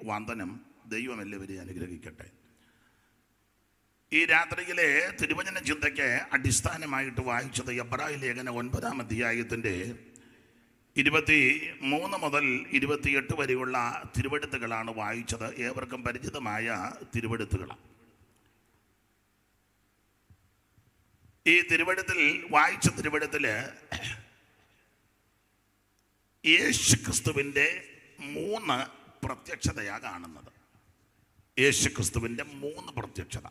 വന്ദനം. ദൈവം എല്ലാവരെയും അനുഗ്രഹിക്കട്ടെ. ഈ രാത്രിയിലെ തിരുവചന ചിന്തയ്ക്ക് അടിസ്ഥാനമായിട്ട് വായിച്ചത് എബ്രായ ലേഖനം 9-ാം അധ്യായത്തിൻ്റെ 23 മുതൽ 28 വരെയുള്ള തിരുവെടുത്തുകളാണ് വായിച്ചത്. ഏവർക്കും പരിചിതമായ തിരുവെടുത്തുകളാണ്. ഈ തിരുവെടുത്തിൽ വായിച്ച തിരുവെടുത്തിൽ യേശുക്രിസ്തുവിൻ്റെ 3 പ്രത്യക്ഷതയാണ് കാണുന്നത്. യേശുക്രിസ്തുവിൻ്റെ 3 പ്രത്യക്ഷത.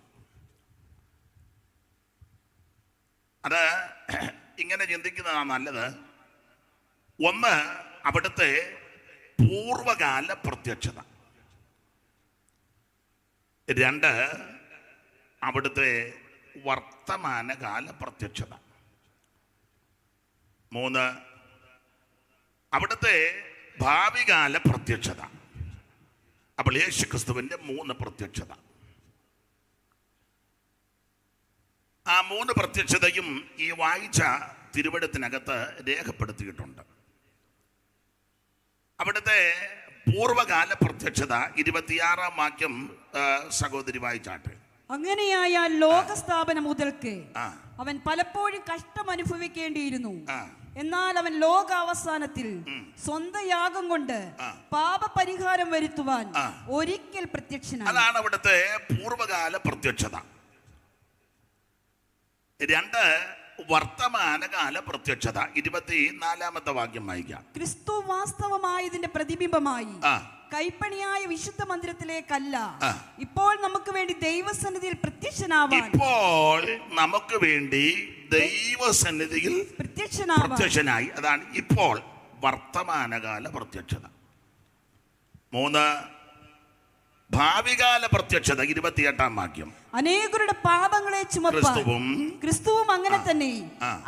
അത് ഇങ്ങനെ ചിന്തിക്കുന്നതാണ് നല്ലത്. ഒന്ന്, അവിടുത്തെ പൂർവകാല പ്രത്യക്ഷത. 2, അവിടുത്തെ വർത്തമാനകാല പ്രത്യക്ഷത. 3, അവിടുത്തെ ഭാവികാല പ്രത്യക്ഷത. അപ്പോൾ യേശുക്രിസ്തുവിൻ്റെ 3 പ്രത്യക്ഷത. ആ 3 പ്രത്യക്ഷതയും ഈ വായിച്ച തിരുവെടുത്തിനകത്ത് രേഖപ്പെടുത്തിയിട്ടുണ്ട്. അവിടുത്തെ പൂർവകാല പ്രത്യക്ഷത 26-ാം വാക്യം സഹോദരി വായിച്ചാട്ടെ. അങ്ങനെയായാൽ ലോകസ്ഥാപനം മുതൽക്ക് അവൻ പലപ്പോഴും കഷ്ടം അനുഭവിക്കേണ്ടിയിരുന്നു. എന്നാൽ അവൻ ലോകാവസാനത്തിൽ സ്വന്തം യാഗം കൊണ്ട് പാപപരിഹാരം വരുത്തുവാൻ ഒരിക്കൽ പ്രത്യക്ഷനായി. അതാണ് അവിടുത്തെ പൂർവകാല പ്രത്യക്ഷത. 2, വർത്തമാനകാല പ്രത്യക്ഷത. 24-ാമത്തെ വാക്യം വായിക്കാം. ക്രിസ്തു വാസ്തവമായതിന്റെ പ്രതിബിംബമായി കൈപ്പണിയായ വിശുദ്ധ മന്ദിരത്തിലേക്കല്ല, ഇപ്പോൾ നമുക്ക് വേണ്ടി ദൈവസന്നിധിയിൽ പ്രത്യക്ഷനാവാൻ. ഇപ്പോൾ നമുക്ക് വേണ്ടി ദൈവസന്നിധിയിൽ പ്രത്യക്ഷനായി. അതാണ് ഇപ്പോൾ വർത്തമാനകാല പ്രത്യക്ഷത. 3, ഭാവികാല പ്രത്യക്ഷത. 28-ാം വാക്യം. അനേകരുടെ പാപങ്ങളെ ചുമപ്പാൻ ക്രിസ്തുവും അങ്ങനെ തന്നെ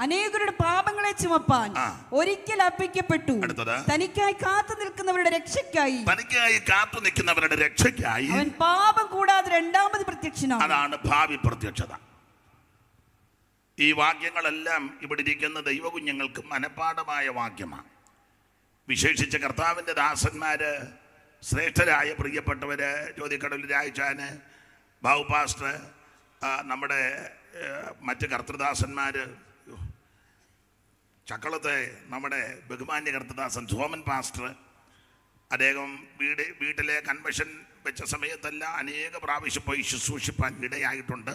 അനേകരുടെ പാപങ്ങളെ ചുമപ്പാൻ ഒരിക്കൽ അർപ്പിക്കപ്പെട്ടു. തനിക്കായി കാത്തു നിൽക്കുന്നവരുടെ രക്ഷയ്ക്കായി അവൻ പാപം കൂടാതെ രണ്ടാമത് പ്രത്യക്ഷനാണ്. അതാണ് ഭാവി പ്രത്യക്ഷത. ഈ വാക്യങ്ങളെല്ലാം ഇവിടെ ഇരിക്കുന്ന ദൈവകുഞ്ഞുങ്ങൾക്ക് മനഃപാഠമായ വാക്യമാണ്. വിശേഷിച്ച് കർത്താവിൻ്റെ ദാസന്മാര്, ശ്രേഷ്ഠരായ പ്രിയപ്പെട്ടവര്, ജ്യോതിക്കടവിൽ രായിച്ചാന്, ബാബു പാസ്റ്റർ, നമ്മുടെ മറ്റ് കർത്തൃദാസന്മാർ, ചക്കളത്തെ നമ്മുടെ ബഹുമാന്യ കർത്തൃദാസൻ സോമൻ പാസ്റ്റർ, അദ്ദേഹം വീട്ടിലെ കൺവെൻഷൻ വെച്ച സമയത്തെല്ലാം അനേക പ്രാവശ്യം പോയി ശുശ്രൂഷിപ്പാൻ ഇടയായിട്ടുണ്ട്.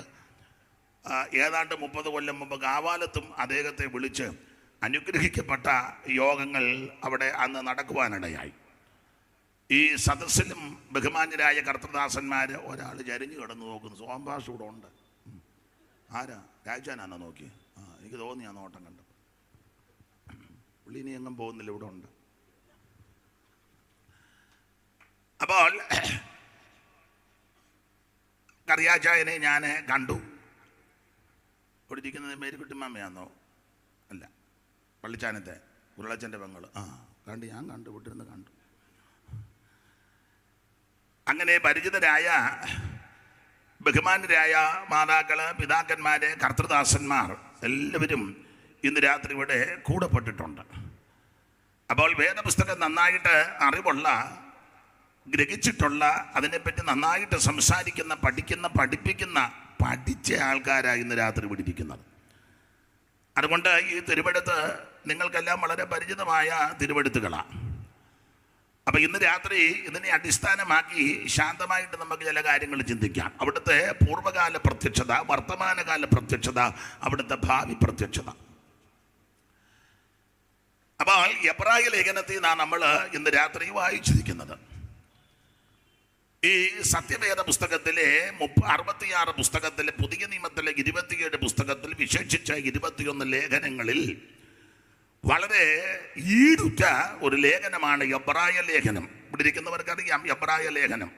ഏതാണ്ട് 30 കൊല്ലം മുമ്പ് കാവാലത്തും അദ്ദേഹത്തെ വിളിച്ച് അനുഗ്രഹിക്കപ്പെട്ട യോഗങ്ങൾ അവിടെ അന്ന് നടക്കുവാനിടയായി. ഈ സദസ്സിലും ബഹുമാന്യരായ കർത്തൃദാസന്മാർ ഒരാൾ ചരിഞ്ഞു കിടന്ന് നോക്കുന്നു. സോംഭാഷ ഇവിടെ ഉണ്ട്. ആരാ? രാജാനാണോ നോക്കി? എനിക്ക് തോന്നി ആ നോട്ടം കണ്ടു. പുള്ളി ഇനി എങ്ങും പോകുന്നില്ല, ഇവിടെ ഉണ്ട്. അപ്പോൾ കറിയാച്ചായനെ ഞാൻ കണ്ടു. ഇവിടെ ഇരിക്കുന്നത് മേരിക്കുട്ടിമാമയാണോ? അല്ല, പള്ളിച്ചാനത്തെ ഉരുളച്ചൻ്റെ പെങ്ങൾ. കണ്ടു, ഞാൻ കണ്ടു, വിട്ടിരുന്ന് കണ്ടു. അങ്ങനെ പരിചിതരായ ബഹുമാന്യരായ മാതാക്കള്, പിതാക്കന്മാര്, കർത്തൃദാസന്മാർ എല്ലാവരും ഇന്ന് രാത്രി ഇവിടെ കൂടപ്പെട്ടിട്ടുണ്ട്. അപ്പോൾ വേദപുസ്തകം നന്നായിട്ട് അറിവുള്ള, ഗ്രഹിച്ചിട്ടുള്ള, അതിനെപ്പറ്റി നന്നായിട്ട് സംസാരിക്കുന്ന, പഠിപ്പിക്കുന്ന, പഠിച്ച ആൾക്കാരാണ് ഇന്ന് രാത്രി ഇവിടെ ഇരിക്കുന്നത്. അതുകൊണ്ട് ഈ തിരുവെടുത്ത് നിങ്ങൾക്കെല്ലാം വളരെ പരിചിതമായ തിരുവെടുത്തുകളാണ്. അപ്പം ഇന്ന് രാത്രി ഇതിനെ അടിസ്ഥാനമാക്കി ശാന്തമായിട്ട് നമുക്ക് ചില കാര്യങ്ങൾ ചിന്തിക്കാം. അവിടുത്തെ പൂർവ്വകാല പ്രത്യക്ഷത, വർത്തമാനകാല പ്രത്യക്ഷത, അവിടുത്തെ ഭാവി പ്രത്യക്ഷത. അപ്പോൾ എബ്രായ ലേഖനത്തിൽ നിന്നാണ് നമ്മൾ ഇന്ന് രാത്രി വായിച്ചിരിക്കുന്നത്. ഈ സത്യവേദ പുസ്തകത്തിലെ 66 പുസ്തകത്തിലെ, പുതിയ നിയമത്തിലെ 27 പുസ്തകത്തിൽ, വിശേഷിച്ച 21 ലേഖനങ്ങളിൽ വളരെ ഈടുറ്റ ഒരു ലേഖനമാണ് എബ്രായ ലേഖനം. ഇവിടെ ഇരിക്കുന്നവർക്കറിയാം എബ്രായ ലേഖനം.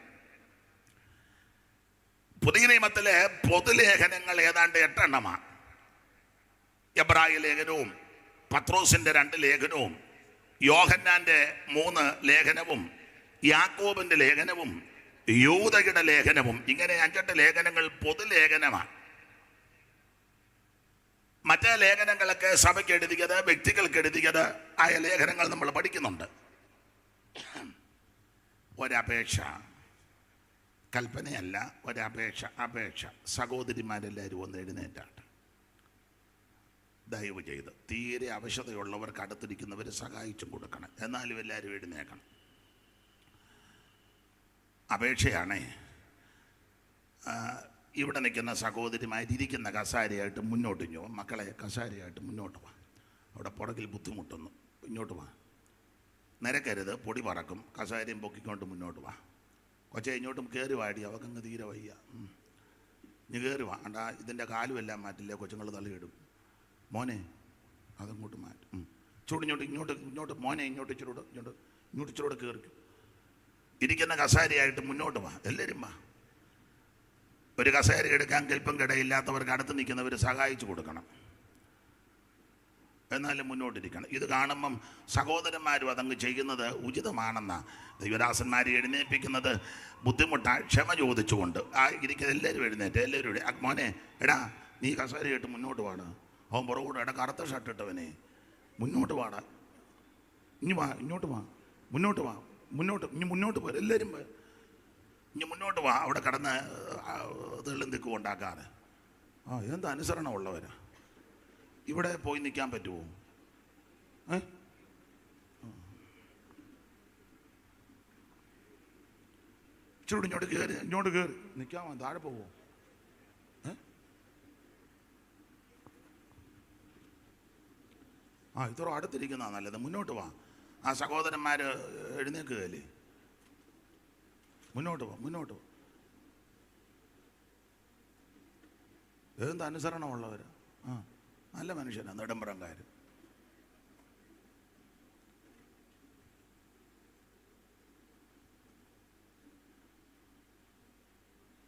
പുതിയ നിയമത്തിലെ പൊതുലേഖനങ്ങൾ ഏതാണ്ട് 8 എണ്ണമാണ്. എബ്രായ ലേഖനവും, പത്രോസിന്റെ 2 ലേഖനവും, യോഹന്നാന്റെ 3 ലേഖനവും, യാക്കോബിന്റെ ലേഖനവും, യൂദയുടെ ലേഖനവും, ഇങ്ങനെ 5-8 ലേഖനങ്ങൾ പൊതുലേഖനമാണ്. മറ്റേ ലേഖനങ്ങളൊക്കെ സഭയ്ക്ക് എഴുതിയത്, വ്യക്തികൾക്ക് എഴുതിയത് ആയ ലേഖനങ്ങൾ നമ്മൾ പഠിക്കുന്നുണ്ട്. ഒരപേക്ഷ, കൽപ്പനയല്ല, അപേക്ഷ. സഹോദരിമാരെല്ലാവരും ഒന്ന് എഴുന്നേറ്റാട്ടെ. ദയവ് ചെയ്ത് തീരെ അവശതയുള്ളവർക്ക് അടുത്തിരിക്കുന്നവർ സഹായിച്ചും കൊടുക്കണം. എന്നാലും എല്ലാവരും എഴുന്നേക്കണം. അപേക്ഷയാണേ. ഇവിടെ നിൽക്കുന്ന സഹോദരിമാരിയ്ക്കുന്ന കസാരയായിട്ട് മുന്നോട്ട് പോവാം. മക്കളെ, കസാരയായിട്ട് മുന്നോട്ട് പോവാം. അവിടെ പുറകിൽ ബുദ്ധിമുട്ടൊന്നും, ഇങ്ങോട്ട് വാ. നിരക്കരുത്, പൊടി പറക്കും. കസാരയും പൊക്കിക്കൊണ്ട് മുന്നോട്ട് വാ. കൊച്ചെ ഇങ്ങോട്ടും കയറി വാടി, അവക്കങ്ങ് തീരെ വയ്യ. നീ കയറി വാ. അണ്ടാ ഇതിൻ്റെ കാലുമെല്ലാം മാറ്റില്ലേ, കൊച്ചുങ്ങൾ തള്ളിയിടും. മോനെ അതങ്ങോട്ട് മാറ്റും. ഇങ്ങോട്ട് മോനെ ഇങ്ങോട്ട് ഇച്ചിരൂടെ കയറിക്കും. ഇരിക്കുന്ന കസാരയായിട്ട് മുന്നോട്ട് വാ. എല്ലാവരും വാ. ഒരു കസേര എടുക്കാൻ കെൽപ്പം കിടയില്ലാത്തവർക്ക് അടുത്ത് നിൽക്കുന്നവർ സഹായിച്ചു കൊടുക്കണം. എന്നാലും മുന്നോട്ടിരിക്കണം. ഇത് കാണുമ്പം സഹോദരന്മാരും അതങ്ങ് ചെയ്യുന്നത് ഉചിതമാണെന്നാണ് ദൈവദാസന്മാരെ എഴുന്നേൽപ്പിക്കുന്നത്. ബുദ്ധിമുട്ടാണ്, ക്ഷമ ചോദിച്ചുകൊണ്ട്. ഇരിക്കുന്ന എല്ലാവരും എഴുന്നേറ്റ്, എല്ലാവരും മോനെ എടാ നീ കസേരയിട്ട് മുന്നോട്ട് പാടാ. അവൻ പുറകൂടെ എടാ കറുത്ത ഷർട്ട് ഇട്ടവനെ മുന്നോട്ട് പാടാ. ഇങ്ങോട്ട് വാ, മുന്നോട്ട് പോ. എല്ലാവരും ഇനി മുന്നോട്ട് വാ. അവിടെ കടന്ന് തെള്ളും തിക്കും ഉണ്ടാക്കാതെ. എന്ത് അനുസരണമുള്ളവരാ. ഇവിടെ പോയി നിൽക്കാൻ പറ്റുമോ? ചൂട് ഇങ്ങോട്ട് കയറി നിൽക്കാമോ? താഴെ പോവോ? ഇത്ര അടുത്തിരിക്കുന്നതാ നല്ലത്. മുന്നോട്ട് വാ. ആ സഹോദരന്മാർ എഴുന്നേൽക്കുകയല്ലേ. മുന്നോട്ട് പോ. എന്ത് അനുസരണമുള്ളവർ. നല്ല മനുഷ്യനാണ് നെടുമ്പറംകാർ.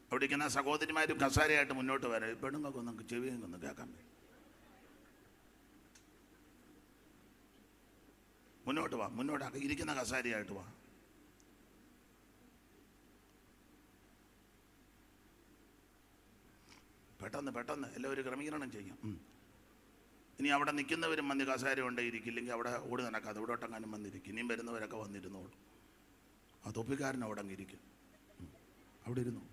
അവിടെ ഇരിക്കുന്ന സഹോദരിമാരും കസാരയായിട്ട് മുന്നോട്ട് വരാം. പെണ്ണുങ്ങൾക്ക് നമുക്ക് ചെവിയും ഒന്ന് കേൾക്കാൻ പറ്റും. മുന്നോട്ട് വാ. ഇരിക്കുന്ന കസാരയായിട്ട് വാ. പെട്ടെന്ന് എല്ലാവരും ക്രമീകരണം ചെയ്യും. ഇനി അവിടെ നിൽക്കുന്നവരും വന്ന് കസാര കൊണ്ടേ ഇരിക്കില്ലെങ്കിൽ അവിടെ ഓടി നടക്കാതെ ഇവിടെ ഒട്ടങ്ങാനും വന്നിരിക്കും. ഇനിയും വരുന്നവരൊക്കെ വന്നിരുന്നോളൂ. ആ തൊപ്പിക്കാരൻ അവിടെ അങ്ങ് ഇരിക്കും. അവിടെ ഇരുന്നു.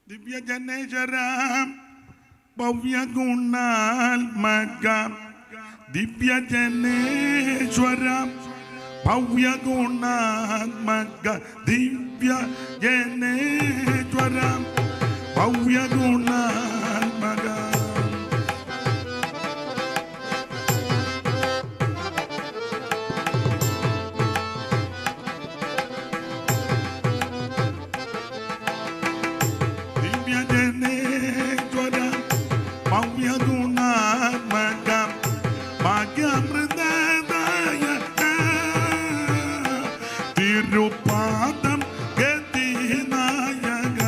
ദിവ്യജനേശ്വരം ഭവ്യഗുണാത്മകം ദിവ്യജനേശ്വരം ഭവ്യഗുണാത്മക ദിവ്യജനേശ്വരം ഭവ്യഗുണാത്മക തിരുപാദം ഗതിനായക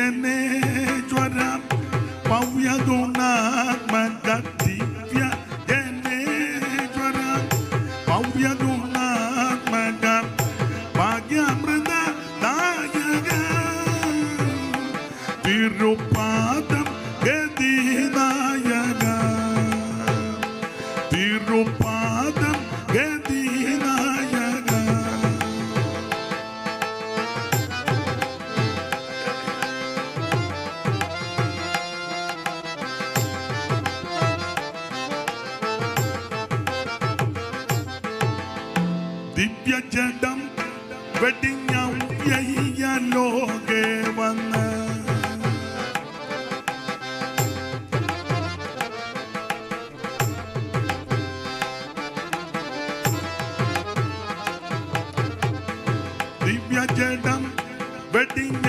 ദിവ്യജനേശ്വരം ഭവ്യഗുണാത്മക ദിവ്യജനേശ്വരം ഭവ്യഗുണാത്മക ഭാഗ്യാമൃതദായക തിരുപാദം ഗതിനായക തിരുപാദം ഗതിനായക ദിവ്യജഡം വെടിഞ്ഞ ലോകെ വന്ന് ദിവ്യജഡം വെടിഞ്ഞ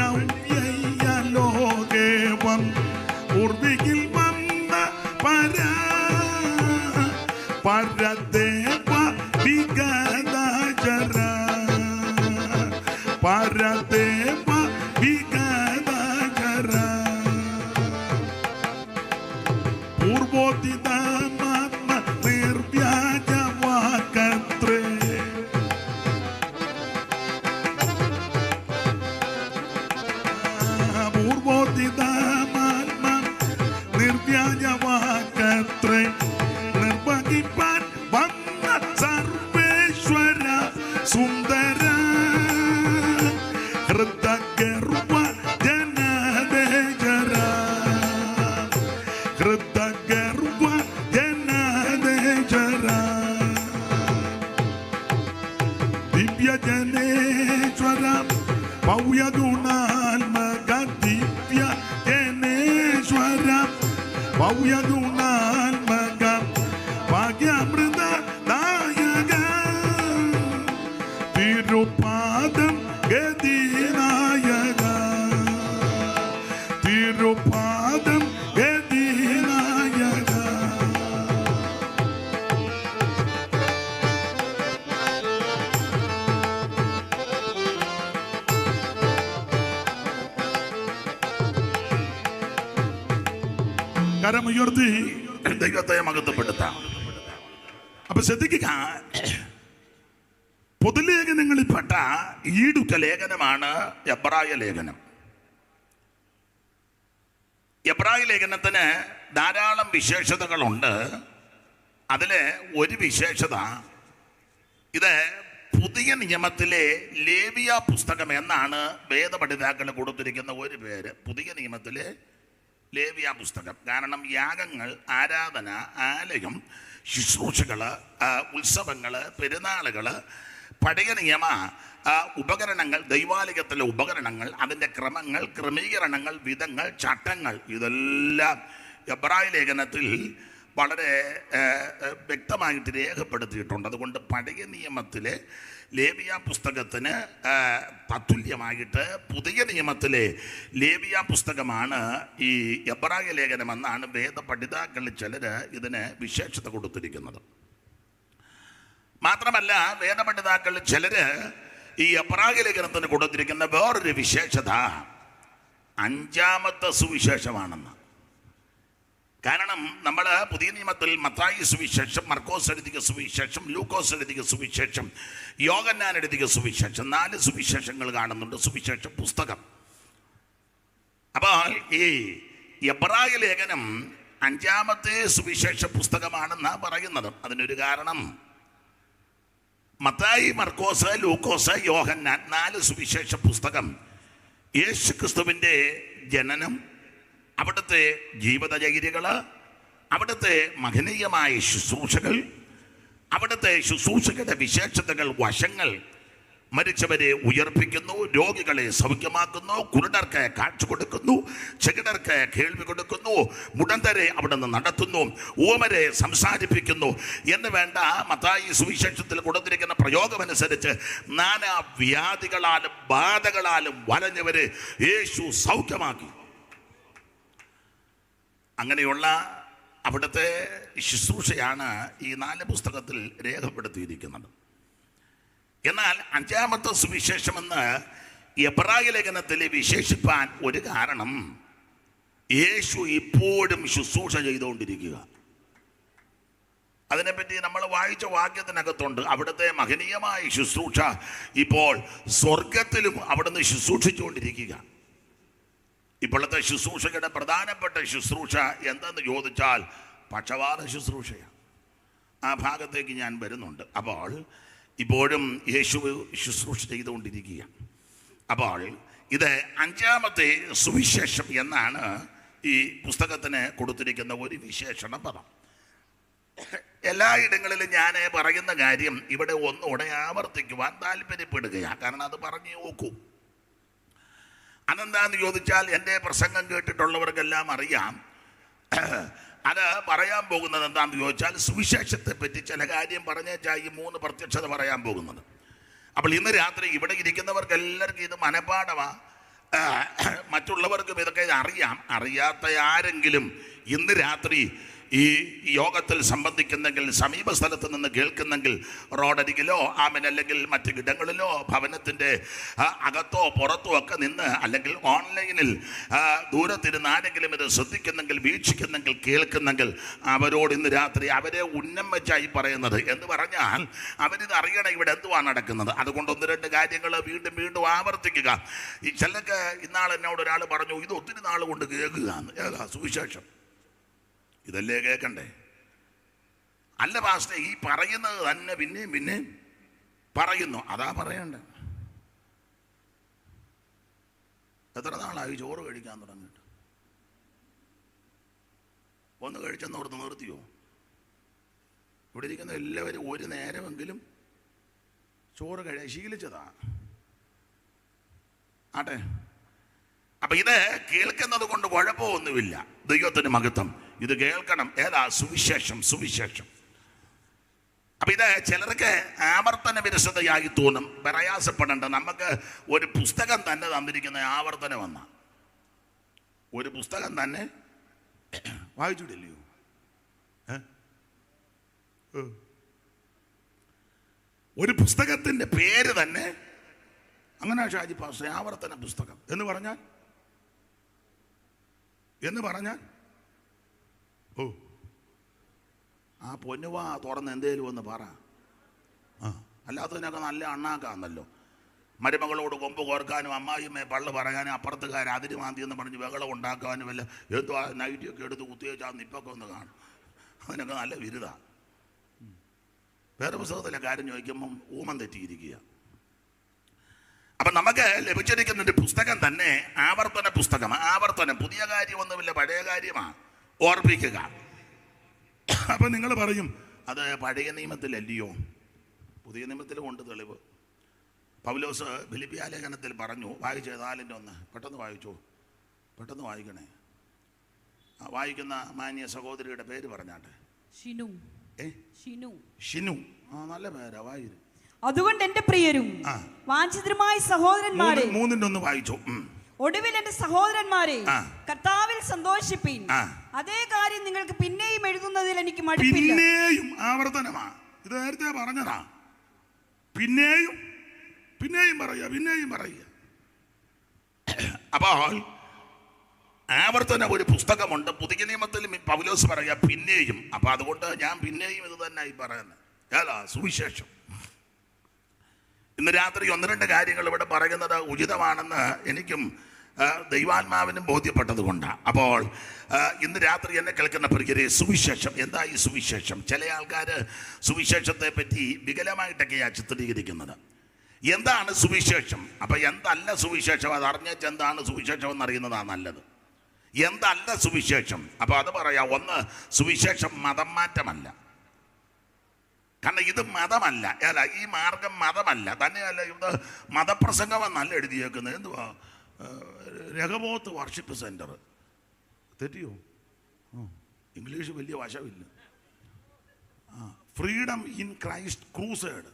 ലോകെ വന്ന് ഉർവിയിൽ വന്ന പരാ Paradeva Vigadajara Paradeva Vigadajara Purvotida Mama Nirvyaja Vakatre Purvotida Mama Nirvyaja Vakatre Nirvagipan Vanna Sarveshwara Sundara Hridagarva Janadejara Hridagarva Janadejara Divya Janeshwara Bhavyagunal Maga Divya Janeshwara Bhavyagunal Maga Bhagyamrita Nayaga Tirupadam Gadinayaga Tirupadam Gadinayaga കരമുയർത്തി ദൈവത്തെ മഹത്വപ്പെടുത്താം. അപ്പൊ ശ്രദ്ധിക്കുക, പൊതുലേഖനങ്ങളിൽപ്പെട്ട ഈടുറ്റ ലേഖനമാണ് എബ്രായ ലേഖനം. എബ്രായ ലേഖനത്തിന് ധാരാളം വിശേഷതകളുണ്ട്. അതിലെ ഒരു വിശേഷത, ഇത് പുതിയ നിയമത്തിലെ ലേവിയ പുസ്തകം എന്നാണ് വേദപഠിതാക്കൾ കൊടുത്തിരിക്കുന്ന ഒരു പേര്. പുതിയ നിയമത്തിലെ ലേവിയ പുസ്തകം. കാരണം യാഗങ്ങൾ, ആരാധന, ആലയം, ശുശ്രൂഷകള്, ഉത്സവങ്ങള്, പെരുന്നാളുകള്, പഴയ നിയമ ഉപകരണങ്ങൾ, ദൈവാലയത്തിലെ ഉപകരണങ്ങൾ, അതിൻ്റെ ക്രമങ്ങൾ, ക്രമീകരണങ്ങൾ, വിധങ്ങൾ, ചട്ടങ്ങൾ, ഇതെല്ലാം എബ്രായ ലേഖനത്തിൽ വളരെ വ്യക്തമായിട്ട് രേഖപ്പെടുത്തിയിട്ടുണ്ട്. അതുകൊണ്ട് പഴയ നിയമത്തിലെ ലേവിയ പുസ്തകത്തിന് തത്തുല്യമായിട്ട് പുതിയ നിയമത്തിലെ ലേവിയ പുസ്തകമാണ് ഈ എബ്രായ ലേഖനമെന്നാണ് വേദപഠിതാക്കളിൽ ചിലർ ഇതിന് വിശേഷത കൊടുത്തിരിക്കുന്നത്. മാത്രമല്ല, വേദപഠിതാക്കളിൽ ചിലര് ഈ എബ്രായ ലേഖനത്തിന് കൊടുത്തിരിക്കുന്ന വേറൊരു വിശേഷത അഞ്ചാമത്തെ സുവിശേഷമാണെന്ന്. കാരണം നമ്മൾ പുതിയ നിയമത്തിൽ മത്തായി സുവിശേഷം, മർക്കോസ് എഴുതിയ സുവിശേഷം, ലൂക്കോസ് എഴുതിയ സുവിശേഷം, യോഹന്നാൻ എഴുതിയ സുവിശേഷം, 4 സുവിശേഷങ്ങൾ കാണുന്നുണ്ട്, സുവിശേഷ പുസ്തകം. അപ്പോൾ ഈ എബ്രായ ലേഖനം 5ാമത്തെ സുവിശേഷ പുസ്തകമാണെന്നാണ് പറയുന്നത്. അതിനൊരു കാരണം, മത്തായി, മർക്കോസ്, ലൂക്കോസ്, യോഹന്നാൻ 4 സുവിശേഷ പുസ്തകം യേശു ക്രിസ്തുവിൻ്റെ ജനനം, അവിടുത്തെ ജീവിതചര്യകള്, അവിടുത്തെ മഹനീയമായ ശുശ്രൂഷകൾ, അവിടുത്തെ ശുശ്രൂഷകളുടെ വിശേഷതകൾ, വശങ്ങൾ, മരിച്ചവരെ ഉയർപ്പിക്കുന്നു, രോഗികളെ സൗഖ്യമാക്കുന്നു, കുരുടർക്ക് കാഴ്ച കൊടുക്കുന്നു, ചെകിടർക്ക് കേൾവി കൊടുക്കുന്നു, മുടന്തരെ അവിടെ നിന്ന് നടത്തുന്നു, ഓമരെ സംസാരിപ്പിക്കുന്നു എന്ന് വേണ്ട മത്തായി സുവിശേഷത്തിൽ കൊടുത്തിരിക്കുന്ന പ്രയോഗമനുസരിച്ച് നാനാ വ്യാധികളാലും ബാധകളാലും വലഞ്ഞവരെ യേശു സൗഖ്യമാക്കി. അങ്ങനെയുള്ള അവിടുത്തെ ശുശ്രൂഷയാണ് ഈ 4 പുസ്തകത്തിൽ രേഖപ്പെടുത്തിയിരിക്കുന്നത്. എന്നാൽ 5ാമത്തെ സുവിശേഷമെന്ന് എബ്രായ ലേഖനത്തിൽ വിശേഷിപ്പാൻ ഒരു കാരണം, യേശു ഇപ്പോഴും ശുശ്രൂഷ ചെയ്തുകൊണ്ടിരിക്കുക. അതിനെപ്പറ്റി നമ്മൾ വായിച്ച വാക്യത്തിനകത്തുണ്ട്, അവിടുത്തെ മഹനീയമായ ശുശ്രൂഷ ഇപ്പോൾ സ്വർഗത്തിലും അവിടുന്ന് ശുശ്രൂഷിച്ചുകൊണ്ടിരിക്കുക. ഇപ്പോഴത്തെ ശുശ്രൂഷയുടെ പ്രധാനപ്പെട്ട ശുശ്രൂഷ എന്തെന്ന് ചോദിച്ചാൽ പക്ഷപാത ശുശ്രൂഷയാണ്. ആ ഭാഗത്തേക്ക് ഞാൻ വരുന്നുണ്ട്. അപ്പോൾ ഇപ്പോഴും യേശു ശുശ്രൂഷ ചെയ്തുകൊണ്ടിരിക്കുക. അപ്പോൾ ഇത് 5ാമത്തെ സുവിശേഷം എന്നാണ് ഈ പുസ്തകത്തിന് കൊടുത്തിരിക്കുന്ന ഒരു വിശേഷണ പദം. എല്ലായിടങ്ങളിലും ഞാൻ പറയുന്ന കാര്യം ഇവിടെ ഒന്നുകൂടെ ആവർത്തിക്കുവാൻ താല്പര്യപ്പെടുകയാണ്. കാരണം അത് പറഞ്ഞു നോക്കൂ. അതെന്താന്ന് ചോദിച്ചാൽ എൻ്റെ പ്രസംഗം കേട്ടിട്ടുള്ളവർക്കെല്ലാം അറിയാം. അത് പറയാൻ പോകുന്നത് എന്താണെന്ന് ചോദിച്ചാൽ സുവിശേഷത്തെ പറ്റി ചില കാര്യം പറഞ്ഞേച്ചാൽ ഈ 3 പ്രത്യക്ഷത പറയാൻ പോകുന്നത്. അപ്പോൾ ഇന്ന് രാത്രി ഇവിടെ ഇരിക്കുന്നവർക്ക് എല്ലാവർക്കും ഇത് മനഃപാഠമാണ്. മറ്റുള്ളവർക്കും ഇതൊക്കെ അറിയാം. അറിയാത്ത ആരെങ്കിലും ഇന്ന് രാത്രി ഈ യോഗത്തിൽ സംബന്ധിക്കുന്നെങ്കിൽ, സമീപ സ്ഥലത്ത് നിന്ന് കേൾക്കുന്നെങ്കിൽ, റോഡരികിലോ അല്ലെങ്കിൽ മറ്റ് ഇടങ്ങളിലോ ഭവനത്തിൻ്റെ അകത്തോ പുറത്തോ ഒക്കെ നിന്ന്, അല്ലെങ്കിൽ ഓൺലൈനിൽ ദൂരത്തിരുന്ന് ആരെങ്കിലും ഇത് ശ്രദ്ധിക്കുന്നെങ്കിൽ, വീക്ഷിക്കുന്നെങ്കിൽ, കേൾക്കുന്നെങ്കിൽ, അവരോട് ഇന്ന് രാത്രി അവരെ ഉന്നം വെച്ചായി പറയുന്നത് എന്ന് പറഞ്ഞാൽ അവരിത് അറിയണം ഇവിടെ എന്തുവാ നടക്കുന്നത്. അതുകൊണ്ട് ഒന്ന് രണ്ട് കാര്യങ്ങൾ വീണ്ടും വീണ്ടും ആവർത്തിക്കുക. ഈ ചിലക്ക് ഇന്നാൾ എന്നോട് ഒരാൾ പറഞ്ഞു, ഇത് ഒത്തിരി നാൾ കൊണ്ട് കേൾക്കുകയാണ്. ഏതാ സുവിശേഷം? ഇതല്ലേ കേൾക്കണ്ടേ? അല്ല പാസ്റ്റേ, ഈ പറയുന്നത് തന്നെ പിന്നെയും പിന്നെയും പറയുന്നു. അതാ പറയണ്ടേ. എത്ര നാളായി ചോറ് കഴിക്കാൻ തുടങ്ങിയിട്ട്? ഒന്ന് കഴിച്ചെന്ന് ഓർത്ത് നിർത്തിയോ? ഇവിടെ ഇരിക്കുന്ന എല്ലാവരും ഒരു നേരമെങ്കിലും ചോറ് ശീലിച്ചതാ. ആട്ടെ, അപ്പൊ ഇത് കേൾക്കുന്നത് കൊണ്ട് കുഴപ്പമൊന്നുമില്ല. ദൈവത്തിന് മഹത്വം. ഇത് കേൾക്കണം. ഏതാ? സുവിശേഷം. സുവിശേഷം. അപ്പൊ ഇത് ചിലർക്ക് ആവർത്തന വിരസതയായി തോന്നും. പ്രയാസപ്പെടേണ്ട. നമുക്ക് ഒരു പുസ്തകം തന്നെ തന്നിരിക്കുന്ന ആവർത്തനം വന്ന ഒരു പുസ്തകം തന്നെ വായിച്ചിട്ടില്ലയോ? ഒരു പുസ്തകത്തിന്റെ പേര് തന്നെ അങ്ങനെ ഷാജി പാസ്റ്റർ, ആവർത്തന പുസ്തകം എന്ന് പറഞ്ഞാൽ ഓ, ആ പൊന്നുവാ തുറന്ന് എന്തേലും ഒന്ന് പറ. അല്ലാത്തതിനൊക്കെ നല്ല അണ്ണാക്കാന്നല്ലോ. മരുമകളോട് കൊമ്പ് കോർക്കാനും അമ്മായിമ്മയെ പള്ളു പറയാനും അപ്പുറത്തുകാർ അതിര് മാന്തി എന്ന് പറഞ്ഞ് ബഹളം ഉണ്ടാക്കാനും വല്ല എന്തോ നൈറ്റിയൊക്കെ എടുത്ത് കുത്തിവെച്ചാൽ നിപ്പൊക്കെ ഒന്ന് കാണും. അതിനൊക്കെ നല്ല വിരുദ. വേറെ പുസ്തകത്തിലെ കാര്യം ചോദിക്കുമ്പം ഊമം തെറ്റിയിരിക്കുക. അപ്പം നമുക്ക് ലഭിച്ചിരിക്കുന്ന ഒരു പുസ്തകം തന്നെ ആവർത്തന പുസ്തകം. ആവർത്തനം. പുതിയ കാര്യമൊന്നുമില്ല, പഴയ കാര്യമാണ്. ഓർപ്പിക്കുക. അപ്പം നിങ്ങൾ പറയും, അത് പഴയ നിയമത്തിലല്ലയോ? പുതിയ നിയമത്തിലും ഉണ്ട് തെളിവ്. പൗലോസ് ഫിലിപ്പിയ ലേഖനത്തിൽ പറഞ്ഞു, വായിച്ചേ 4:1. പെട്ടെന്ന് വായിച്ചോ, പെട്ടെന്ന് വായിക്കണേ. വായിക്കുന്ന മാന്യ സഹോദരിയുടെ പേര് പറഞ്ഞാട്ടെ. ഷിനു. ഷിനു. നല്ല പേരാ. വായിരും. അതുകൊണ്ട് എന്റെ പ്രിയരും വാഞ്ചിതരുമായ സഹോദരന്മാരെ, 3:1 വായിച്ചോ. ഒടുവിൽ എന്റെ സഹോദരന്മാരെ, കർത്താവിൽ സന്തോഷിപ്പീൻ. അതേ കാര്യം നിങ്ങൾക്ക് പിന്നെയും എഴുതുന്നതിൽ എനിക്ക് മടുപ്പില്ല. പിന്നെയും ആവർത്തനമാ. ഇത് നേരത്തെ പറഞ്ഞതാ. പിന്നെയും പിന്നെയും പറയുക. അപ്പോൾ ആവർത്തനം ഒരു പുസ്തകമുണ്ട്. പുതിയ നിയമത്തിൽ പൗലോസ് പറയുക പിന്നെയും. അപ്പൊ അതുകൊണ്ട് ഞാൻ പിന്നെയും ഇത് തന്നെ ആയി പറയുന്നത്. ഏതാ? സുവിശേഷം. ഇന്ന് രാത്രി 1-2 കാര്യങ്ങൾ ഇവിടെ പറയുന്നത് ഉചിതമാണെന്ന് എനിക്കും ദൈവാത്മാവിനും ബോധ്യപ്പെട്ടത് കൊണ്ടാണ്. അപ്പോൾ ഇന്ന് രാത്രി എന്നെ കേൾക്കുന്ന പ്രിയരെ, സുവിശേഷം എന്താ? ഈ സുവിശേഷം ചില ആൾക്കാർ സുവിശേഷത്തെ പറ്റി വികലമായിട്ടൊക്കെയാണ് ചിത്രീകരിക്കുന്നത്. എന്താണ് സുവിശേഷം? അപ്പൊ എന്തല്ല സുവിശേഷം അത് അറിഞ്ഞേച്ച് എന്താണ് സുവിശേഷം എന്നറിയുന്നതാണ് നല്ലത്. എന്തല്ല സുവിശേഷം? അപ്പൊ അത് പറയാം. ഒന്ന്, സുവിശേഷം മതം മാറ്റമല്ല. കാരണം ഇത് മതമല്ല. അല്ല, ഈ മാർഗം മതമല്ല. തന്നെയല്ല ഇത് മതപ്രസംഗമെന്നല്ല എഴുതിയേക്കുന്നത്. എന്തുവാ? Rehoboth worship centre. തെറ്റിയോ? ഇംഗ്ലീഷ് വലിയ വശമില്ല. Freedom in Christ crusade.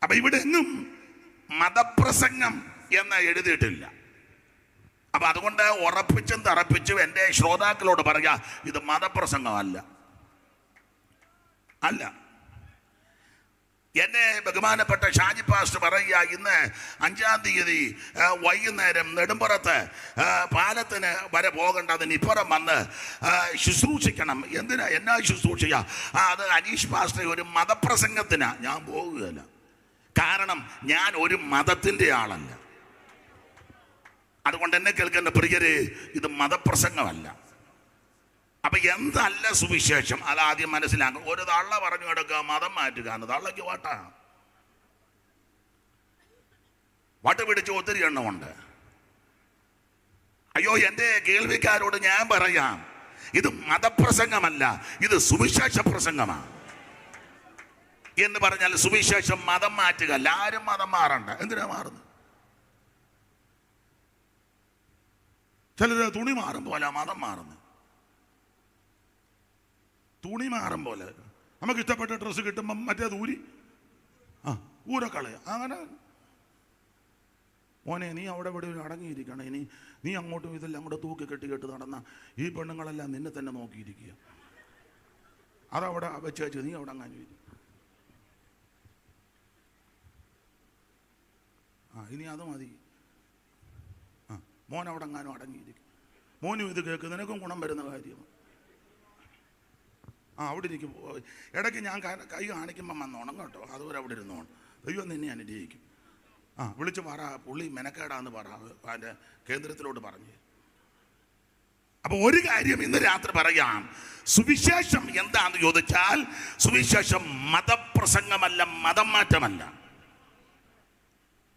അപ്പൊ ഇവിടെ എങ്ങും മതപ്രസംഗം എന്ന് എഴുതിയിട്ടില്ല. അപ്പൊ അതുകൊണ്ട് ഉറപ്പിച്ചും തറപ്പിച്ചും എൻ്റെ ശ്രോതാക്കളോട് പറയാ, ഇത് മതപ്രസംഗമല്ല. അല്ല. എന്നെ ബഹുമാനപ്പെട്ട ഷാജി പാസ്റ്റർ പറയുക, ഇന്ന് 5-ാം തീയതി വൈകുന്നേരം നെടുമ്പുറത്ത് പാലത്തിന് വരെ പോകേണ്ടതിന് ഇപ്പുറം വന്ന് ശുശ്രൂഷിക്കണം. എന്നാ ശുശ്രൂഷിക്കുക? അത് അനീഷ് പാസ്റ്റർ ഒരു മതപ്രസംഗത്തിനാ. ഞാൻ പോകുകയല്ല. കാരണം ഞാൻ ഒരു മതത്തിൻ്റെ ആളല്ല. അതുകൊണ്ട് എന്നെ കേൾക്കുന്ന പ്രിയരെ, ഇത് മതപ്രസംഗമല്ല. അപ്പൊ എന്തല്ല സുവിശേഷം അതാദ്യം മനസ്സിലാക്കും. ഒരു തള്ള പറഞ്ഞു കിടക്കുക മതം മാറ്റുക എന്ന്. തള്ളയ്ക്ക് വട്ട് പിടിച്ച് ഒത്തിരി എണ്ണമുണ്ട്. അയ്യോ, എൻ്റെ കേൾവിക്കാരോട് ഞാൻ പറയാം, ഇത് മതപ്രസംഗമല്ല, ഇത് സുവിശേഷ പ്രസംഗമാണ്. എന്ന് പറഞ്ഞാൽ സുവിശേഷം മതം മാറ്റുക. എല്ലാവരും മതം മാറണ്ട. എന്തിനാ മാറുന്നത്? ചിലര് തുണി മാറും പോലെ മതം മാറുന്നു. തുണി മാറും പോലെ നമുക്ക് ഇഷ്ടപ്പെട്ട ഡ്രസ്സ് കിട്ടുമ്പം മറ്റേത് ഊരക്കളയ. അങ്ങനെ മോനെ നീ അവിടെ ഇവിടെ അടങ്ങിയിരിക്കണം, ഇനി നീ അങ്ങോട്ടും ഇതെല്ലാം അങ്ങോട്ട് തൂക്കി കെട്ടി നടന്ന ഈ പെണ്ണുങ്ങളെല്ലാം നിന്നെ തന്നെ നോക്കിയിരിക്കുക. അതവിടെ വെച്ച് നീ അവിടെ അങ്ങാനും ഇരി. ഇനി അത് മതി. മോൻ അവിടെ അങ്ങാനും അടങ്ങിയിരിക്കും. മോനും ഇത് കേൾക്ക്, നിനക്കും ഗുണം വരുന്ന കാര്യമാണ്. അവിടെ ഇരിക്കും. ഇടയ്ക്ക് ഞാൻ കൈ കാണിക്കുമ്പം വന്നോണം കേട്ടോ, അതുവരെ അവിടെ ഇരുന്നോണം. ദൈവം നിന്നെ അനുഗ്രഹിക്കും. വിളിച്ച് പറ, പുള്ളി മെനക്കേടാന്ന് പറ, അതിൻ്റെ കേന്ദ്രത്തിലോട്ട് പറഞ്ഞു. അപ്പൊ ഒരു കാര്യം ഇന്ന് രാത്രി പറയാം. സുവിശേഷം എന്താന്ന് ചോദിച്ചാൽ, സുവിശേഷം മതപ്രസംഗമല്ല, മതം മാറ്റമല്ല.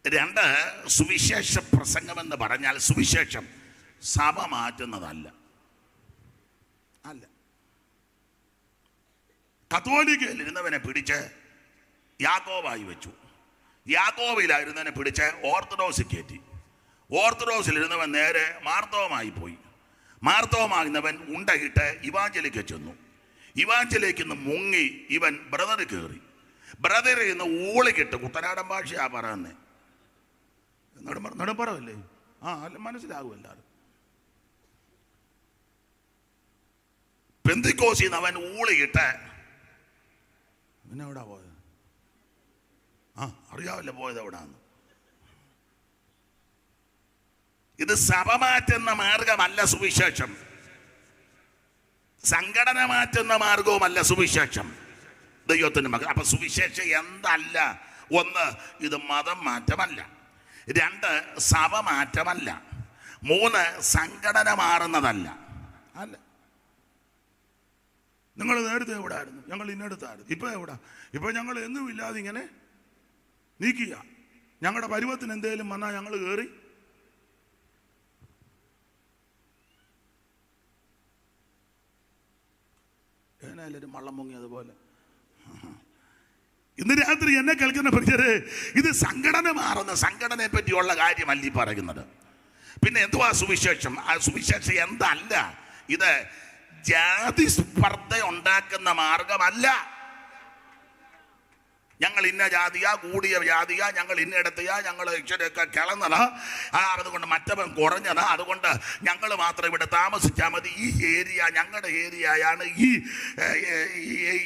2, സുവിശേഷ പ്രസംഗം എന്ന് പറഞ്ഞാൽ സുവിശേഷം സഭ മാറ്റുന്നതല്ല. അല്ല, കത്തോലിക്കയിൽ ഇരുന്നവനെ പിടിച്ച് യാക്കോബായി വെച്ചു, യാക്കോബിലായിരുന്നവനെ പിടിച്ച് ഓർത്തഡോക്സിൽ കയറ്റി, ഓർത്തഡോക്സിൽ ഇരുന്നവൻ നേരെ മാർത്തോമായി പോയി, മാർത്തോമാകുന്നവൻ ഉണ്ടയിട്ട് ഇവാഞ്ചലിക്ക് ചെന്നു, ഇവാഞ്ചലിക്ക് നിന്ന് മുങ്ങി ഇവൻ ബ്രദർ കയറി, ബ്രദറിൽ നിന്ന് ഊളിക്കിട്ട്, കുട്ടനാടൻ ഭാഷയാ പറയുന്നേ, നെടുമ്പറവല്ലേ? അല്ല, മനസ്സിലാകും എല്ലാവരും. പെന്തിക്കോസിന്ന് അവൻ ഊളിയിട്ട് പിന്നെ എവിടാ പോയത്? അറിയാവില്ല പോയത് എവിടാന്ന്. ഇത് സഭ മാറ്റുന്ന മാർഗമല്ല സുവിശേഷം, സംഘടന മാറ്റുന്ന മാർഗവുമല്ല സുവിശേഷം. ദൈവത്തിന്റെ മകൻ. അപ്പൊ സുവിശേഷം എന്തല്ല? 1, ഇത് മതം മാറ്റമല്ല. 2, സഭ മാറ്റമല്ല. 3, സംഘടന മാറുന്നതല്ല. അല്ല, നിങ്ങൾ നേരത്തെ എവിടെ ആയിരുന്നു? ഞങ്ങൾ ഇന്നടുത്തായിരുന്നു. ഇപ്പൊ എവിടെ? ഇപ്പൊ ഞങ്ങൾ എന്നും ഇല്ലാതെ ഇങ്ങനെ നീക്കുക. ഞങ്ങളുടെ പരുവത്തിന് എന്തെങ്കിലും വന്നാൽ ഞങ്ങൾ കയറി എല്ലാവരും വള്ളം മുങ്ങിയതുപോലെ. ഇന്ന് രാത്രി എന്നെ കേൾക്കുന്ന ഭക്തരെ, ഇത് സംഘടന മാറുന്ന, സംഘടനയെ പറ്റിയുള്ള കാര്യമല്ല ഈ പറയുന്നത്. പിന്നെ എന്തുവാ സുവിശേഷം? ആ സുവിശേഷം എന്തല്ല? ഇത് ജാതി സ്പർദ്ധ ഉണ്ടാക്കുന്ന മാർഗമല്ല. ഞങ്ങൾ ഇന്ന ജാതിയാ, കൂടിയ ജാതിയാ, ഞങ്ങൾ ഇന്നയിടത്തെയാ, ഞങ്ങൾ ഇച്ചിരിയൊക്കെ കിളന്നതാ, അതുകൊണ്ട് മറ്റവൻ കുറഞ്ഞതാ, അതുകൊണ്ട് ഞങ്ങൾ മാത്രം ഇവിടെ താമസിച്ചാൽ മതി, ഈ ഏരിയ ഞങ്ങളുടെ ഏരിയയാണ്,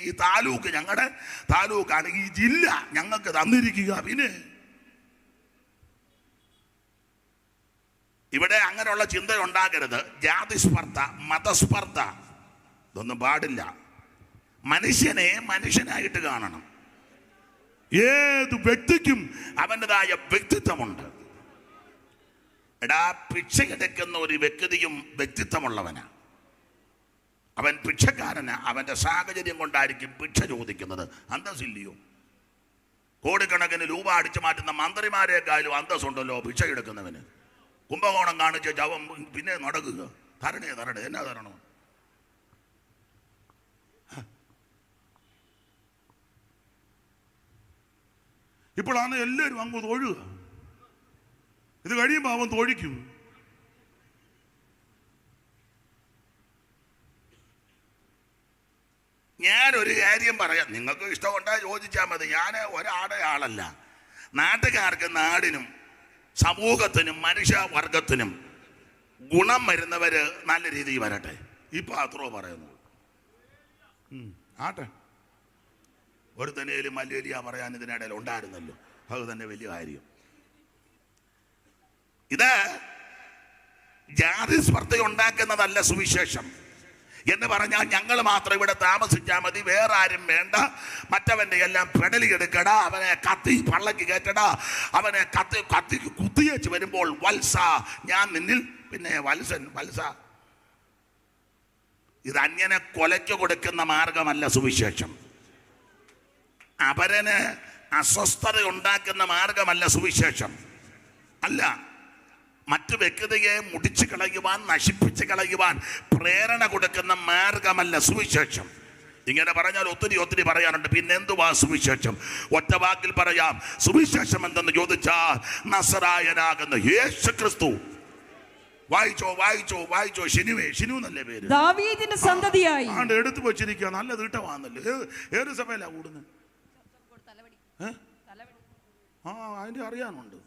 ഈ താലൂക്ക് ഞങ്ങളുടെ താലൂക്കാണ്, ഈ ജില്ല ഞങ്ങൾക്ക് തന്നിരിക്കുക. പിന്നെ ഇവിടെ അങ്ങനെയുള്ള ചിന്ത ഉണ്ടാകരുത്. ജാതി സ്പർദ്ധ, മതസ്പർദ്ധ, ഇതൊന്നും പാടില്ല. മനുഷ്യനെ മനുഷ്യനായിട്ട് കാണണം. ഏത് വ്യക്തിക്കും അവൻ്റെതായ വ്യക്തിത്വമുണ്ട്. എടാ, ഭിക്ഷയെടുക്കുന്ന ഒരു വ്യക്തിയും വ്യക്തിത്വമുള്ളവനാ. അവൻ ഭിക്ഷക്കാരനാ, അവൻ്റെ സാഹചര്യം കൊണ്ടായിരിക്കും ഭിക്ഷ ചോദിക്കുന്നത്. അന്തസ്സില്ലയോ? കോടിക്കണക്കിന് രൂപ അടിച്ചു മാറ്റുന്ന മന്ത്രിമാരെക്കാളും അന്തസ്സുണ്ടല്ലോ ഭിക്ഷ എടുക്കുന്നവന്. കുംഭകോണം കാണിച്ച് ജവം പിന്നെ നടക്കുക. തരണേ എന്നാ തരണോ? ഇപ്പോഴാണ് എല്ലാവരും അങ്ങ് തൊഴുക. ഇത് കഴിയുമ്പോൾ അവൻ തൊഴിക്കും. ഞാനൊരു കാര്യം പറയാം, നിങ്ങൾക്ക് ഇഷ്ടമുണ്ടായി ചോദിച്ചാൽ മതി. ഞാൻ ഒരാടെ ആളല്ല. നാട്ടുകാർക്ക്, നാടിനും, സമൂഹത്തിനും, മനുഷ്യവർഗത്തിനും ഗുണം വരുന്നവര് നല്ല രീതിയിൽ വരട്ടെ. ഇപ്പൊ അത്രോ പറയുന്നു. ആട്ടെ, ഒരു തന്നെയും മല്ലേലിയ പറയാൻ ഇതിനിടയിൽ ഉണ്ടായിരുന്നല്ലോ, അത് തന്നെ വലിയ കാര്യം. ഇത് ജാതി സ്പർദ്ധ ഉണ്ടാക്കുന്നതല്ല സുവിശേഷം. എന്ന് പറഞ്ഞാൽ ഞങ്ങൾ മാത്രം ഇവിടെ താമസിച്ചാൽ മതി, വേറെ ആരും വേണ്ട, മറ്റവന്റെ എല്ലാം പെടലി എടുക്കടാ, അവനെ കത്തി പള്ളക്ക് കയറ്റടാ, അവനെ കത്തിക്ക് കുത്തിയേച്ച് വരുമ്പോൾ വത്സ ഞാൻ നിന്നിൽ, പിന്നെ വത്സ. ഇത് അന്യനെ കൊലയ്ക്ക് കൊടുക്കുന്ന മാർഗമല്ല സുവിശേഷം. അവരന് അസ്വസ്ഥത ഉണ്ടാക്കുന്ന മാർഗമല്ല സുവിശേഷം. അല്ല, മറ്റു വ്യക്തിയെ മുടിച്ചു കളയുവാൻ, നശിപ്പിച്ച് കളയുവാൻ പ്രേരണ കൊടുക്കുന്ന മാർഗമല്ല സുവിശേഷം. ഇങ്ങനെ പറഞ്ഞാൽ ഒത്തിരി പറയാനുണ്ട്. പിന്നെ എന്തുവാ സുവിശേഷം? ഒറ്റ വാക്കിൽ പറയാം. സുവിശേഷം എന്തെന്ന് ചോദിച്ചാൽ, നസറായനാകുന്ന യേശു ക്രിസ്തു. വായിച്ചോ. ഷിനു എന്നല്ലേ പേര്? ദാവീദിന്റെ സന്തതിയായി എടുത്തു വെച്ചിരിക്കുക. നല്ല തീട്ടമാണല്ലോ. ഏത് സഭയിലാ കൂടുന്നത്? അതിന്റെ അറിയാനുണ്ട്.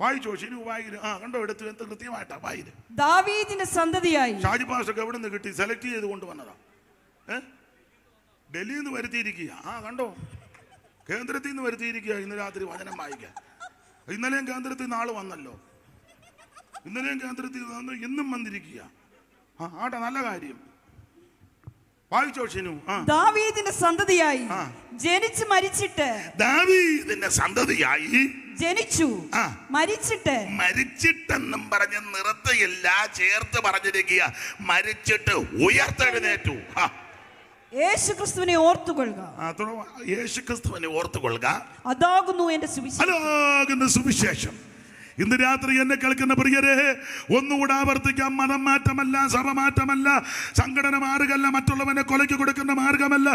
വായിച്ചോ ശരി വായിര്. കണ്ടോ എടുത്ത് എന്ത് കൃത്യമായിട്ടാ വായിര്. ദാവീദിന്റെ സന്തതിയായി. ഷാജി പാസ്റ്റർക്ക് എവിടെ നിന്ന് കിട്ടി? സെലക്ട് ചെയ്ത് കൊണ്ടുവന്നതാ. ഡൽഹിയിൽ നിന്ന് വരുത്തിയിരിക്കുക. കണ്ടോ, കേന്ദ്രത്തിൽ നിന്ന് വരുത്തിയിരിക്കുക. ഇന്ന് രാത്രി വചനം വായിക്കാൻ. ഇന്നലെയും കേന്ദ്രത്തിൽ നിന്ന് ആള് വന്നല്ലോ. ഇന്നലെയും കേന്ദ്രത്തിൽ വന്നു, ഇന്നും വന്നിരിക്കുക. ആട്ടെ, നല്ല കാര്യം. വായിച്ചോ ഷിനു. ദാവീദിന്റെ സന്തതിയായി ജനിച്ചു മരിച്ചിട്ട്. ദാവീദിന്റെ സന്തതിയായി ജനിച്ചു മരിച്ചിട്ടെന്നും പറഞ്ഞ് നിർത്തിയില്ല, ചേർത്ത് പറഞ്ഞിരിക്കുക. മരിച്ചിട്ട് ഉയർത്തെഴുന്നേറ്റു. യേശുക്രിസ്തുവിനെ ഓർത്തുകൊള്ളുക. യേശുക്രിസ്തുവിനെ ഓർത്തുകൊള്ളുക. അതാകുന്നു എന്റെ സുവിശേഷം. ഇന്ന് രാത്രി എന്നെ കേൾക്കുന്ന പ്രിയരെ, ഒന്നുകൂടെ ആവർത്തിക്കാം. മതം മാറ്റമല്ല, സഭ മാറ്റമല്ല, സംഘടന മാർഗമല്ല, മറ്റുള്ളവനെ കൊലയ്ക്ക് കൊടുക്കുന്ന മാർഗമല്ല,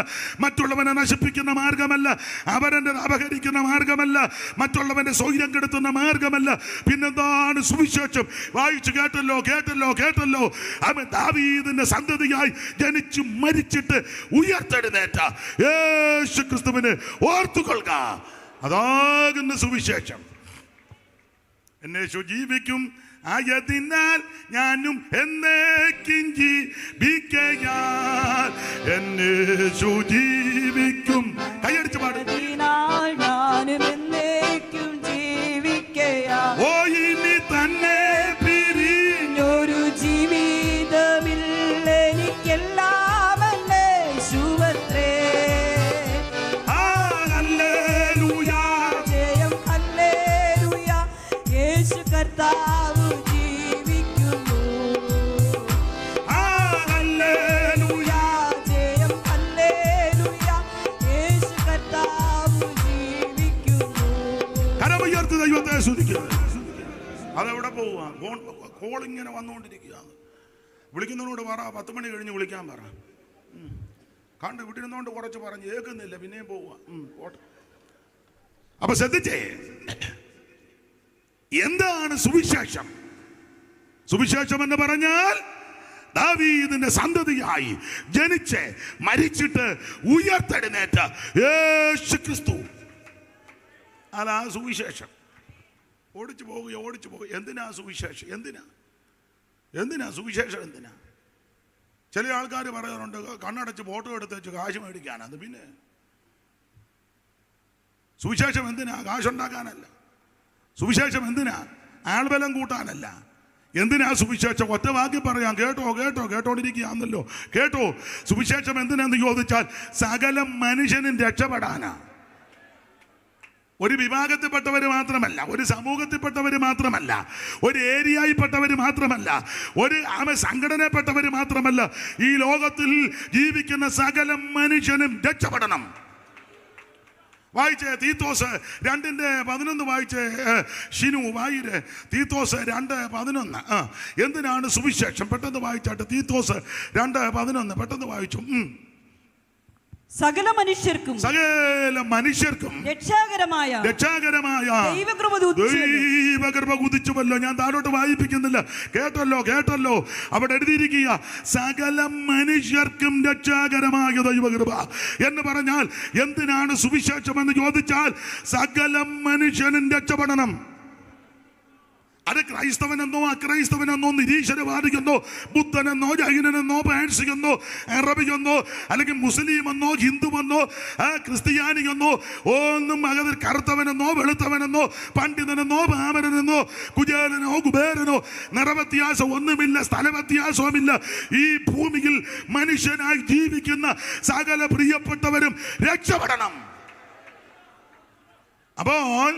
മറ്റുള്ളവനെ നശിപ്പിക്കുന്ന മാർഗമല്ല, അവരെ അപഹരിക്കുന്ന മാർഗമല്ല, മറ്റുള്ളവന്റെ സ്വൈര്യം കെടുത്തുന്ന മാർഗമല്ല. പിന്നെന്താണ് സുവിശേഷം? വായിച്ചു കേട്ടല്ലോ. അവൻ ദാവീദിന്റെ സന്തതിയായി ജനിച്ചു മരിച്ചിട്ട് ഉയർത്തെഴുന്നേറ്റ യേശുക്രിസ്തുവിനെ ഓർത്തുകൊള്ളുക. അതാകുന്ന സുവിശേഷം. എന്നേശു ജീവിക്കും, ആയതിനാൽ ഞാനും എന്നേക്കും ജീവിക്കയാൽ. എന്നേശു ജീവിക്കും. കൈയടിച്ച് പാടും. ഞാനും എന്നേക്കും ജീവിക്കയാൽ. ഓ ഇനി തന്നെ പിരിഞ്ഞൊരു ജീവിതമില്ല എനിക്കെല്ലാം യേശുവത്രേ. കർത്താവ് ജീവിക്കുന്നു. ഹല്ലേലൂയാ, ജയം ഹല്ലേലൂയാ, യേശു കർത്താവ് ജീവിക്കുന്നു. കരമുയർത്തി ദൈവത്തെ സ്തുതിക്കുക. അതെവിടെ പോവുക? കോൾ ഇങ്ങനെ വന്നുകൊണ്ടിരിക്കുകയാണ്. വിളിക്കുന്നതിനോട് പറ, 10 മണി കഴിഞ്ഞ് വിളിക്കാൻ പറ. കണ്ട് വിട്ടിരുന്നോണ്ട് കുറച്ച് പറഞ്ഞ് കേൾക്കുന്നില്ല, പിന്നെയും പോവുക. അപ്പൊ ശ്രദ്ധിച്ചേ, എന്താണ് സുവിശേഷം? സുവിശേഷം എന്ന് പറഞ്ഞാൽ ദാവീദിന്റെ സന്തതിയായി ജനിച്ച് മരിച്ചിട്ട് ഉയർത്തെഴുന്നേറ്റ യേശുക്രിസ്തു. അതാ സുവിശേഷം. ഓടിച്ചു പോകുക. എന്തിനാ സുവിശേഷം? എന്തിനാ സുവിശേഷം? എന്തിനാ? ചില ആൾക്കാർ പറയാറുണ്ട്, കണ്ണടച്ച് ഫോട്ടോ എടുത്ത് വെച്ച് കാശ് മേടിക്കാനത്. പിന്നെ സുവിശേഷം എന്തിനാ? കാശുണ്ടാക്കാനല്ല. സുവിശേഷം എന്തിനാ? ആൾബലം കൂട്ടാനല്ല. എന്തിനാ സുവിശേഷം? ഒറ്റ വാക്കി പറയാം. കേട്ടോണ്ടിരിക്കുകയാണല്ലോ. കേട്ടോ, സുവിശേഷം എന്തിനാന്ന് ചോദിച്ചാൽ സകല മനുഷ്യനും രക്ഷപ്പെടാനാ. ഒരു വിഭാഗത്തിൽപ്പെട്ടവർ മാത്രമല്ല, ഒരു സമൂഹത്തിൽപ്പെട്ടവർ മാത്രമല്ല, ഒരു ഏരിയയിൽപ്പെട്ടവർ മാത്രമല്ല, ഒരു സംഘടനയിൽപ്പെട്ടവർ മാത്രമല്ല, ഈ ലോകത്തിൽ ജീവിക്കുന്ന സകല മനുഷ്യനും രക്ഷപ്പെടണം. വായിച്ചേ തീത്തോസ് 2:11 വായിച്ചേ ഷിനു. വായിര് തീത്തോസ് 2:11. എന്തിനാണ് സുവിശേഷം? പെട്ടെന്ന് വായിച്ചാട്ട്. തീത്തോസ് 2:11 പെട്ടെന്ന് വായിച്ചു. സകല മനുഷ്യർക്കും രക്ഷാകരമായ ദൈവകൃപ ഉദിച്ചുവല്ലോ. ഞാൻ താഴോട്ട് വായിപ്പിക്കുന്നില്ല. കേട്ടല്ലോ. അവിടെ എഴുതിയിരിക്കുക, സകല മനുഷ്യർക്കും രക്ഷാകരമായ ദൈവകൃപ എന്ന് പറഞ്ഞാൽ എന്തിനാണ് സുവിശേഷം എന്ന് ചോദിച്ചാൽ സകല മനുഷ്യനും രക്ഷപ്പെടണം. അത് ക്രൈസ്തവനെന്നോ അക്രൈസ്തവനെന്നോ നിരീശ്വരവാദിയെന്നോ ബുദ്ധനെന്നോ ജൈനനെന്നോ പാഴ്സിയെന്നോ അറബിയെന്നോ അല്ലെങ്കിൽ മുസ്ലിമെന്നോ ഹിന്ദുവെന്നോ ക്രിസ്ത്യാനിയെന്നോ ഒന്നും അകത് കറുത്തവനെന്നോ വെളുത്തവനെന്നോ പണ്ഡിതനെന്നോ പാമരനെന്നോ കുചേലനോ കുബേരനോ നിറവ്യത്യാസം ഒന്നുമില്ല, സ്ഥലവ്യത്യാസവുമില്ല. ഈ ഭൂമിയിൽ മനുഷ്യനായി ജീവിക്കുന്ന സകല പ്രിയപ്പെട്ടവരും രക്ഷപ്പെടണം. അപ്പോൾ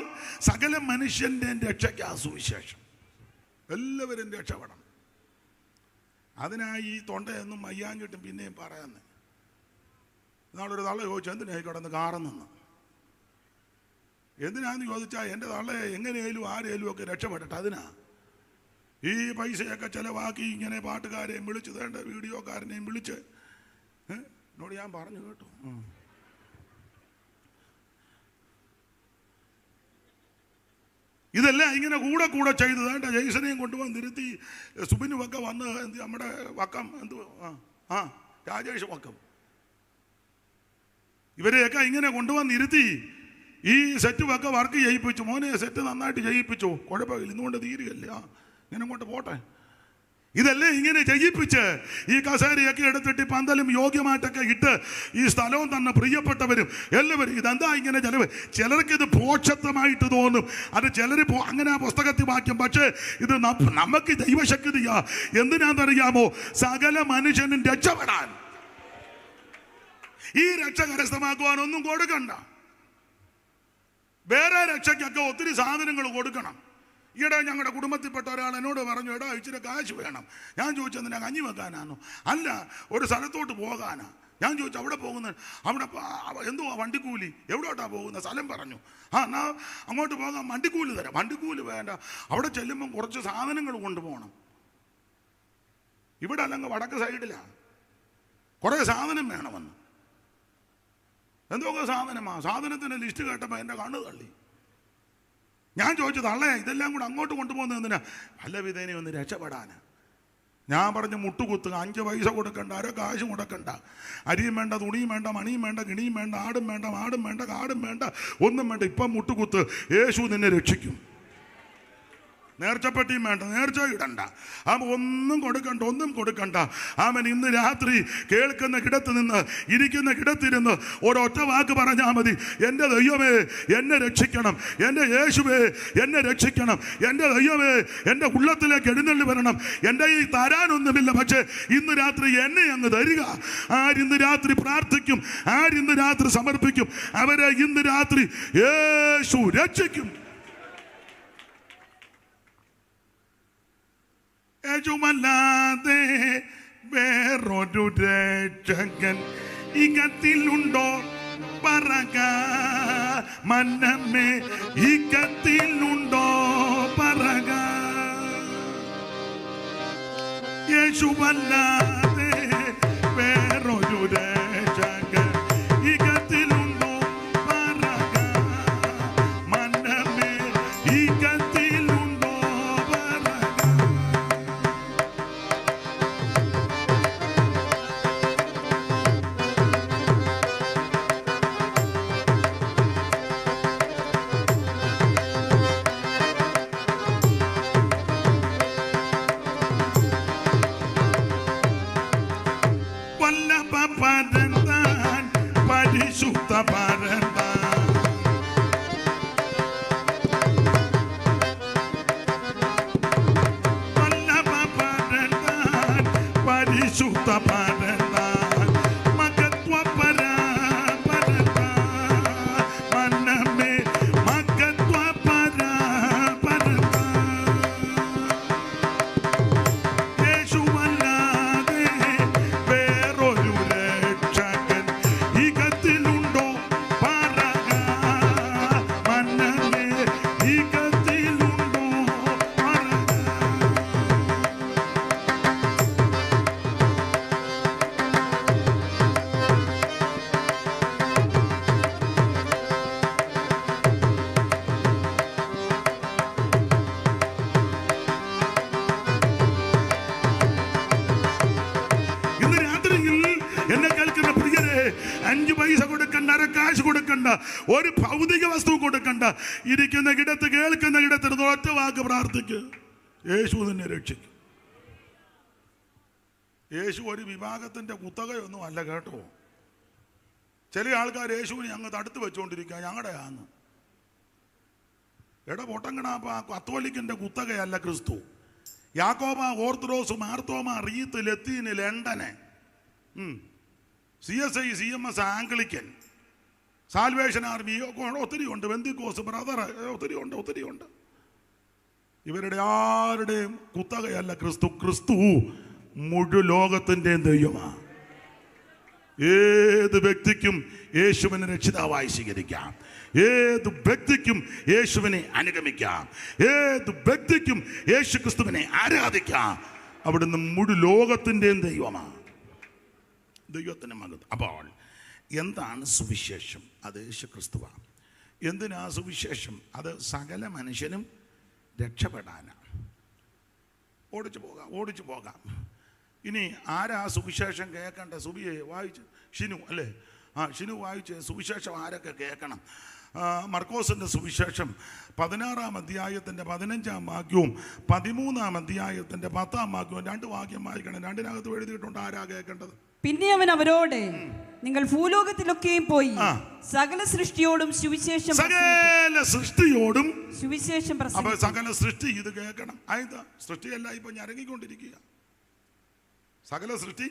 സകല മനുഷ്യന്റെ രക്ഷയ്ക്കാ സുവിശേഷം. എല്ലാവരും രക്ഷപ്പെടണം. അതിനായി ഈ തൊണ്ടയൊന്നും മയ്യാഞ്ഞിട്ടും പിന്നെയും പറയാന്ന്. നാളൊരു തള്ള ചോദിച്ചു, എന്തിനായി കിടന്ന് കാറുന്നെന്ന്. എന്തിനാന്ന് ചോദിച്ചാൽ എൻ്റെ തള്ളയെ എങ്ങനെയായാലും ആരെയും ഒക്കെ രക്ഷപ്പെടട്ടെ. അതിനാ ഈ പൈസയൊക്കെ ചിലവാക്കി ഇങ്ങനെ പാട്ടുകാരെയും വിളിച്ച് വേണ്ട വീഡിയോക്കാരനെയും വിളിച്ച് എന്നോട് ഞാൻ പറഞ്ഞു കേട്ടോ. ഇതെല്ലാം ഇങ്ങനെ കൂടെ ചെയ്തു. വേണ്ട ജയ്സനെയും കൊണ്ടുവന്ന് നിർത്തി, സുബിനും ഒക്കെ വന്ന് നമ്മുടെ വക്കം രാജേഷ് വക്കം ഇവരെയൊക്കെ ഇങ്ങനെ കൊണ്ടുവന്ന് ഇരുത്തി ഈ സെറ്റുമൊക്കെ വർക്ക് ചെയ്യിപ്പിച്ചു. മോനെ സെറ്റ് നന്നായിട്ട് ചെയ്യിപ്പിച്ചു, കുഴപ്പമില്ല, ഇന്നുകൊണ്ട് തീരുകയല്ലേ, ഇങ്ങനെ അങ്ങോട്ട് പോട്ടെ. ഇതല്ലേ ഇങ്ങനെ ചെയ്യിപ്പിച്ച് ഈ കസേരയൊക്കെ എടുത്തിട്ട് പന്തലും യോഗ്യമായിട്ടൊക്കെ ഇട്ട് ഈ സ്ഥലവും തന്നെ പ്രിയപ്പെട്ടവരും എല്ലാവരും ഇതെന്താ ഇങ്ങനെ ചിലർക്ക് ഇത് പോഷത്വമായിട്ട് തോന്നും. അത് ചിലർ അങ്ങനെ ആ പുസ്തകത്തിൽ വാക്യം. പക്ഷേ ഇത് നമുക്ക് ദൈവശക്തിയാ. എന്തിനാണെന്നറിയാമോ? സകല മനുഷ്യനും രക്ഷപ്പെടാൻ. ഈ രക്ഷ കരസ്ഥമാക്കുവാൻ ഒന്നും കൊടുക്കണ്ട. വേറെ രക്ഷയ്ക്കൊക്കെ ഒത്തിരി സാധനങ്ങൾ കൊടുക്കണം. ഈയിടെ ഞങ്ങളുടെ കുടുംബത്തിൽപ്പെട്ട ഒരാൾ എന്നോട് പറഞ്ഞു, എടാ ഇച്ചിരി കാശ് വേണം. ഞാൻ ചോദിച്ചത് ഞാൻ കഞ്ഞി വെക്കാനാണോ? അല്ല, ഒരു സ്ഥലത്തോട്ട് പോകാനാ. ഞാൻ ചോദിച്ചു അവിടെ പോകുന്ന അവിടെ എന്തുവാ വണ്ടിക്കൂലി? എവിടോട്ടാ പോകുന്ന സ്ഥലം പറഞ്ഞു. എന്നാ അങ്ങോട്ട് പോകാം, വണ്ടിക്കൂലി തരാം. വണ്ടിക്കൂലി വേണ്ട, അവിടെ ചെല്ലുമ്പം കുറച്ച് സാധനങ്ങൾ കൊണ്ടുപോകണം. ഇവിടെ അല്ലെങ്കിൽ വടക്ക് സൈഡിലാണ്, കുറേ സാധനം വേണമെന്ന്. എന്തൊക്കെ സാധനത്തിന് ലിസ്റ്റ് കേട്ടപ്പോൾ എൻ്റെ കണ്ണ് തള്ളി. ഞാൻ ചോദിച്ചത്, അല്ലേ ഇതെല്ലാം കൂടെ അങ്ങോട്ട് കൊണ്ടുപോകുന്നത് എന്തിനാ? വല്ല വിധേനെ ഒന്ന് രക്ഷപ്പെടാൻ. ഞാൻ പറഞ്ഞു, മുട്ടുകുത്തുക, 5 പൈസ കൊടുക്കണ്ട, അര കാശ് മുടക്കണ്ട. അരിയും വേണ്ട, തുണിയും വേണ്ട, മണിയും വേണ്ട, കിണിയും വേണ്ട, ആടും വേണ്ട, മാടും വേണ്ട, കാടും വേണ്ട, ഒന്നും വേണ്ട. ഇപ്പം മുട്ടുകുത്ത്, യേശു നിന്നെ രക്ഷിക്കും. നേർച്ചപ്പെട്ടിയും വേണ്ട, നേർച്ച ഇടണ്ട, ഒന്നും കൊടുക്കണ്ട. അവൻ ഇന്ന് രാത്രി കേൾക്കുന്ന കിടത്ത് നിന്ന്, ഇരിക്കുന്ന കിടത്തിരുന്ന് ഒരൊറ്റ വാക്ക് പറഞ്ഞാൽ മതി, എൻ്റെ ദൈവമേ എന്നെ രക്ഷിക്കണം, എൻ്റെ യേശുവേ എന്നെ രക്ഷിക്കണം, എൻ്റെ ദൈവമേ എൻ്റെ ഉള്ളത്തിലേക്ക് എഴുന്നള്ളി വരണം. എൻ്റെ ഈ തരാനൊന്നുമില്ല, പക്ഷേ ഇന്ന് രാത്രി എന്നെ അങ്ങ് തരിക. ആരിന്ന് രാത്രി പ്രാർത്ഥിക്കും, ആരിന്ന് രാത്രി സമർപ്പിക്കും, അവരെ ഇന്ന് രാത്രി യേശു രക്ഷിക്കും. യേശുവല്ലാതെ വേറൊരു രക്ഷകൻ ഇകത്തിലുണ്ടോ പറക മനമേ, ഇകത്തിലുണ്ടോ പറക. യേശുവല്ലാതെ വേറൊരു രക്ഷകൻ ഇകത്തിലുണ്ടോ പറക മനമേ, ഇകത്തിലുണ്ടോ പറക. പരന്താൻ പരിശുദ്ധ പരന്താൻ, വല്ലഭ പരന്താൻ പരിശുദ്ധ പരന്താൻ, മകത്വ പരന്താൻ മനമേ, മകത്വ പരന്താൻ. യേശുവല്ലാതെ വേറൊരു രക്ഷകൻ ഇകത്തിലുണ്ടോ പറക മനമേ, ഇകത്തിലുണ്ടോ പറക. ഇന്ന് രാത്രിയിൽ എന്നെ കേൾക്കുന്ന പ്രിയരെ, 5 പൈസ കൊടുക്കണ്ട, അര കാശ് കൊടുക്കണ്ട, ഒരു ഭൗതിക വസ്തു കൊടുക്കണ്ട. ഇരിക്കുന്ന കിടത്ത്, കേൾക്കുന്ന കിടത്ത് ഒറ്റ വാക്ക് പ്രാർത്ഥിക്ക്, യേശു നിന്നെ രക്ഷിക്കും. യേശു ഒരു വിഭാഗത്തിന്റെ കുത്തകയൊന്നും അല്ല കേട്ടോ. ചില ആൾക്കാർ യേശുവിനെ അങ്ങ് തടുത്ത് വെച്ചുകൊണ്ടിരിക്കുക, ഞങ്ങളുടെ ആന്ന്. പൊട്ടങ്കണാപ്പ കത്തോലിക്കിന്റെ കുത്തകയല്ല ക്രിസ്തു. യാക്കോബ, ഓർത്തഡോക്സ്, മാർത്തോമ, റീത്ത്, ലത്തീന്, London, CSI, CMS, Anglican, Salvation Army, ഒത്തിരി ഉണ്ട്, ബെന്തിക്കോസ് ബ്രദർ, ഒത്തിരി ഉണ്ട്. ഇവരുടെ ആരുടെയും കുത്തകയല്ല ക്രിസ്തു. ക്രിസ്തു മുഴു ലോകത്തിൻ്റെയും ദൈവമാണ്. ഏത് വ്യക്തിക്കും യേശുവിനെ രക്ഷിതാവായി സ്വീകരിക്കാം, ഏത് വ്യക്തിക്കും യേശുവിനെ അനുഗമിക്കാം, ഏത് വ്യക്തിക്കും യേശു ക്രിസ്തുവിനെ ആരാധിക്കാം. അവിടുന്ന് മുഴു ലോകത്തിൻ്റെയും ദൈവമാണ്, ദൈവത്തിൻ്റെ മകൻ. അപ്പോൾ എന്താണ് സുവിശേഷം? അത് യേശു ക്രിസ്തുവാണ്. എന്തിനാ സുവിശേഷം? അത് സകല മനുഷ്യനും രക്ഷപ്പെടാനാണ്. ഓടിച്ചു പോകാം. ഇനി ആരാ സുവിശേഷം കേൾക്കേണ്ട? സുബിയെ വായിച്ച്, ഷിനു അല്ലേ? ഷിനു വായിച്ച് സുവിശേഷം ആരൊക്കെ കേൾക്കണം? മർക്കോസിൻ്റെ സുവിശേഷം 16-ാം അധ്യായത്തിൻ്റെ 15-ാം വാക്യവും 13-ാം അധ്യായത്തിൻ്റെ 10-ാം വാക്യവും 2 വാക്യം വായിക്കണം. 2-നകത്തും എഴുതിയിട്ടുണ്ട്. ആരാ കേൾക്കേണ്ടത്? പിന്നെ അവൻ അവരോട്, നിങ്ങൾ ഭൂലോകത്തിലൊക്കെയും പോയി സകല സൃഷ്ടിയോടും സുവിശേഷം അപ്പൊ സകല സൃഷ്ടി ഇത് കേൾക്കണം. ആയത് സൃഷ്ടിയല്ല ഇപ്പൊ ഞരങ്ങിക്കൊണ്ടിരിക്കുക. സകല സൃഷ്ടി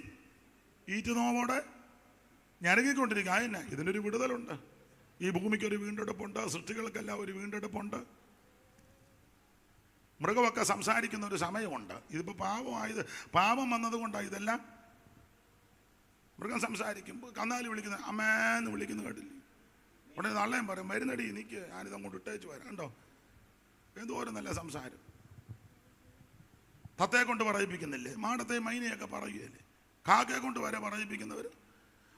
ഈറ്റുനോവോടെ ഞരങ്ങിക്കൊണ്ടിരിക്കുക. അതിനെ ഇതിനൊരു വിടുതലുണ്ട്. ഈ ഭൂമിക്കൊരു വീണ്ടെടുപ്പുണ്ട്, സൃഷ്ടികൾക്കെല്ലാം ഒരു വീണ്ടെടുപ്പുണ്ട്. മൃഗമൊക്കെ സംസാരിക്കുന്ന ഒരു സമയമുണ്ട്. ഇതിപ്പോൾ പാപം വന്നതുകൊണ്ടാണ് ഇതെല്ലാം. മൃഗം സംസാരിക്കും, കന്നാലി വിളിക്കുന്ന അമ്മേന്ന് വിളിക്കുന്ന കേട്ടില്ലേ? ഉടനെ തള്ളയും പറയും, മരുന്നടി എനിക്ക് ഞാനിത് അങ്ങോട്ട് ഇട്ടേച്ച് വരാം. കണ്ടോ എന്തോരം നല്ല സംസാരം. തത്തയെ കൊണ്ട് പറയിപ്പിക്കുന്നില്ലേ? മാടത്തെ മൈനയൊക്കെ പറയുകയല്ലേ? കാക്കയെ കൊണ്ട് വരെ പറയിപ്പിക്കുന്നവർ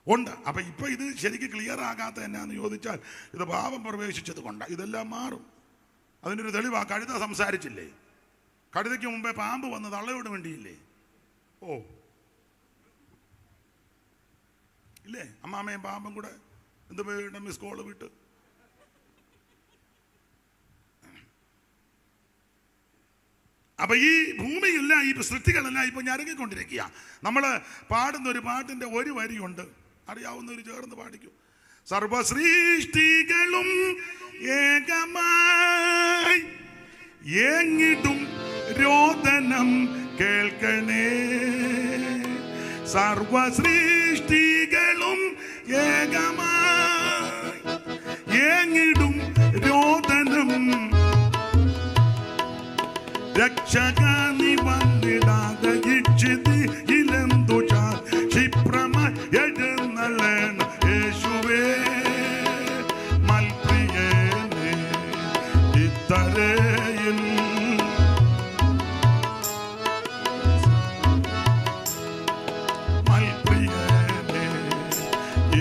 ഉണ്ട്. അപ്പം ഇപ്പം ഇത് ശരിക്കും ക്ലിയർ ആകാത്ത എന്നാന്ന് ചോദിച്ചാൽ ഇത് പാപം പ്രവേശിച്ചത് കൊണ്ടാണ്. ഇതെല്ലാം മാറും. അതിനൊരു തെളിവാ. കഴുത സംസാരിച്ചില്ലേ? കഴുതയ്ക്ക് മുമ്പേ പാമ്പ് വന്ന് തള്ളയോട് വേണ്ടിയില്ലേ? ഓ ഇല്ലേ? അമ്മാമ്മയും പാമ്പും കൂടെ എന്ത് പേരുടെ മിസ് കോള് വിട്ട്. അപ്പൊ ഈ ഭൂമിയില്ല, ഈ സൃഷ്ടികളെല്ലാം ഇപ്പൊ ഞരങ്ങിക്കൊണ്ടിരിക്കുക. നമ്മൾ പാടുന്ന ഒരു പാട്ടിന്റെ ഒരു വരിയുണ്ട്, അറിയാവുന്നവർ ചേർന്ന് പാടിക്കും. സർവസൃഷ്ടികളും ഏകമായി ഏങ്ങിടും രോദനം കേൾക്കണേ. സർവസൃഷ്ടികളും ഏകമായി ഏങ്ങിടും രോദനം. രക്ഷക നീ വന്നിടാതെ ഇല്ലെന്തു ക്ഷിപ്രമായി എഴുന്നള്ളേണം യേശുവേ. മൽപ്രിയനേ ഇത്തരയിൽ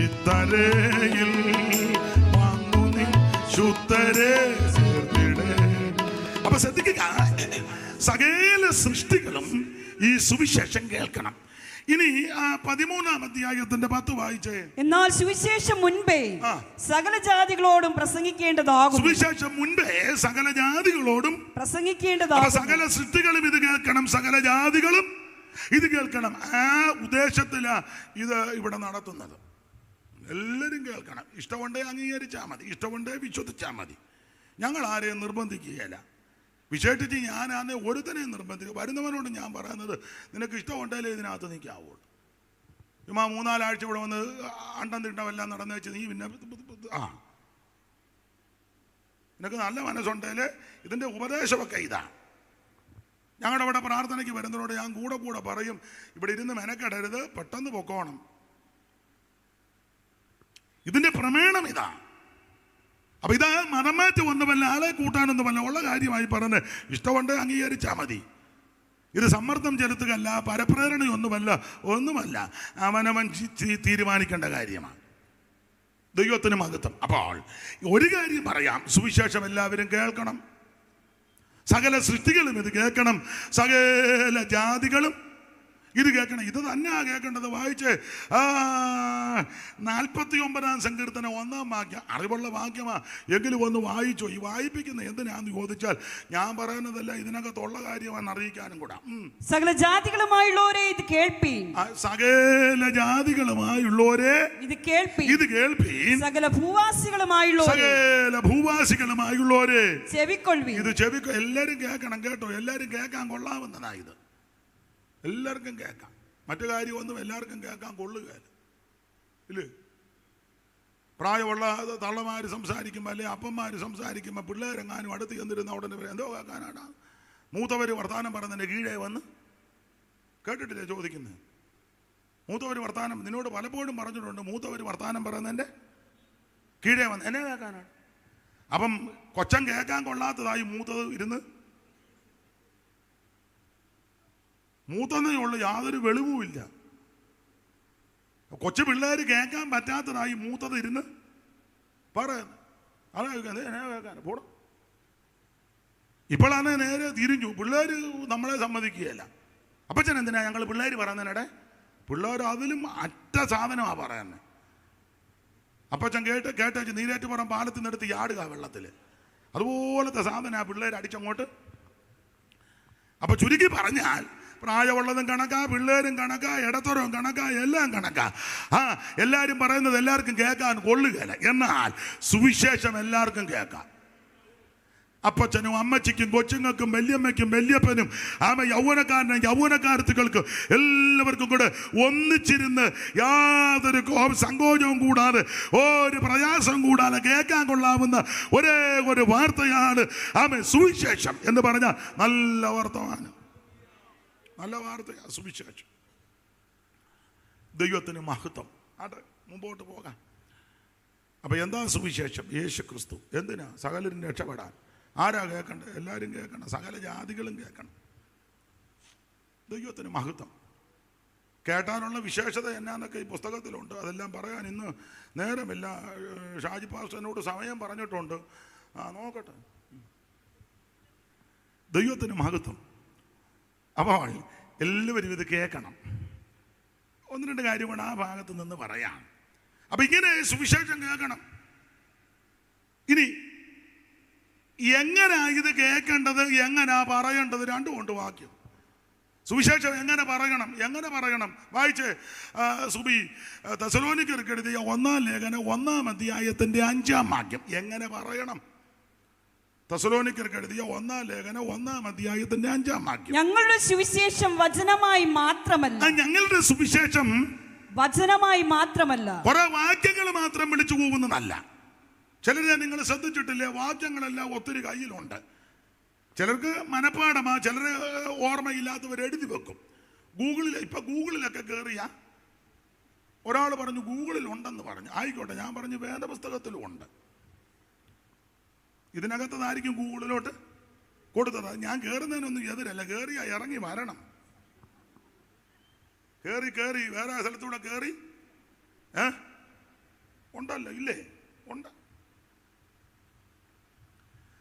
ഇത്തരയിൽ വാങ്ങു നീ ശുദ്ധരെ ചേർത്തിടേ. അപ്പൊ ശ്രദ്ധിക്കുക, സകല സൃഷ്ടികളും ഈ സുവിശേഷം കേൾക്കണം. ഇനി 13-ാം അധ്യായത്തിന്റെ 10 വായിച്ചേ. എന്നാൽ സുവിശേഷം മുൻപേ സകല ജാതികളോടും പ്രസംഗിക്കേണ്ടതാകും. സുവിശേഷം മുൻപേ സകല ജാതികളോടും പ്രസംഗിക്കേണ്ടതാകും. സകല സൃഷ്ടികളും ഇത് കേൾക്കണം, സകല ജാതികളും ഇത് കേൾക്കണം. ആ ഉദ്ദേശത്തിലാ ഇത് ഇവിടെ നടത്തുന്നത്. എല്ലാവരും കേൾക്കണം. ഇഷ്ടമുണ്ടേ അംഗീകരിച്ചാൽ മതി, ഇഷ്ടമുണ്ടേ വിശ്വസിച്ചാൽ മതി. ഞങ്ങൾ ആരെയും നിർബന്ധിക്കുകയല്ല. വിശേഷിച്ച് ഞാനാണ് ഒരുത്തനെയും നിർബന്ധിക്കുക. വരുന്നവനോട് ഞാൻ പറയുന്നത്, നിനക്ക് ഇഷ്ടമുണ്ടല്ലേ ഇതിനകത്ത് നിൽക്കാവുള്ളൂ. ചുമ്മാ 3-4 ആഴ്ച ഇവിടെ വന്ന് അണ്ടം തിണ്ടമെല്ലാം നടന്നു വെച്ച് നീ പിന്നെ നിനക്ക് നല്ല മനസ്സുണ്ടേൽ ഇതിൻ്റെ ഉപദേശമൊക്കെ ഇതാണ്. ഞങ്ങളുടെ അവിടെ പ്രാർത്ഥനയ്ക്ക് വരുന്നവരോട് ഞാൻ കൂടെ പറയും, ഇവിടെ ഇരുന്ന് മെനക്കെടരുത്, പെട്ടെന്ന് പൊക്കോണം. ഇതിൻ്റെ പ്രമേണം ഇതാ. അപ്പൊ ഇത് മതമാറ്റം ഒന്നുമല്ല, ആളെ കൂട്ടാനൊന്നുമല്ല, ഉള്ള കാര്യമായി പറഞ്ഞ് ഇഷ്ടമുണ്ട് അംഗീകരിച്ചാൽ മതി. ഇത് സമ്മർദ്ദം ചെലുത്തുകയല്ല, പരപ്രേരണയൊന്നുമല്ല, ഒന്നുമല്ല. അവനവൻ തീരുമാനിക്കേണ്ട കാര്യമാണ്. ദൈവത്തിന് മഹത്വം. അപ്പോൾ ഒരു കാര്യം പറയാം, സുവിശേഷം എല്ലാവരും കേൾക്കണം. സകല സൃഷ്ടികളും ഇത് കേൾക്കണം, സകല ജാതികളും ഇത് കേൾക്കണം. ഇത് തന്നെയാ കേൾക്കേണ്ടത്. വായിച്ച് 49-ാം സങ്കീർത്തനം 1-ാം വാക്യം, അറിവുള്ള വാക്യമാ എങ്കിലും ഒന്ന് വായിച്ചോ. ഈ വായിപ്പിക്കുന്ന എന്തിനാന്ന് ചോദിച്ചാൽ ഞാൻ പറയുന്നതല്ല, ഇതിനകത്തുള്ള കാര്യമാണ് അറിയിക്കാനും കൂടാ. സകല ജാതികളുമായുള്ളവരെ ഇത് കേൾപ്പീൻ. സകല ജാതികളുമായുള്ളവരെ ഇത് കേൾപ്പീൻ. സകല ഭൂവാസികളുമായുള്ളവരെ ചെവിക്കൊള്ളുവീൻ. ഇത് എല്ലാവരും കേൾക്കണം കേട്ടോ. എല്ലാവരും കേൾക്കാൻ കൊള്ളാവുന്നതാ ഇത്. എല്ലാവർക്കും കേൾക്കാം. മറ്റു കാര്യമൊന്നും എല്ലാവർക്കും കേൾക്കാൻ കൊള്ളുകയില്ല, ഇല്ലേ? പ്രായമുള്ള തള്ളമാർ സംസാരിക്കുമ്പോൾ അല്ലെ അപ്പന്മാർ സംസാരിക്കുമ്പോൾ പിള്ളേരെങ്ങാനും അടുത്ത് ചെന്നിരുന്ന ഉടനെ എന്തോ കേൾക്കാനാണ്. മൂത്തവർ വർത്താനം പറയുന്നതിൻ്റെ കീഴേ വന്ന് കേട്ടിട്ടില്ലേ ചോദിക്കുന്നത്? മൂത്തവർ വർത്താനം നിന്നോട് പലപ്പോഴും പറഞ്ഞിട്ടുണ്ട്. മൂത്തവർ വർത്താനം പറയുന്നതിൻ്റെ കീഴേ വന്ന് എന്നെ കേൾക്കാനാണ്. അപ്പം കൊച്ചൻ കേൾക്കാൻ കൊള്ളാത്തതായി മൂത്തത് ഇരുന്ന് മൂത്തതയുള്ള യാതൊരു വെളിവുമില്ല. കൊച്ചു പിള്ളേർ കേൾക്കാൻ പറ്റാത്തതായി മൂത്തത് ഇരുന്ന് പറയുന്നത്. അതാ കേൾക്കാൻ പോടാ. ഇപ്പോഴാണ് നേരെ തിരിഞ്ഞു. പിള്ളേർ നമ്മളെ സമ്മതിക്കുകയല്ല. അപ്പച്ചൻ എന്തിനാ ഞങ്ങൾ പിള്ളേർ പറയുന്നതിനിടെ? പിള്ളേർ അതിലും അറ്റ സാധനമാണ് പറയുന്നത്. അപ്പച്ചൻ കേട്ടേച്ച് നീരേറ്റുപുറം പാലത്തിൽ നിന്നെടുത്ത് യാടുക വെള്ളത്തിൽ. അതുപോലത്തെ സാധനം ആ പിള്ളേർ അടിച്ചങ്ങോട്ട്. അപ്പൊ ചുരുക്കി പറഞ്ഞാൽ പ്രായമുള്ളതും കണക്കാ, പിള്ളേരും കണക്കാ, ഇടത്തരവും കണക്കാ, എല്ലാം കണക്കാ. എല്ലാവരും പറയുന്നത് എല്ലാവർക്കും കേൾക്കാൻ കൊള്ളുകയില്ല. എന്നാൽ സുവിശേഷം എല്ലാവർക്കും കേൾക്കാം. അപ്പച്ചനും അമ്മച്ചിക്കും കൊച്ചുങ്ങൾക്കും വല്യമ്മയ്ക്കും വല്യപ്പനും യൗവനക്കാരനും യൗവനക്കാരത്തുകൾക്കും എല്ലാവർക്കും കൂടെ ഒന്നിച്ചിരുന്ന് യാതൊരു സങ്കോചവും കൂടാതെ ഒരു പ്രയാസവും കൂടാതെ കേൾക്കാൻ കൊള്ളാവുന്ന ഒരേ ഒരു വാർത്തയാണ് സുവിശേഷം എന്ന് പറഞ്ഞാൽ നല്ല വർത്തമാനം, നല്ല വാർത്തയാണ് സുവിശേഷം. ദൈവത്തിന് മഹത്വം. അത് മുമ്പോട്ട് പോകാം. അപ്പൊ എന്താ സുവിശേഷം? യേശു ക്രിസ്തു. എന്തിനാ? സകലരും രക്ഷപ്പെടാൻ. ആരാ കേൾക്കണ്ടേ? എല്ലാവരും കേൾക്കണം, സകല ജാതികളും കേൾക്കണം. ദൈവത്തിന് മഹത്വം. കേട്ടാനുള്ള വിശേഷത എന്നാന്നൊക്കെ ഈ പുസ്തകത്തിലുണ്ട്. അതെല്ലാം പറയാൻ ഇന്ന് നേരമില്ല. ഷാജി പാസ്റ്ററിനോട് സമയം പറഞ്ഞിട്ടുണ്ട്. നോക്കട്ടെ. ദൈവത്തിന് മഹത്വം. അപ്പോൾ എല്ലാവരും ഇത് കേൾക്കണം. ഒന്ന് രണ്ട് കാര്യമാണ് ആ ഭാഗത്ത് നിന്ന് പറയാം. അപ്പൊ ഇങ്ങനെ സുവിശേഷം കേൾക്കണം. ഇനി എങ്ങനാ ഇത് കേൾക്കേണ്ടത്, എങ്ങനാ പറയേണ്ടത്? രണ്ടുമുണ്ട് വാക്യം. സുവിശേഷം എങ്ങനെ പറയണം? വായിച്ച് സുബി തെസലോനിക്കർക്ക് എഴുതിയ 1-ാം ലേഖനം 1-ാം അധ്യായത്തിന്റെ 5-ാം വാക്യം. എങ്ങനെ പറയണം? തെസലോനിക്കർക്ക് എഴുതിയ 1-ാം ലേഖനം 1-ാം അധ്യായത്തിന്റെ 5-ാം വാക്യം. ഞങ്ങളുടെ സുവിശേഷം വചനമായി മാത്രമല്ല. ഞങ്ങളുടെ സുവിശേഷം വചനമായി മാത്രമല്ല. കുറെ വാക്യങ്ങൾ മാത്രം വിളിച്ചു പോകുന്നതല്ല. ചിലരെ നിങ്ങൾ ശ്രദ്ധിച്ചിട്ടില്ലേ? വാക്യങ്ങളെല്ലാം ഒത്തിരി കയ്യിലുണ്ട്. ചിലർക്ക് മനപ്പാടമാ, ചിലർ ഓർമ്മയില്ലാത്തവർ എഴുതി വെക്കും. ഗൂഗിളിലൊക്കെ കയറിയ ഒരാൾ പറഞ്ഞു ഗൂഗിളിൽ ഉണ്ടെന്ന് പറഞ്ഞു. ആയിക്കോട്ടെ, ഞാൻ പറഞ്ഞു വേദപുസ്തകത്തിലും ഉണ്ട്. ഇതിനകത്തതായിരിക്കും ഗൂഗിളിലോട്ട് കൊടുത്തത്. ഞാൻ കയറുന്നതിനൊന്നും എതിരല്ല. കയറിയാ ഇറങ്ങി വരണം. കയറി വേറെ സ്ഥലത്തൂടെ കയറി ഉണ്ടല്ലോ, ഇല്ലേ? ഉണ്ട്.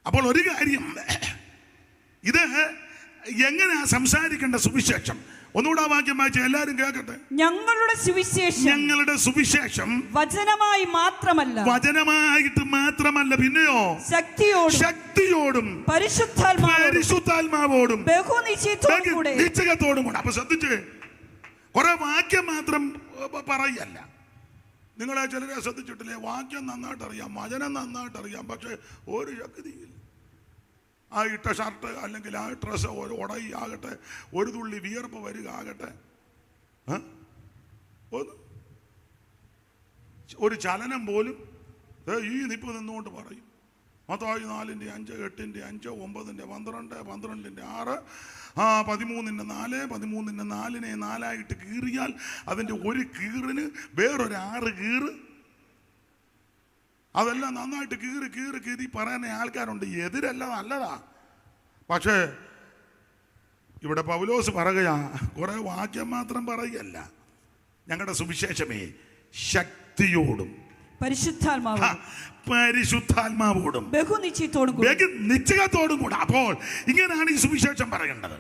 അപ്പോൾ ഒരു കാര്യം, ഇത് എങ്ങനെയാ സംസാരിക്കേണ്ട സുവിശേഷം? ഒന്നുകൂടെ വാക്യം വായിച്ച എല്ലാവരും കേൾക്കട്ടെ. ഞങ്ങളുടെ സുവിശേഷം വചനമായി മാത്രമല്ല, വചനമായിട്ട് മാത്രമല്ല, പിന്നെയോ ശക്തിയോടും പരിശുദ്ധാത്മാവോടും നിശ്ചയത്തോടും കൂടെ. അപ്പൊ ശ്രദ്ധിച്ച്, കുറെ വാക്യം മാത്രം പറയല്ല. നിങ്ങളെ ചിലരെ ശ്രദ്ധിച്ചിട്ടില്ലേ? വാക്യം നന്നായിട്ട് അറിയാം, വചനം നന്നായിട്ട് അറിയാം, പക്ഷെ ഒരു ശക്തിയില്ല. ആ ഇട്ട ഷർട്ട് അല്ലെങ്കിൽ ആ ഡ്രസ്സ് ഒരു ഉടയി ആകട്ടെ, ഒരു തുള്ളി വിയർപ്പ് വരിക ആകട്ടെ, ഒരു ചലനം പോലും ഈ നിപ്പ് നിന്നുകൊണ്ട് പറയും. മത്തായി 4:5, 8:5, 9, 12, 12:6, 13:4, 13:4 4 കീറിയാൽ അതിൻ്റെ ഒരു കീറിന് വേറൊരു 6 കീറ്. അതെല്ലാം നന്നായിട്ട് കീറി പറയുന്ന ആൾക്കാരുണ്ട്. എതിരല്ല, നല്ലതാ. പക്ഷേ ഇവിടെ പൗലോസ് പറയുക കുറെ വാക്യം മാത്രം പറയുകയല്ല. ഞങ്ങളുടെ സുവിശേഷമേ ശക്തിയോടും പരിശുദ്ധാത്മാവോടും നിശ്ചയത്തോടും കൂടെ. അപ്പോൾ ഇങ്ങനെയാണ് ഈ സുവിശേഷം പറയേണ്ടത്.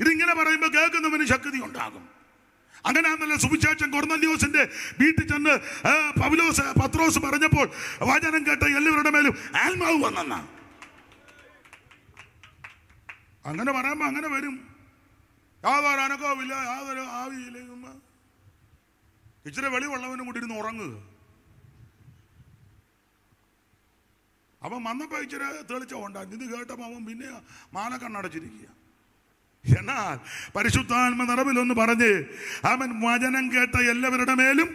ഇതിങ്ങനെ പറയുമ്പോൾ കേൾക്കുന്നവന് ശക്തി ഉണ്ടാകും. അങ്ങനെയാണല്ലോ സുവിശേഷം കൊർന്നല്യോസിന്റെ വീട്ടിൽ ചെന്ന് പത്രോസ് പറഞ്ഞപ്പോൾ വചനം കേട്ട എല്ലാവരുടെ മേലും ആത്മാവ് വന്നെന്ന. അങ്ങനെ പറയുമ്പോ അങ്ങനെ വരും. യാതൊരു അനക്കവുമില്ല, യാതൊരു ആവിയില്ല. ഇച്ചിരി വെളിവുള്ളവനും കൂടി ഇരുന്ന് ഉറങ്ങുക. അവൻ വന്നപ്പോ ഇച്ചിരി തെളിച്ച ഉണ്ടായിരുന്നു. ഇത് കേട്ടപ്പോ അവൻ പിന്നെ മാലക്കണ്ണടച്ചിരിക്കുക. എന്നാൽ പരിശുദ്ധാത്മ നിറവിലൊന്ന് പറഞ്ഞ് അവൻ വചനം കേട്ട എല്ലാവരുടെ മേലും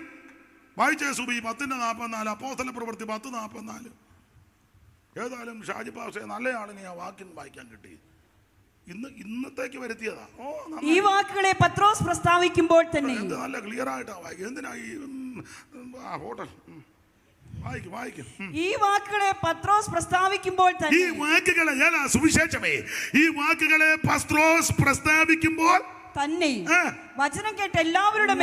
വായിച്ചേ സുബി 10:44, അപ്പോസ്തല പ്രവൃത്തി 10:44. ഏതായാലും ഷാജി പാസ്റ്റേ നല്ല ആളിനെ ആ വാക്യം വായിക്കാൻ കിട്ടി. ഇന്നത്തേക്ക് വരുത്തിയതാ. ഈ വാക്കുകളെ പത്രോസ് പ്രസ്താവിക്കുമ്പോൾ തന്നെ നല്ല ക്ലിയർ ആയിട്ടാ വായിക്കും. എന്തിനാ ഈ ഹോട്ടൽ ഈ വാക്കുകളെ പത്രോസ് പ്രസ്താവിക്കുമ്പോൾ തന്നെ, ഈ വാക്കുകളെ സുവിശേഷമേ, ഈ വാക്കുകളെ പത്രോസ് പ്രസ്താവിക്കുമ്പോൾ തന്നെ വചനം കേട്ട എല്ലാവരുടെ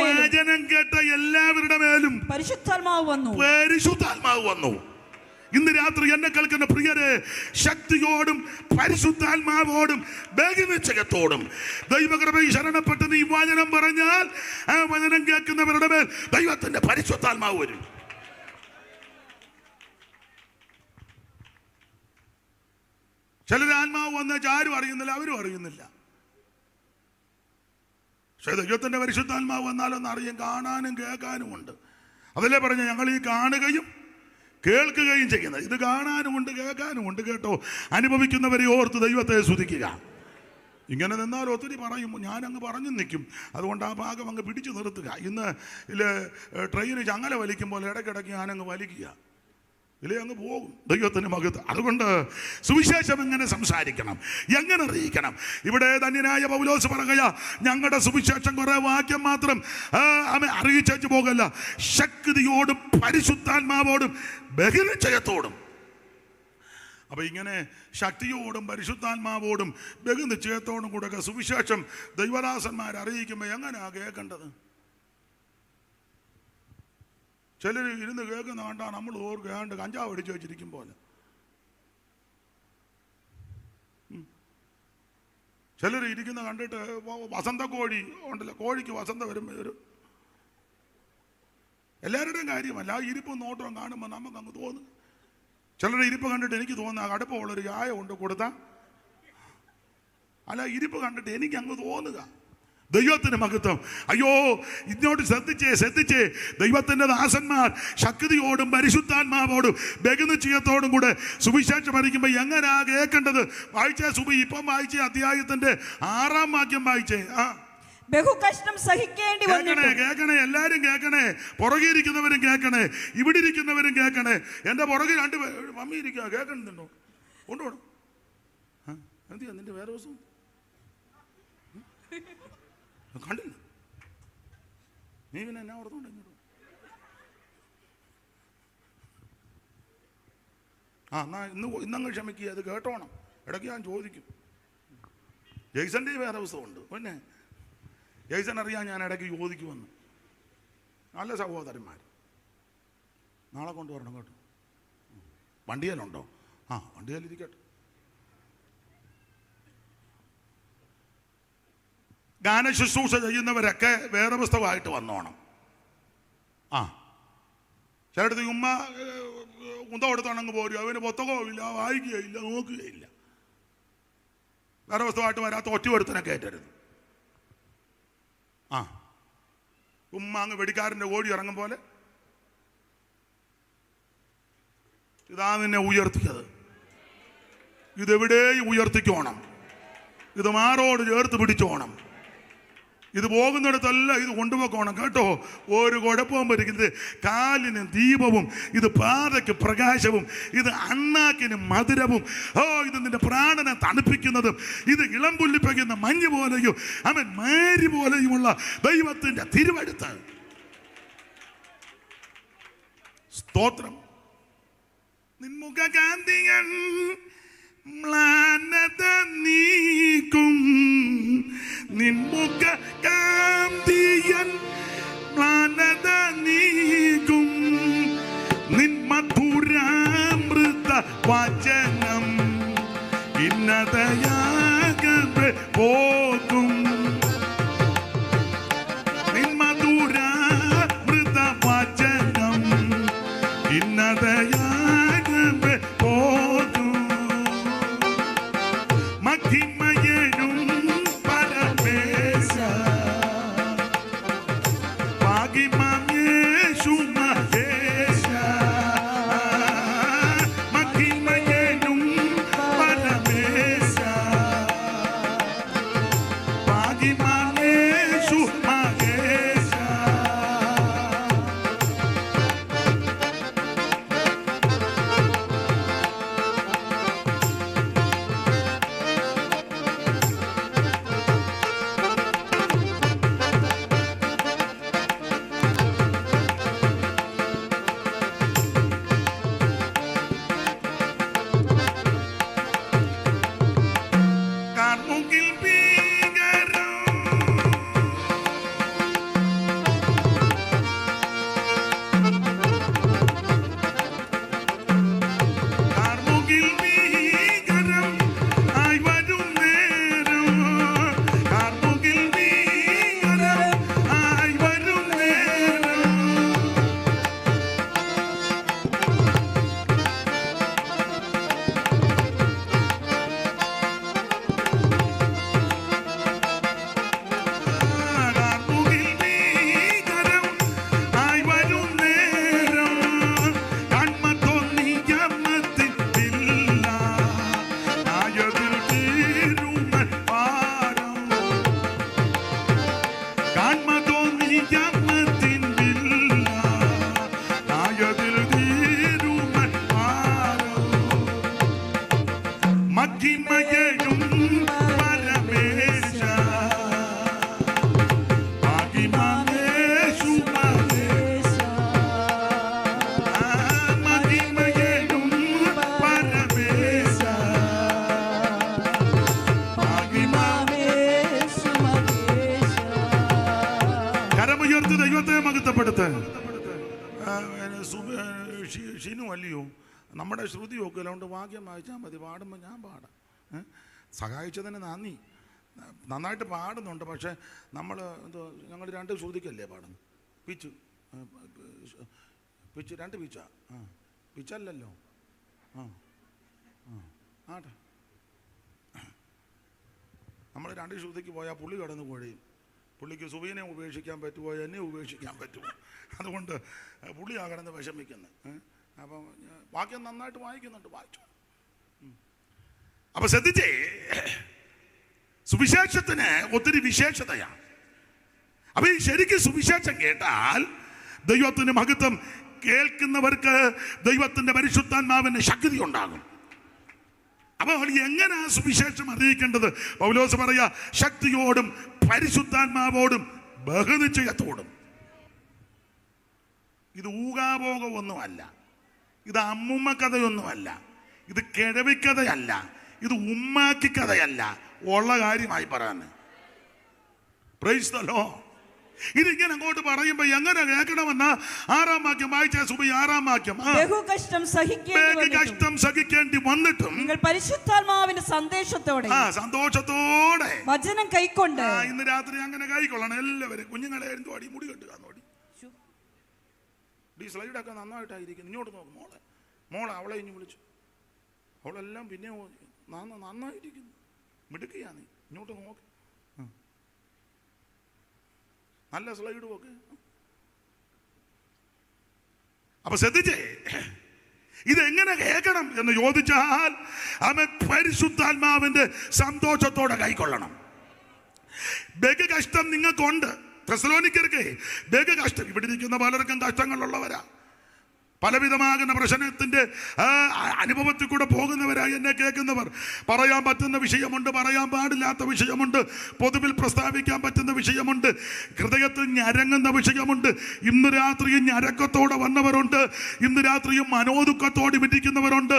മേലും പരിശുദ്ധാത്മാവ് വന്നു. ഇന്ന് രാത്രി എന്നെ കേൾക്കുന്ന പ്രിയരെ, ശക്തിയോടും പരിശുദ്ധാത്മാവോടും ബഹുനിശ്ചയത്തോടും ദൈവകൃപയിൽ ശരണപ്പെട്ട് നീ വചനം പറഞ്ഞാൽ ആ വചനം കേൾക്കുന്നവരുടെ മേൽ ദൈവത്തിന്റെ പരിശുദ്ധാത്മാവ് വരും. ചിലർ ആത്മാവ് വന്നേച്ച് ആരും അറിയുന്നില്ല, അവരും അറിയുന്നില്ല. പക്ഷേ ദൈവത്തിൻ്റെ പരിശുദ്ധാത്മാവ് വന്നാലൊന്ന് അറിയും, കാണാനും കേൾക്കാനും ഉണ്ട്. അതല്ലേ പറഞ്ഞ ഞങ്ങൾ ഈ കാണുകയും കേൾക്കുകയും ചെയ്യുന്നത്. ഇത് കാണാനുമുണ്ട് കേൾക്കാനുമുണ്ട് കേട്ടോ. അനുഭവിക്കുന്നവരെ ഓർത്ത് ദൈവത്തെ സ്തുതിക്കുക. ഇങ്ങനെ നിന്നാൽ ഒത്തിരി പറയും, ഞാനങ്ങ് പറഞ്ഞു നിൽക്കും. അതുകൊണ്ട് ആ ഭാഗം അങ്ങ് പിടിച്ചു നിർത്തുക. ഇന്ന് ട്രെയിന് ചങ്ങല വലിക്കും പോലെ ഇടയ്ക്കിടയ്ക്ക് ഞാനങ്ങ് വലിക്കുക, ഇല്ലേ അങ്ങ് പോകും. ദൈവത്തിന് മഹത്വം. അതുകൊണ്ട് സുവിശേഷം എങ്ങനെ സംസാരിക്കണം, എങ്ങനെ അറിയിക്കണം? ഇവിടെ ധന്യനായ പൗലോസ് പറയുക, ഞങ്ങളുടെ സുവിശേഷം കുറെ വാക്യം മാത്രം അറിയിച്ചു പോകല്ല, ശക്തിയോടും പരിശുദ്ധാത്മാവോടും ബഹുനിശ്ചയത്തോടും. അപ്പൊ ഇങ്ങനെ ശക്തിയോടും പരിശുദ്ധാത്മാവോടും ബഹുനിശ്ചയത്തോടും കൂടെ സുവിശേഷം ദൈവദാസന്മാർ അറിയിക്കുമ്പോൾ എങ്ങനെയാ കേൾക്കേണ്ടത്? ചിലർ ഇരുന്ന് കേൾക്കുന്ന കണ്ടാ നമ്മൾ ഓർക്കാണ്ട് കഞ്ചാവ് അടിച്ചു വെച്ചിരിക്കും പോലെ. ചിലർ ഇരിക്കുന്ന കണ്ടിട്ട് വസന്ത കോഴി ഉണ്ടല്ലോ, കോഴിക്ക് വസന്ത വരുമ്പോൾ ഒരു എല്ലാവരുടെയും കാര്യമല്ല, ആ ഇരിപ്പും നോട്ടവും കാണുമ്പോൾ നമുക്ക് അങ്ങ് തോന്നും. ചിലരുടെ ഇരിപ്പ് കണ്ടിട്ട് എനിക്ക് തോന്നുക കടുപ്പമുള്ളൊരു ചായ കൊണ്ട് കൊടുത്താൽ, അല്ല ഇരിപ്പ് കണ്ടിട്ട് എനിക്ക് അങ്ങ് തോന്നുക. ദൈവത്തിന് മഹത്വം. അയ്യോ, ഇങ്ങോട്ട് ശ്രദ്ധിച്ചേ. ദൈവത്തിൻ്റെ ദാസന്മാർ ശക്തിയോടും പരിശുദ്ധാത്മാവോടും ബഹുനിശ്ചയത്തോടും കൂടെ സുവിശേഷം പഠിക്കുമ്പോൾ എങ്ങനെയാ കേൾക്കേണ്ടത്? വായിച്ചേ സുബി, ഇപ്പം വായിച്ചേ അധ്യായത്തിന്റെ 6-ാം വാക്യം വായിച്ചേ. ബഹുകഷ്ടം സഹിക്കേണ്ടി വന്നു. കേൾക്കണേ, എല്ലാരും കേൾക്കണേ, പുറകെ ഇരിക്കുന്നവരും കേൾക്കണേ, ഇവിടെ ഇരിക്കുന്നവരും കേൾക്കണേ. എന്റെ പുറകെ 2 മമ്മി ഇരിക്കുക, കേൾക്കണുണ്ടോ? കൊണ്ടുപോകണം. എന്തിയാ നിന്റെ വേറെ ദിവസം കണ്ടില്ല? നീ പിന്നെ എന്നാ ഓർത്തോണ്ട് ഇങ്ങോട്ട്? എന്നാ ഇന്നങ്ങ് ക്ഷമിക്കുക, അത് കേട്ടോണം. ഇടയ്ക്ക് ഞാൻ ചോദിക്കും. ജയ്സന്റെ വേറെ ദിവസമുണ്ട്. പിന്നെ ജയ്സൺ അറിയാൻ ഞാൻ ഇടയ്ക്ക് ചോദിക്കുമെന്ന്. നല്ല സഹോദരന്മാർ, നാളെ കൊണ്ടുവരണം കേട്ടോ. വണ്ടിയിലുണ്ടോ? വണ്ടിയിലിരിക്കട്ടെ. ഗാന ശുശ്രൂഷ ചെയ്യുന്നവരൊക്കെ വേറെ പുസ്തകമായിട്ട് വന്നോണം. ചിലടത്ത് ഉമ്മ കുന്ത കൊടുത്തോണങ്ങ് പോരും. അവന് പുസ്തകവും ഇല്ല, വായിക്കുകയില്ല, നോക്കുകയില്ല. വേറെ പുസ്തകമായിട്ട് വരാത്ത ഒറ്റ കയറ്റരുത്. ഉമ്മ അങ്ങ് വെടിക്കാരൻ്റെ ഓടി ഇറങ്ങും പോലെ ഇതാ നിന്നെ ഉയർത്തിയത്. ഇതെവിടെയും ഉയർത്തിക്കോണം. ഇത് മാറോട് ചേർത്ത് പിടിച്ചോണം. ഇത് പോകുന്നിടത്തല്ല ഇത് കൊണ്ടുപോക്കണം കേട്ടോ. ഒരു കുഴപ്പവും വരിക്കുന്നത്. കാലിന് ദീപവും, ഇത് പാതയ്ക്ക് പ്രകാശവും, ഇത് അണ്ണാക്കിന് മധുരവും, ഇത് നിന്റെ പ്രാണനെ തണുപ്പിക്കുന്നതും, ഇത് ഇളം പുല്ലിപ്പിക്കുന്ന മഞ്ഞ് പോലെയും അവൻ മാരി പോലെയുമുള്ള ദൈവത്തിന്റെ തിരുവഴുത്ത്. സ്തോത്രം. നിൻമുഖകാന്തിയൻ മ്ലാനത നീക്കും, നിൻമുഖകാന്തിയൻ മ്ലാനത നീക്കും, നിൻ മധുരാമൃത വചനം ഇന്നതയാകെ പോകും. നിൻ മധുരാമൃത വചനം ഇന്നതയാകെ പോകും. മഹിമയനും പരമേശ ഭാഗ്യമേശു മഹേശ, മഹിമയനും പരമേശ ഭാഗ്യമേശു മഹേശ. യാമത്തിൻ വില്ല ആയതിൽ തീരുമൻ ആരോ മഹിമയേഴും പരമേശ മഹിമേശു മഹേശ മഹിമയേഴും പരമേശ കരമുയർത്തി ദൈവത്തെ മഹത്വപ്പെടുത്ത്. ഷിനു അല്ലയോ നമ്മുടെ ശ്രുതി ഒക്കെ അതുകൊണ്ട് വാക്യം വായിച്ചാൽ മതി, പാടുമ്പോൾ ഞാൻ പാടാം. സഹായിച്ചതിന് നന്ദി. നന്നായിട്ട് പാടുന്നുണ്ട്, പക്ഷേ നമ്മൾ എന്തോ ഞങ്ങൾ 2 ശ്രുതിക്കല്ലേ പാടുന്നു. Pitch pitch 2 പിച്ചാ. പിച്ചല്ലല്ലോ. ആട്ടെ, നമ്മൾ 2 ശ്രുതിക്ക് പോയാൽ പുള്ളി കടന്നു കുഴയും. പുള്ളിക്ക് സുബീനെ ഉപേക്ഷിക്കാൻ പറ്റുമോ, എന്നെ ഉപേക്ഷിക്കാൻ പറ്റുമോ? അതുകൊണ്ട് പുള്ളി ആ കിടന്ന് വിഷമിക്കുന്നത്. അപ്പം വാക്യം നന്നായിട്ട് വായിക്കുന്നുണ്ട്, വായിച്ചു. അപ്പൊ ശ്രദ്ധിച്ചേ, സുവിശേഷത്തിന് ഒത്തിരി വിശേഷതയാണ്. അപ്പൊ ഈ ശരിക്കും സുവിശേഷം കേട്ടാൽ ദൈവത്തിന്റെ മഹത്വം കേൾക്കുന്നവർക്ക് ദൈവത്തിന്റെ പരിശുദ്ധാത്മാവിന്റെ ശക്തി ഉണ്ടാകും. അപ്പോൾ എങ്ങനെ ആ സുവിശേഷം അറിയിക്കേണ്ടത്? പൗലോസ് പറയാ, ശക്തിയോടും പരിശുദ്ധാത്മാവോടും ബഹുനിശ്ചയത്തോടും. ഇത് ഊകാഭോഗമൊന്നുമല്ല, ഇത് അമ്മുമ്മ കഥയൊന്നുമല്ല, ഇത് കിഴവിക്കഥയല്ല, ഇത് ഉമ്മാക്കി കഥയല്ല, ഉള്ള കാര്യമായി പറയാന്. Praise the Lord. ഇതിങ്ങനെ അങ്ങോട്ട് പറയുമ്പോ എങ്ങനെ കേൾക്കണമെന്ന 6-ാം വാക്യം വായിച്ച സുബി. 6-ാം വാക്യം, കഷ്ടം സഹിക്കേണ്ടി വന്നിട്ടും നിങ്ങൾ പരിശുദ്ധാത്മാവിന്റെ സന്ദേശത്തോടെ സന്തോഷത്തോടെ വചനം കൈക്കൊണ്ട്. ഇന്ന് രാത്രി അങ്ങനെ കൈക്കൊള്ളണം എല്ലാവരും. കുഞ്ഞുങ്ങളെ എഴുതുവാടി, മുടി കെട്ടുക നോടി. ഈ സ്ലൈഡൊക്കെ നന്നായിട്ടായിരിക്കും. ഇങ്ങോട്ട് നോക്കും മോളെ അവളെ ഇനി വിളിച്ചു. അവളെല്ലാം പിന്നെ നന്നായിരിക്കുന്നു, മിടുക്കിയാ നീ. ഇങ്ങോട്ട് നോക്ക്, നല്ല സ്ലൈഡും ഒക്കെ. അപ്പൊ ശ്രദ്ധിച്ചേ, ഇതെങ്ങനെ കേൾക്കണം എന്ന് ചോദിച്ചാൽ അവൻ പരിശുദ്ധാത്മാവിന്റെ സന്തോഷത്തോടെ കൈക്കൊള്ളണം. ബഹുകഷ്ടം നിങ്ങൾക്കുണ്ട്. തെസ്സലോനിക്കർക്ക് ബഹുകഷ്ടം. ഇവിടെ ഇരിക്കുന്ന പലർക്കും കഷ്ടങ്ങളുള്ളവരാ. പലവിധമാകുന്ന പ്രശ്നത്തിന്റെ അനുഭവത്തിൽ കൂടെ പോകുന്നവരായി എന്നെ കേൾക്കുന്നവർ. പറയാൻ പറ്റുന്ന വിഷയമുണ്ട്, പറയാൻ പാടില്ലാത്ത വിഷയമുണ്ട്, പൊതുവിൽ പ്രസ്താവിക്കാൻ പറ്റുന്ന വിഷയമുണ്ട്, ഹൃദയത്തിൽ ഞരങ്ങുന്ന വിഷയമുണ്ട്. ഇന്ന് രാത്രിയും ഞരക്കത്തോടെ വന്നവരുണ്ട്, ഇന്ന് രാത്രിയും മനോദുഃഖത്തോടെ ഇരിക്കുന്നവരുണ്ട്,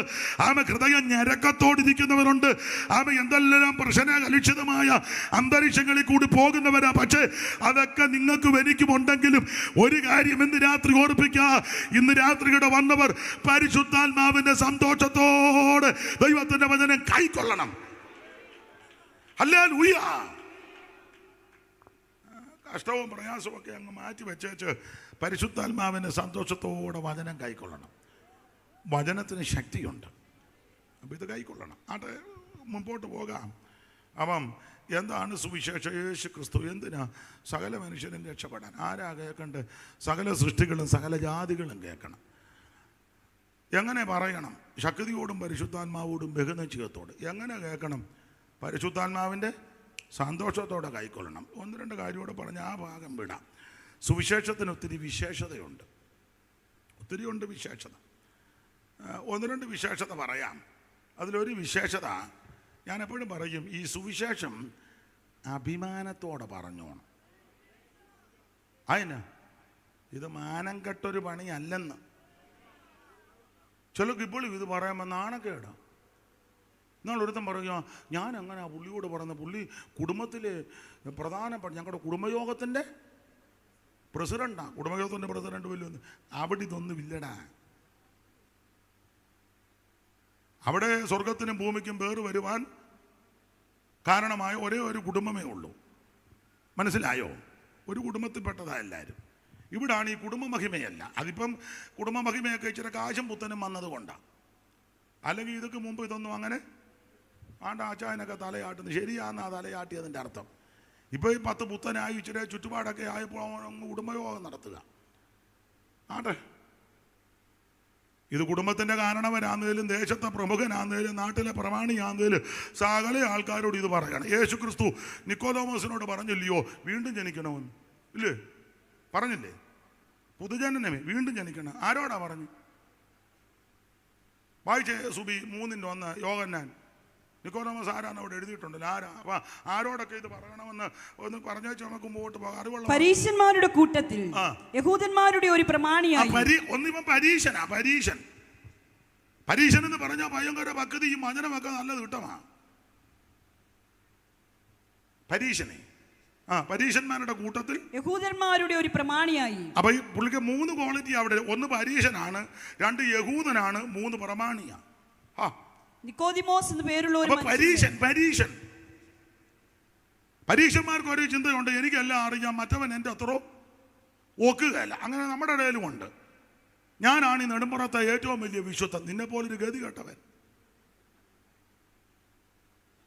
ഹൃദയം ഞരക്കത്തോടിരിക്കുന്നവരുണ്ട്, എന്തെല്ലാം പ്രശ്ന കലുഷിതമായ അന്തരീക്ഷങ്ങളിൽ കൂടി പോകുന്നവരാ. പക്ഷേ അതൊക്കെ നിങ്ങൾക്കും എനിക്കും ഉണ്ടെങ്കിലും ഒരു കാര്യം ഇന്ന് രാത്രി ഓർപ്പിക്കുക, ഇന്ന് രാത്രി വന്നവർ പരിശുദ്ധാത്മാവിന്റെ സന്തോഷത്തോടെ ദൈവത്തിന്റെ വചനം കൈക്കൊള്ളണം. ഹല്ലേലൂയ. കഷ്ടവും പ്രയാസവും ഒക്കെ അങ്ങ് മാറ്റി വെച്ചേച്ച് പരിശുദ്ധാത്മാവിന്റെ സന്തോഷത്തോടെ വചനം കൈക്കൊള്ളണം. വചനത്തിന് ശക്തിയുണ്ട്. അപ്പൊ ഇത് കൈക്കൊള്ളണം. ആട്ടെ, മുമ്പോട്ട് പോകാം. അപ്പം എന്താണ് സുവിശേഷം? യേശു ക്രിസ്തു എന്തിനാ സകല മനുഷ്യനും രക്ഷപ്പെടാൻ. ആരാ കേൾക്കണ്ട്? സകല സൃഷ്ടികളും സകല ജാതികളും കേൾക്കണം. എങ്ങനെ പറയണം? ശക്തിയോടും പരിശുദ്ധാത്മാവോടും ബഹുനിശ്ചയത്തോട്. എങ്ങനെ കേൾക്കണം? പരിശുദ്ധാത്മാവിൻ്റെ സന്തോഷത്തോടെ കൈക്കൊള്ളണം. 1-2 കാര്യത്തോടെ പറഞ്ഞ് ആ ഭാഗം വിടാം. സുവിശേഷത്തിന് ഒത്തിരി വിശേഷതയുണ്ട്, ഒത്തിരിയുണ്ട് വിശേഷത. 1-2 വിശേഷത പറയാം. അതിലൊരു വിശേഷത ഞാൻ എപ്പോഴും പറയും, ഈ സുവിശേഷം അഭിമാനത്തോടെ പറഞ്ഞോണം. അതിന് ഇത് മാനം കെട്ടൊരു പണിയല്ലെന്ന്. ചിലർക്ക് ഇപ്പോഴും ഇത് പറയുമ്പോൾ നാണക്കേടാ. നിങ്ങളൊരുത്തം പറയുക, ഞാൻ അങ്ങനെ ആ പുള്ളിയോട് പറയുന്ന, പുള്ളി കുടുംബത്തിലെ പ്രധാനപ്പെട്ട ഞങ്ങളുടെ കുടുംബയോഗത്തിൻ്റെ പ്രസിഡൻ്റാണ്. കുടുംബയോഗത്തിൻ്റെ പ്രസിഡന്റ് വലിയൊന്ന്. അവിടെ ഇതൊന്നുമില്ലടാ. അവിടെ സ്വർഗത്തിനും ഭൂമിക്കും പേര് വരുവാൻ കാരണമായ ഒരേ ഒരു കുടുംബമേ ഉള്ളൂ. മനസ്സിലായോ? ഒരു കുടുംബത്തിൽപ്പെട്ടതാ എല്ലാവരും. ഇവിടാണ് ഈ കുടുംബ മഹിമയല്ല. അതിപ്പം കുടുംബ മഹിമയൊക്കെ ഇച്ചിരി കാശും പുത്തനും വന്നതുകൊണ്ടാണ്. അല്ലെങ്കിൽ ഇതൊക്കെ മുമ്പ് ഇതൊന്നും അങ്ങനെ ആച്ചായനൊക്കെ തലയാട്ടുന്നു. ശരിയാന്ന് ആ തലയാട്ടിയതിൻ്റെ അർത്ഥം. ഇപ്പോൾ ഈ 10 പുത്തനായി ഇച്ചിരി ചുറ്റുപാടൊക്കെ ആയപ്പോൾ കുടുംബയോഗം നടത്തുക. ആട്ടെ, ഇത് കുടുംബത്തിൻ്റെ കാരണവരാന്നേലും ദേശത്തെ പ്രമുഖനാന്നേലും നാട്ടിലെ പ്രമാണിയാന്നേലും സകല ആൾക്കാരോട് ഇത് പറയണം. യേശു ക്രിസ്തു നിക്കോദോമോസിനോട് പറഞ്ഞില്ലയോ വീണ്ടും ജനിക്കണമെന്ന്? ഇല്ലേ? പറഞ്ഞില്ലേ? പുതുജനനമേ വീണ്ടും ജനിക്കണം. ആരോടാ പറഞ്ഞു? വായിച്ചേ സുബി 3:1 യോഹന്നാൻ. നിക്കോദോമസ് ആരാന്ന് അവിടെ എഴുതിയിട്ടുണ്ടല്ലോ. ആരാ? അപ്പൊ ആരോടൊക്കെ ഇത് പറയണമെന്ന് ഒന്ന് പറഞ്ഞു വെച്ച് നമുക്ക് മുമ്പോട്ട് പോകാം. അറിവുള്ള പരീശന്മാരുടെ കൂട്ടത്തിൽ യഹൂദന്മാരുടെ ഒരു പ്രമാണിയായി. ഒന്നിപ്പം പരീശനാ. പരീശൻ എന്ന് പറഞ്ഞാൽ ഭയങ്കര ഭക്തിയും വചനമൊക്കെ നല്ലത് കിട്ടമാ. പരീശനെ പരീശന്മാരുടെ കൂട്ടത്തിൽ യഹൂദന്മാരുടെ ഒരു പ്രമാണിയായി. അപ്പൊ ഈ പുള്ളിക്ക് 3 ക്വാളിറ്റി അവിടെ. 1 പരീശനാണ്, 2 യഹൂദനാണ്, 3 പ്രമാണിയാ. നിക്കോദിമോസ് എന്ന് പേരുള്ള ഒരു പരീക്ഷന്മാർക്ക് ഒരു ചിന്തയുണ്ട്, എനിക്കെല്ലാം അറിയാം, മറ്റവൻ എൻ്റെ അത്രോ ഒക്കുകയല്ല. അങ്ങനെ നമ്മുടെ ഇടയിലുമുണ്ട്. ഞാനാണ് ഈ നെടുമ്പുറത്തെ ഏറ്റവും വലിയ വിശുദ്ധൻ, നിന്നെ പോലൊരു ഗതി കേട്ടവൻ.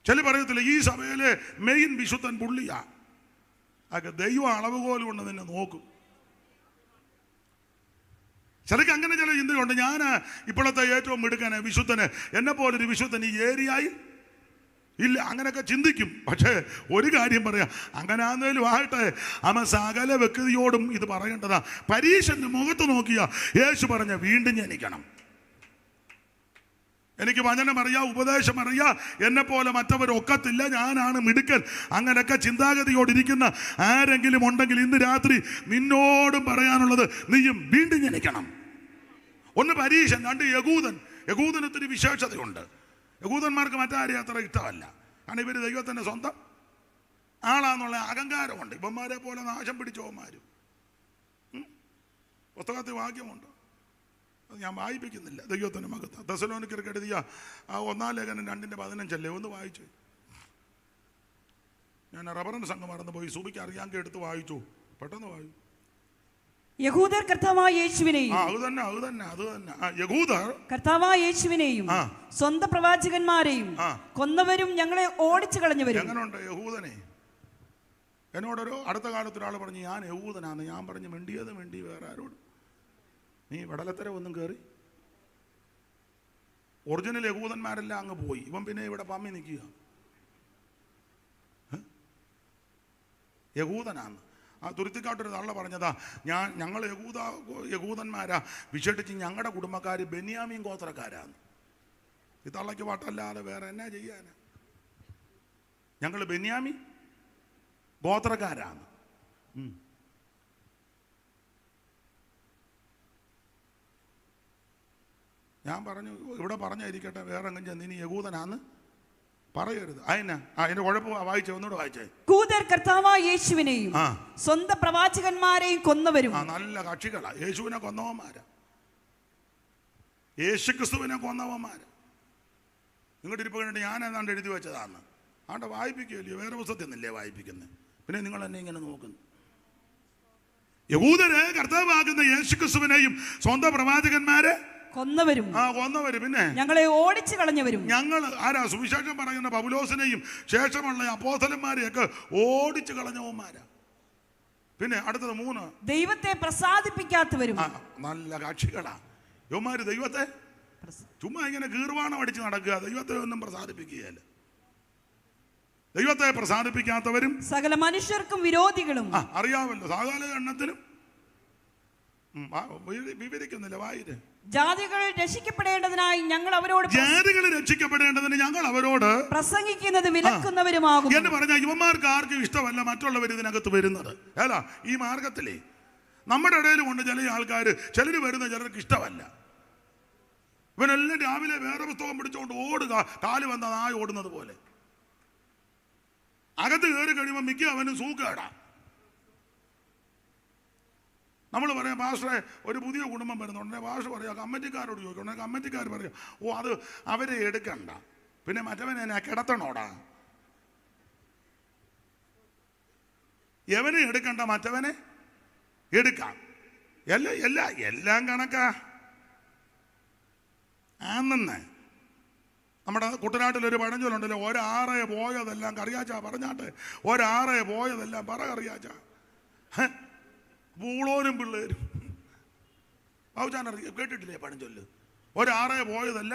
ചില പറയത്തില്ല ഈ സഭയിലെ മെയിൻ വിശുദ്ധൻ പുള്ളിയാ. അതൊക്കെ ദൈവം അളവുകോൽ കൊണ്ട് നിന്നെ നോക്കും. ചിലക്ക് അങ്ങനെ ചില ചിന്തയുണ്ട്, ഞാൻ ഇപ്പോഴത്തെ ഏറ്റവും മിടുക്കന് വിശുദ്ധന്, എന്നെ പോലൊരു വിശുദ്ധൻ ഈ ഏരിയയിൽ ഇല്ല. അങ്ങനെയൊക്കെ ചിന്തിക്കും. പക്ഷേ ഒരു കാര്യം പറയാം, അങ്ങനെ ആന്നേലും ആകട്ടെ, അവൻ സകല വ്യക്തിയോടും ഇത് പറയേണ്ടതാ. പരീശന്റെ മുഖത്ത് നോക്കിയ യേശു പറഞ്ഞ വീണ്ടും ജനിക്കണം. എനിക്ക് വചനം അറിയാം, ഉപദേശം അറിയാം, എന്നെ പോലെ മറ്റവരൊക്കത്തില്ല, ഞാനാണ് മിടുക്കൻ. അങ്ങനെയൊക്കെ ചിന്താഗതിയോടിരിക്കുന്ന ആരെങ്കിലും ഉണ്ടെങ്കിൽ ഇന്ന് രാത്രി നിന്നോടും പറയാനുള്ളത്, നീയും വീണ്ടും ജനിക്കണം. 1 പരീശൻ, 2 യഹൂദൻ. യഹൂദനൊത്തിരി വിശേഷതയുണ്ട്. യഹൂദന്മാർക്ക് മറ്റാരെയും അത്ര ഇഷ്ടമല്ല. കാരണം ഇവർ ദൈവത്തിൻ്റെ സ്വന്തം ആളാന്നുള്ള അഹങ്കാരമുണ്ട്. ഇവന്മാരെ പോലെ നാശം പിടിച്ചവന്മാരും. പുസ്തകത്തിൽ വാക്യമുണ്ട്, അത് ഞാൻ വായിപ്പിക്കുന്നില്ല. ദൈവത്തിൻ്റെ മഹത്വം. തെസ്സലോനിക്കർക്ക് എഴുതിയ 1 ലേഖനം 2:15 ഒന്ന് വായിച്ചു. ഞാൻ റബറിൻ്റെ സംഘം മറന്നു പോയി. സൂബിക്ക് അറിയാമെങ്കിൽ എടുത്ത് വായിച്ചു. പെട്ടെന്ന് വായിച്ചു. യഹൂദർ കർത്താവായ യേശുവിനെയും യഹൂദർ കർത്താവായ യേശുവിനെയും സ്വന്തം പ്രവാചകന്മാരെയും കൊന്നവരും ഞങ്ങളെ ഓടിച്ചു കളഞ്ഞവരും. എങ്ങനെയുണ്ട് യഹൂദനെ? എന്നോടൊരു അടുത്ത കാലത്ത് ഒരാൾ പറഞ്ഞു, ഞാൻ യഹൂദനാന്ന്. ഞാൻ പറഞ്ഞു, മിണ്ടിയത് മിണ്ടി, വേറെ ആരോട് നീ വടലത്തര ഒന്നും കയറി. ഒറിജിനൽ യഹൂദന്മാരെല്ലാം അങ്ങ് പോയി. ഇവൻ പിന്നെ ഇവിടെ പമ്മി നിൽക്കുക. യഹൂദനാന്ന്. തുരുത്തിക്കാട്ടൊരു തള്ള പറഞ്ഞതാ, ഞങ്ങൾ യഹൂദന്മാരാ, വിശേഷിച്ച് ഞങ്ങളുടെ കുടുംബക്കാർ ബെന്യാമീൻ ഗോത്രക്കാരാന്ന്. ഈ തള്ളയ്ക്ക് പാട്ടല്ലാതെ വേറെ എന്നാ ചെയ്യാനാ? ഞങ്ങൾ ബെന്യാമീൻ ഗോത്രക്കാരാന്ന്. ഞാൻ പറഞ്ഞു, ഇവിടെ പറഞ്ഞായിരിക്കട്ടെ, വേറെ എങ്ങും ചെന്ന് ഇനി യഹൂദനാന്ന് പറയരുത്. അതിന്റെ കുഴപ്പം വായിച്ചേ, ഒന്നുകൂടെ വായിച്ചേ. യഹൂദർ കർത്താവായ യേശുവിനെയും സ്വന്തം പ്രവാചകന്മാരെയും കൊന്നവരും. നല്ല കക്ഷികളാ. യേശുവിനെ കൊന്നവന്മാരാ, യേശുക്രിസ്തുവിനെ കൊന്നവന്മാരാ. നിങ്ങളുടെ ഇരിപ്പ് കണ്ടിട്ട് ഞാൻ ഏതാണ്ട് എഴുതി വെച്ചതാന്ന്. ആണ്ട് വായിപ്പിക്കുകയല്ലോ, വേറെ പുസ്തകത്തിൽ നിന്നല്ലേ വായിപ്പിക്കുന്നത്. പിന്നെ നിങ്ങൾ എന്നെ ഇങ്ങനെ നോക്കുന്നു. യഹൂദര് കർത്താവാകുന്ന യേശുക്രിസ്തുവിനെയും സ്വന്തം പ്രവാചകന്മാരെ കൊന്നവരും പിന്നെ ഞങ്ങളെ ഓടിച്ചു കളഞ്ഞവരും. ഞങ്ങൾ ആരാ? സുവിശേഷം പറയുന്ന പൗലോസിനെയും ശേഷമുള്ള അപ്പോസ്തലന്മാരെയൊക്കെ ഓടിച്ചു കളഞ്ഞവന്മാരാ. പിന്നെ അടുത്തത് 3, ദൈവത്തെ പ്രസാദിപ്പിക്കാത്തവരും. നല്ല കക്ഷികളാ യവന്മാര്. ദൈവത്തെ ചുമ്മാ ഇങ്ങനെ ഗീർവാണം അടിച്ച് നടക്കുക, ദൈവത്തെ ഒന്നും പ്രസാദിപ്പിക്കുകയല്ല. ദൈവത്തെ പ്രസാദിപ്പിക്കാത്തവരും സകല മനുഷ്യർക്കും വിരോധികളും. അറിയാമല്ലോ, സകല എണ്ണത്തിനും വിവരിക്കുന്നില്ല. വായിര്. ജാതികൾ രക്ഷിക്കപ്പെടേണ്ടതിനായി ഞങ്ങൾ അവരോട് പ്രസംഗിക്കുന്നത് വിലക്കുന്നവരുമാകും എന്ന് പറഞ്ഞാൽ ഇവന്മാർക്ക് ആർക്കും ഇഷ്ടമല്ല മറ്റുള്ളവർ ഇതിനകത്ത് വരുന്നത്. അല്ല, ഈ മാർഗത്തിലേ നമ്മുടെ ഇടയിലും ഉണ്ട് ചില ആൾക്കാർ. ചിലർ വരുന്ന ചിലർക്ക് ഇഷ്ടമല്ല. ഇവനെല്ലാം രാവിലെ വേറെ പുസ്തകം പിടിച്ചുകൊണ്ട് ഓടുക, കാല് വന്ന നായ ഓടുന്നത് പോലെ. അകത്ത് കയറി കഴിയുമ്പോൾ മിക്ക അവനും സൂക്കേടാ. നമ്മൾ പറയാം, പാസ്റ്ററെ ഒരു പുതിയ കുടുംബം വരുന്നുണ്ടെങ്കിൽ പാസ്റ്റർ പറയാം, കമ്മിറ്റിക്കാരോട് ചോദിക്കണം. കമ്മിറ്റിക്കാർ പറയാം, ഓ അത് അവരെ എടുക്കണ്ട, പിന്നെ മറ്റവനെ എന്നെ കിടത്തണോടാ. എവനെ എടുക്കണ്ട, മറ്റവനെ എടുക്കാം. എല്ലാം കണക്കാ ആന്നെന്ന്. നമ്മുടെ കുട്ടനാട്ടിലൊരു പഴഞ്ചൊല്ലുണ്ടല്ലോ, ഒരാറെ പോയതെല്ലാം കറിയാച്ചാ പറഞ്ഞാട്ടെ. ഒരാറെ പോയതെല്ലാം കറിയാച്ച. പൂളോരും പിള്ളേരും ബാബുചാനറിയ കേട്ടിട്ടില്ലേ പഴഞ്ചൊല്ല്? ഒരാറെ പോയതല്ല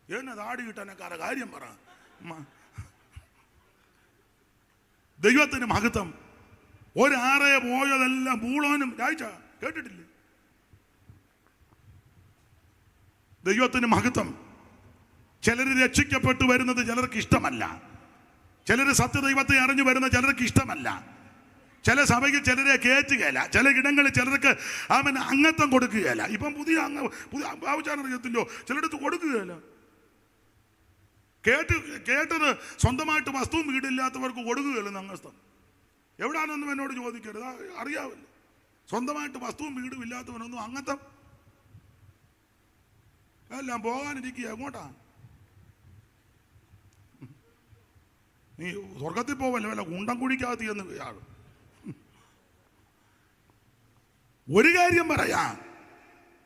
എന്നെ താടി കിട്ടാനക്കാര കാര്യം പറ. ദൈവത്തിന് മഹത്വം. ഒരാറെ പോയതെല്ലാം പൂളോനും രാഴ്ച കേട്ടിട്ടില്ലേ? ദൈവത്തിന് മഹത്വം. ചിലർ രക്ഷിക്കപ്പെട്ടു വരുന്നത് ചിലർക്ക് ഇഷ്ടമല്ല. ചിലർ സത്യദൈവത്തെ അറിഞ്ഞു വരുന്ന ചിലർക്ക് ഇഷ്ടമല്ല. ചില സഭയ്ക്ക് ചിലരെ കയറ്റുകയില്ല. ചില ഇടങ്ങളിൽ ചിലർക്ക് അവൻ അംഗത്വം കൊടുക്കുകയില്ല. ഇപ്പം പുതിയ ഭാവിച്ചാറിയത്തില്ലോ, ചിലടത്ത് കൊടുക്കുകയില്ല. കേട്ടത് സ്വന്തമായിട്ട് വസ്തുവും വീടില്ലാത്തവർക്ക് കൊടുക്കുകയില്ലെന്ന് അംഗസ്ഥം. എവിടാണെന്നും എന്നോട് ചോദിക്കരുത്, അറിയാവില്ല. സ്വന്തമായിട്ട് വസ്തുവും വീടും ഇല്ലാത്തവനൊന്നും അംഗത്വം എല്ലാം പോകാനിരിക്കുക. എങ്ങോട്ടാ നീ? സ്വർഗത്തിൽ പോവല്ലേ, വല്ല കുണ്ടം കുഴിക്കാത്തി എന്ന് ആളും. ഒരു കാര്യം പറയാം,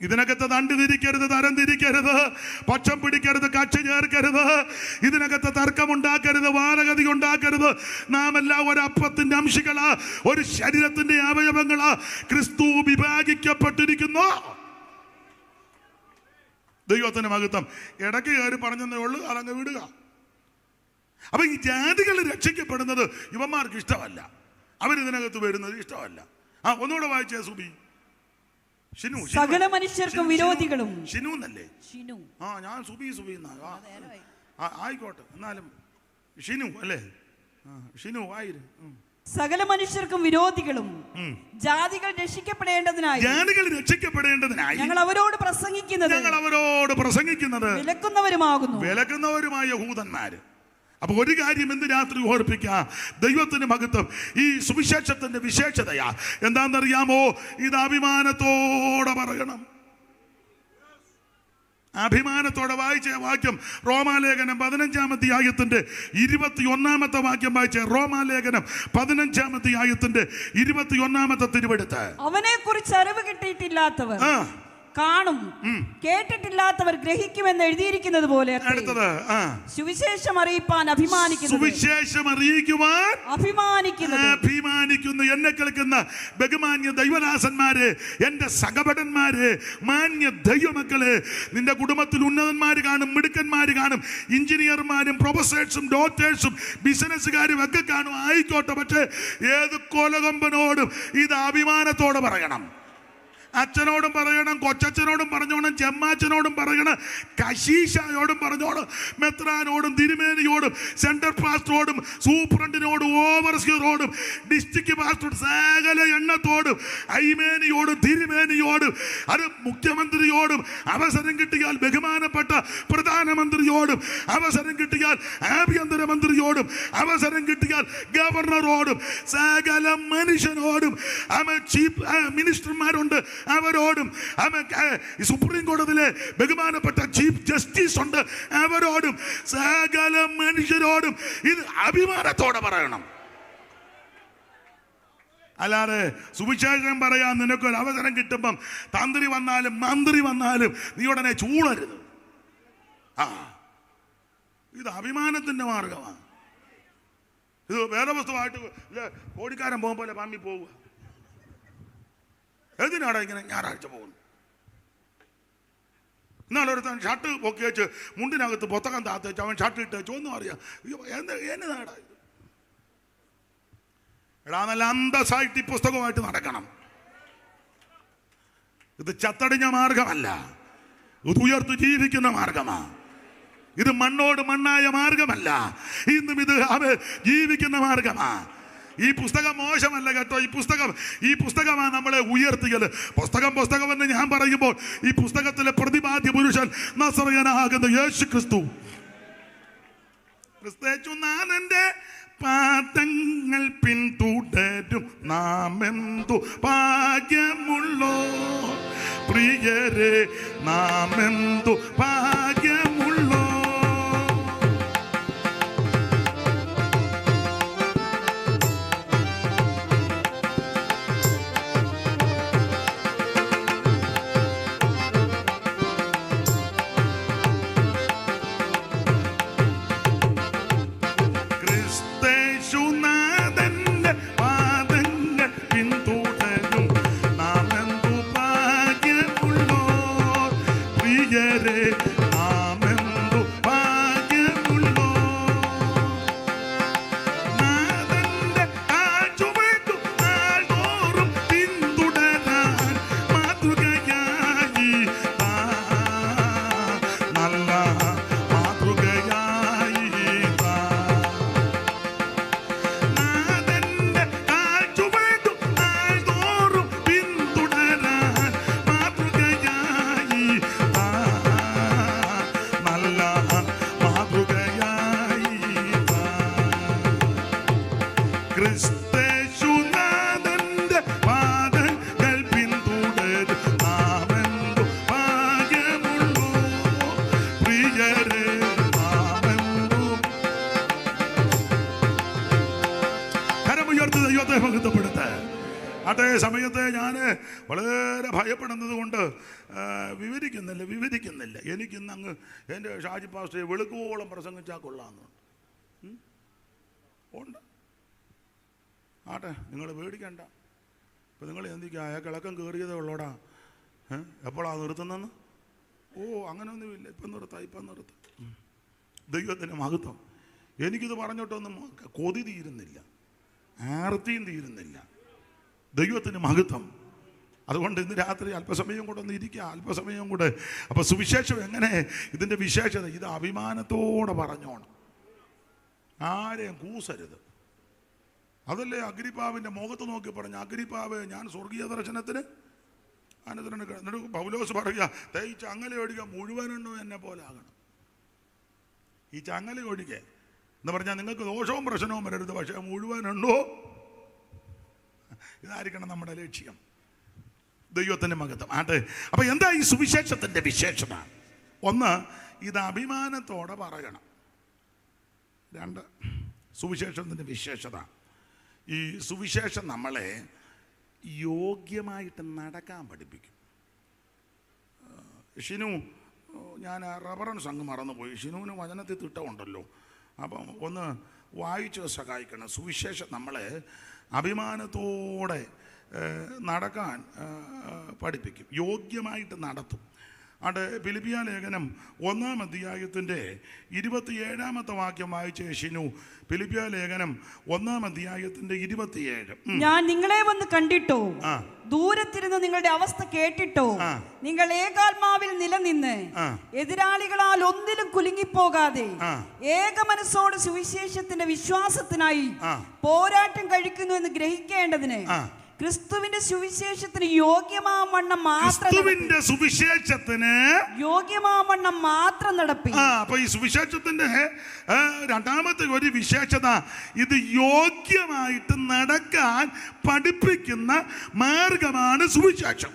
ഇതിനകത്ത് തണ്ട് തിരിക്കരുത്, തരം തിരിക്കരുത്, പക്ഷം പിടിക്കരുത്, കക്ഷി ചേർക്കരുത്, ഇതിനകത്ത് തർക്കമുണ്ടാക്കരുത്, വാദഗതി ഉണ്ടാക്കരുത്. നാം എല്ലാം ഒരപ്പത്തിന്റെ അംശികളാ, ഒരു ശരീരത്തിന്റെ അവയവങ്ങളാ. ക്രിസ്തു വിഭാഗിക്കപ്പെട്ടിരിക്കുന്നു. ദൈവത്തിന്റെ മഹത്വം. ഇടയ്ക്ക് കയറി പറഞ്ഞതേ ഉള്ളൂ, അതങ്ങ് വിടുക. അപ്പൊ ഈ ജാതികൾ രക്ഷിക്കപ്പെടുന്നത് ഇവന്മാർക്ക് ഇഷ്ടമല്ല. അവരിതിനകത്ത് വരുന്നത് ഇഷ്ടമല്ല. ഒന്നുകൂടെ വായിച്ചേ സുബി. ഷിനു, സകല മനുഷ്യർക്കും വിരോധികളും. ഷിനു എന്നല്ലേ? ഷിനു. ഞാൻ സുബി ആയിക്കോട്ടെ, എന്നാലും ഷിനു അല്ലേ? ഷിനു ആയിരം. സകല മനുഷ്യർക്കും വിരോധികളും ജാതികൾ രക്ഷിക്കപ്പെടേണ്ടതിനായി ഞങ്ങൾ അവരോട് പ്രസംഗിക്കുന്നത് വിലക്കുന്നവരുമായ യഹൂദന്മാര്. അപ്പൊ ഒരു കാര്യം ഇന്ന് രാത്രി ഓർപ്പിക്കാം, ദൈവത്തിന് മഹത്വം. ഈ സുവിശേഷത്തിന്റെ വിശേഷതയാ എന്താണെന്നറിയാമോ? ഇത് അഭിമാനത്തോടെ പറയണം. അഭിമാനത്തോടെ വായിച്ച വാക്യം റോമാലേഖനം 15-ാം അധ്യായത്തിന്റെ 21-ാമത്തെ വാക്യം വായിച്ച റോമാലേഖനം 15-ാം അധ്യായത്തിന്റെ 21-ാമത്തെ തിരുവെടുത്ത്. അവനെ കുറിച്ച് അറിവ് കിട്ടിയിട്ടില്ലാത്തവർ കാണും, കേട്ടിട്ടില്ലാത്തവർ ഗ്രഹിക്കുമെന്ന് എഴുതിയിരിക്കുന്നത് പോലെ സുവിശേഷം അറിയിപ്പാൻ അഭിമാനിക്കുന്നു. എന്നെ കേൾക്കുന്ന ബഹുമാന്യ ദൈവദാസന്മാരെ, എന്റെ സഹപടന്മാരെ, മാന്യ ദൈവമക്കളെ, നിന്റെ കുടുംബത്തിൽ ഉന്നതന്മാര് കാണും, മിടുക്കന്മാര് കാണും, എഞ്ചിനീയർമാരും പ്രൊഫസേഴ്സും ഡോക്ടേഴ്സും ബിസിനസ്സുകാരും ഒക്കെ കാണും. ആയിക്കോട്ടെ, പക്ഷേ ഏത് കൊലകൊമ്പനോടും ഇത് അഭിമാനത്തോടെ പറയണം. അച്ഛനോടും പറയണം, കൊച്ചച്ഛനോടും പറഞ്ഞോണം, ചെമ്മാച്ചനോടും പറയണം, കശീശയോടും പറഞ്ഞോണം, മെത്രാനോടും തിരുമേനിയോടും സെൻട്രൽ പാസ്റ്ററോടും സൂപ്രണ്ടിനോടും ഓവർസിയറോടും ഡിസ്ട്രിക്ട് പാസ്റ്ററോടും സകല എണ്ണത്തോടും ഐമേനിയോടും തിരുമേനിയോടും അത് മുഖ്യമന്ത്രിയോടും അവസരം കിട്ടിയാൽ ബഹുമാനപ്പെട്ട പ്രധാനമന്ത്രിയോടും അവസരം കിട്ടിയാൽ ആഭ്യന്തരമന്ത്രിയോടും അവസരം കിട്ടിയാൽ ഗവർണറോടും സകല മനുഷ്യനോടും ചീഫ് മിനിസ്റ്റർമാരുണ്ട് അവരോടും, സുപ്രീം കോടതിയിലെ ബഹുമാനപ്പെട്ട ചീഫ് ജസ്റ്റിസ് ഉണ്ട് അവരോടും, സകല മനുഷ്യരോടും ഇത് അഭിമാനത്തോടെ പറയണം. അല്ലാതെ സുവിശേഷം പറയാൻ നിനക്കൊരു അവസരം കിട്ടുമ്പം തന്ത്രി വന്നാലും മന്ത്രി വന്നാലും നീ ഉടനെ ചൂളരുത്. ഇത് അഭിമാനത്തിന്റെ മാർഗമാണ്. ഇത് വേറെ വസ്തുവായിട്ട് കോടിക്കാരൻ പോകും പോലെ പമ്മി പോവുക. എന്തിനാടാ ഇങ്ങനെ ഞായറാഴ്ച പോകുന്നു? എന്നാലൊരുത്തൻ ഷർട്ട് പൊക്കി വെച്ച് മുണ്ടിനകത്ത് പുസ്തകം താത്തേച്ച് അവൻ ഷർട്ട് ഇട്ട് ചോന്നും അറിയാം. എന്നതാടാ ഇത്? എടാ, നല്ല അന്തസ്സായിട്ട് ഈ പുസ്തകമായിട്ട് നടക്കണം. ഇത് ചത്തടിഞ്ഞ മാർഗമല്ല, ഇത് ഉയർത്ത് ജീവിക്കുന്ന മാർഗമാണ്. ഇത് മണ്ണോട് മണ്ണായ മാർഗമല്ല, ഇന്നും ഇത് ജീവിക്കുന്ന മാർഗമാണ്. ഈ പുസ്തകം മോശമല്ല കേട്ടോ. ഈ പുസ്തകമാണ് നമ്മളെ ഉയർത്തിയത്. പുസ്തകം എന്ന് ഞാൻ പറയുമ്പോൾ ഈ പുസ്തകത്തിലെ പ്രതിപാദ്യ പുരുഷൻ നസറയനാകുന്ന യേശു ക്രിസ്തു. ക്രിസ്തുനാഥന്റെ പാദങ്ങൾ പിന്തുടരും നാം എന്തു ഭാഗ്യമുള്ളോ പ്രിയരെ, നാം എന്തു ഭാഗ്യമുള്ളോ. Quiere ദൈവത്തിനെ വളരെ ഭയപ്പെടുന്നത് കൊണ്ട് വിവരിക്കുന്നില്ല. എനിക്കിന്ന് അങ്ങ് എൻ്റെ ഷാജി പാസ്റ്ററെ വെളുക്കോളം പ്രസംഗിച്ചാൽ കൊള്ളാമെന്നുണ്ട്. ഉണ്ട്. ആട്ടെ, നിങ്ങൾ പേടിക്കണ്ട. ഇപ്പം നിങ്ങൾ എന്തിക്കാ കിളക്കം കയറിയതേ ഉള്ളോടാ, എപ്പോഴാണ് നിർത്തുന്നെന്ന്? ഓ, അങ്ങനെയൊന്നുമില്ല, ഇപ്പം നിർത്താം. ദൈവത്തിൻ്റെ മഹത്വം. എനിക്കിത് പറഞ്ഞിട്ടൊന്നും കൊതി തീരുന്നില്ല, ആർത്തിയും തീരുന്നില്ല. ദൈവത്തിന് മഹത്വം. അതുകൊണ്ട് ഇന്ന് രാത്രി അല്പസമയം കൂടെ ഒന്ന് ഇരിക്കുക, അല്പസമയം കൂടെ. അപ്പോൾ സുവിശേഷം എങ്ങനെ, ഇതിൻ്റെ വിശേഷത, ഇത് അഭിമാനത്തോടെ പറഞ്ഞോണം, ആരെയും കൂസരുത്. അതല്ലേ അഗ്രിപ്പാവിൻ്റെ മുഖത്ത് നോക്കി പറഞ്ഞ, അഗ്രിപ്പാവ് ഞാൻ സ്വർഗീയ ദർശനത്തിന് അനുസരണം. എന്നിട്ട് പൗലോസ് പറയുക, ഈ ചങ്ങല ഒഴികെ മുഴുവനെണ്ണോ എന്നെ പോലെ ആകണം. ഈ ചങ്ങല ഒഴികെ എന്ന് പറഞ്ഞാൽ നിങ്ങൾക്ക് ദോഷവും പ്രശ്നവും വരരുത്, പക്ഷേ മുഴുവനുണ്ടോ, ഇതായിരിക്കണം നമ്മുടെ ലക്ഷ്യം. ദൈവത്തിൻ്റെ മഹത്വം. ആട്ടെ, അപ്പം എന്താ ഈ സുവിശേഷത്തിൻ്റെ വിശേഷത? ഒന്ന്, ഇത് അഭിമാനത്തോടെ പറയണം. രണ്ട്, സുവിശേഷത്തിൻ്റെ വിശേഷത, ഈ സുവിശേഷം നമ്മളെ യോഗ്യമായിട്ട് നടക്കാൻ പഠിപ്പിക്കും. ഷിനു, ഞാൻ റെഫറൻസ് അങ്ങ് മറന്നുപോയി. ഷിനുവിന് വചനത്തിൽ തിട്ടമുണ്ടല്ലോ, അപ്പം ഒന്ന് വായിച്ച് സഹായിക്കണം. സുവിശേഷം നമ്മളെ അഭിമാനത്തോടെ നടക്കാൻ പഠിപ്പിക്കും, യോഗ്യമായിട്ട് നടത്തും. അവിടെ ഫിലിപ്പിയ ലേഖനം 1-ാം അധ്യായത്തിൻ്റെ 27-ാമത്തെ വാക്യം വായിച്ച ഷിനു. ഫിലിപ്പിയ ലേഖനം 1-ാം അധ്യായത്തിൻ്റെ 27. ഞാൻ നിങ്ങളെ വന്ന് കണ്ടിട്ടോ, ദൂരത്തിരുന്ന് നിങ്ങളുടെ അവസ്ഥ കേട്ടിട്ടോ, നിങ്ങൾ ഏകാത്മാവിൽ നിലനിന്ന് എതിരാളികളാൽ ഒന്നിലും കുലുങ്ങിപ്പോകാതെ ഏക മനസ്സോട് സുവിശേഷത്തിന്റെ വിശ്വാസത്തിനായി പോരാട്ടം കഴിക്കുന്നു എന്ന് ഗ്രഹിക്കേണ്ടതിന് ക്രിസ്തുവിന്റെ സുവിശേഷത്തിന് യോഗ്യമാവണ്ണം മാത്രം നടപ്പി. അപ്പൊ ഈ സുവിശേഷത്തിന്റെ രണ്ടാമത്തെ ഒരു വിശേഷത, ഇത് യോഗ്യമായിട്ട് നടക്കാൻ പഠിപ്പിക്കുന്ന മാർഗമാണ് സുവിശേഷം.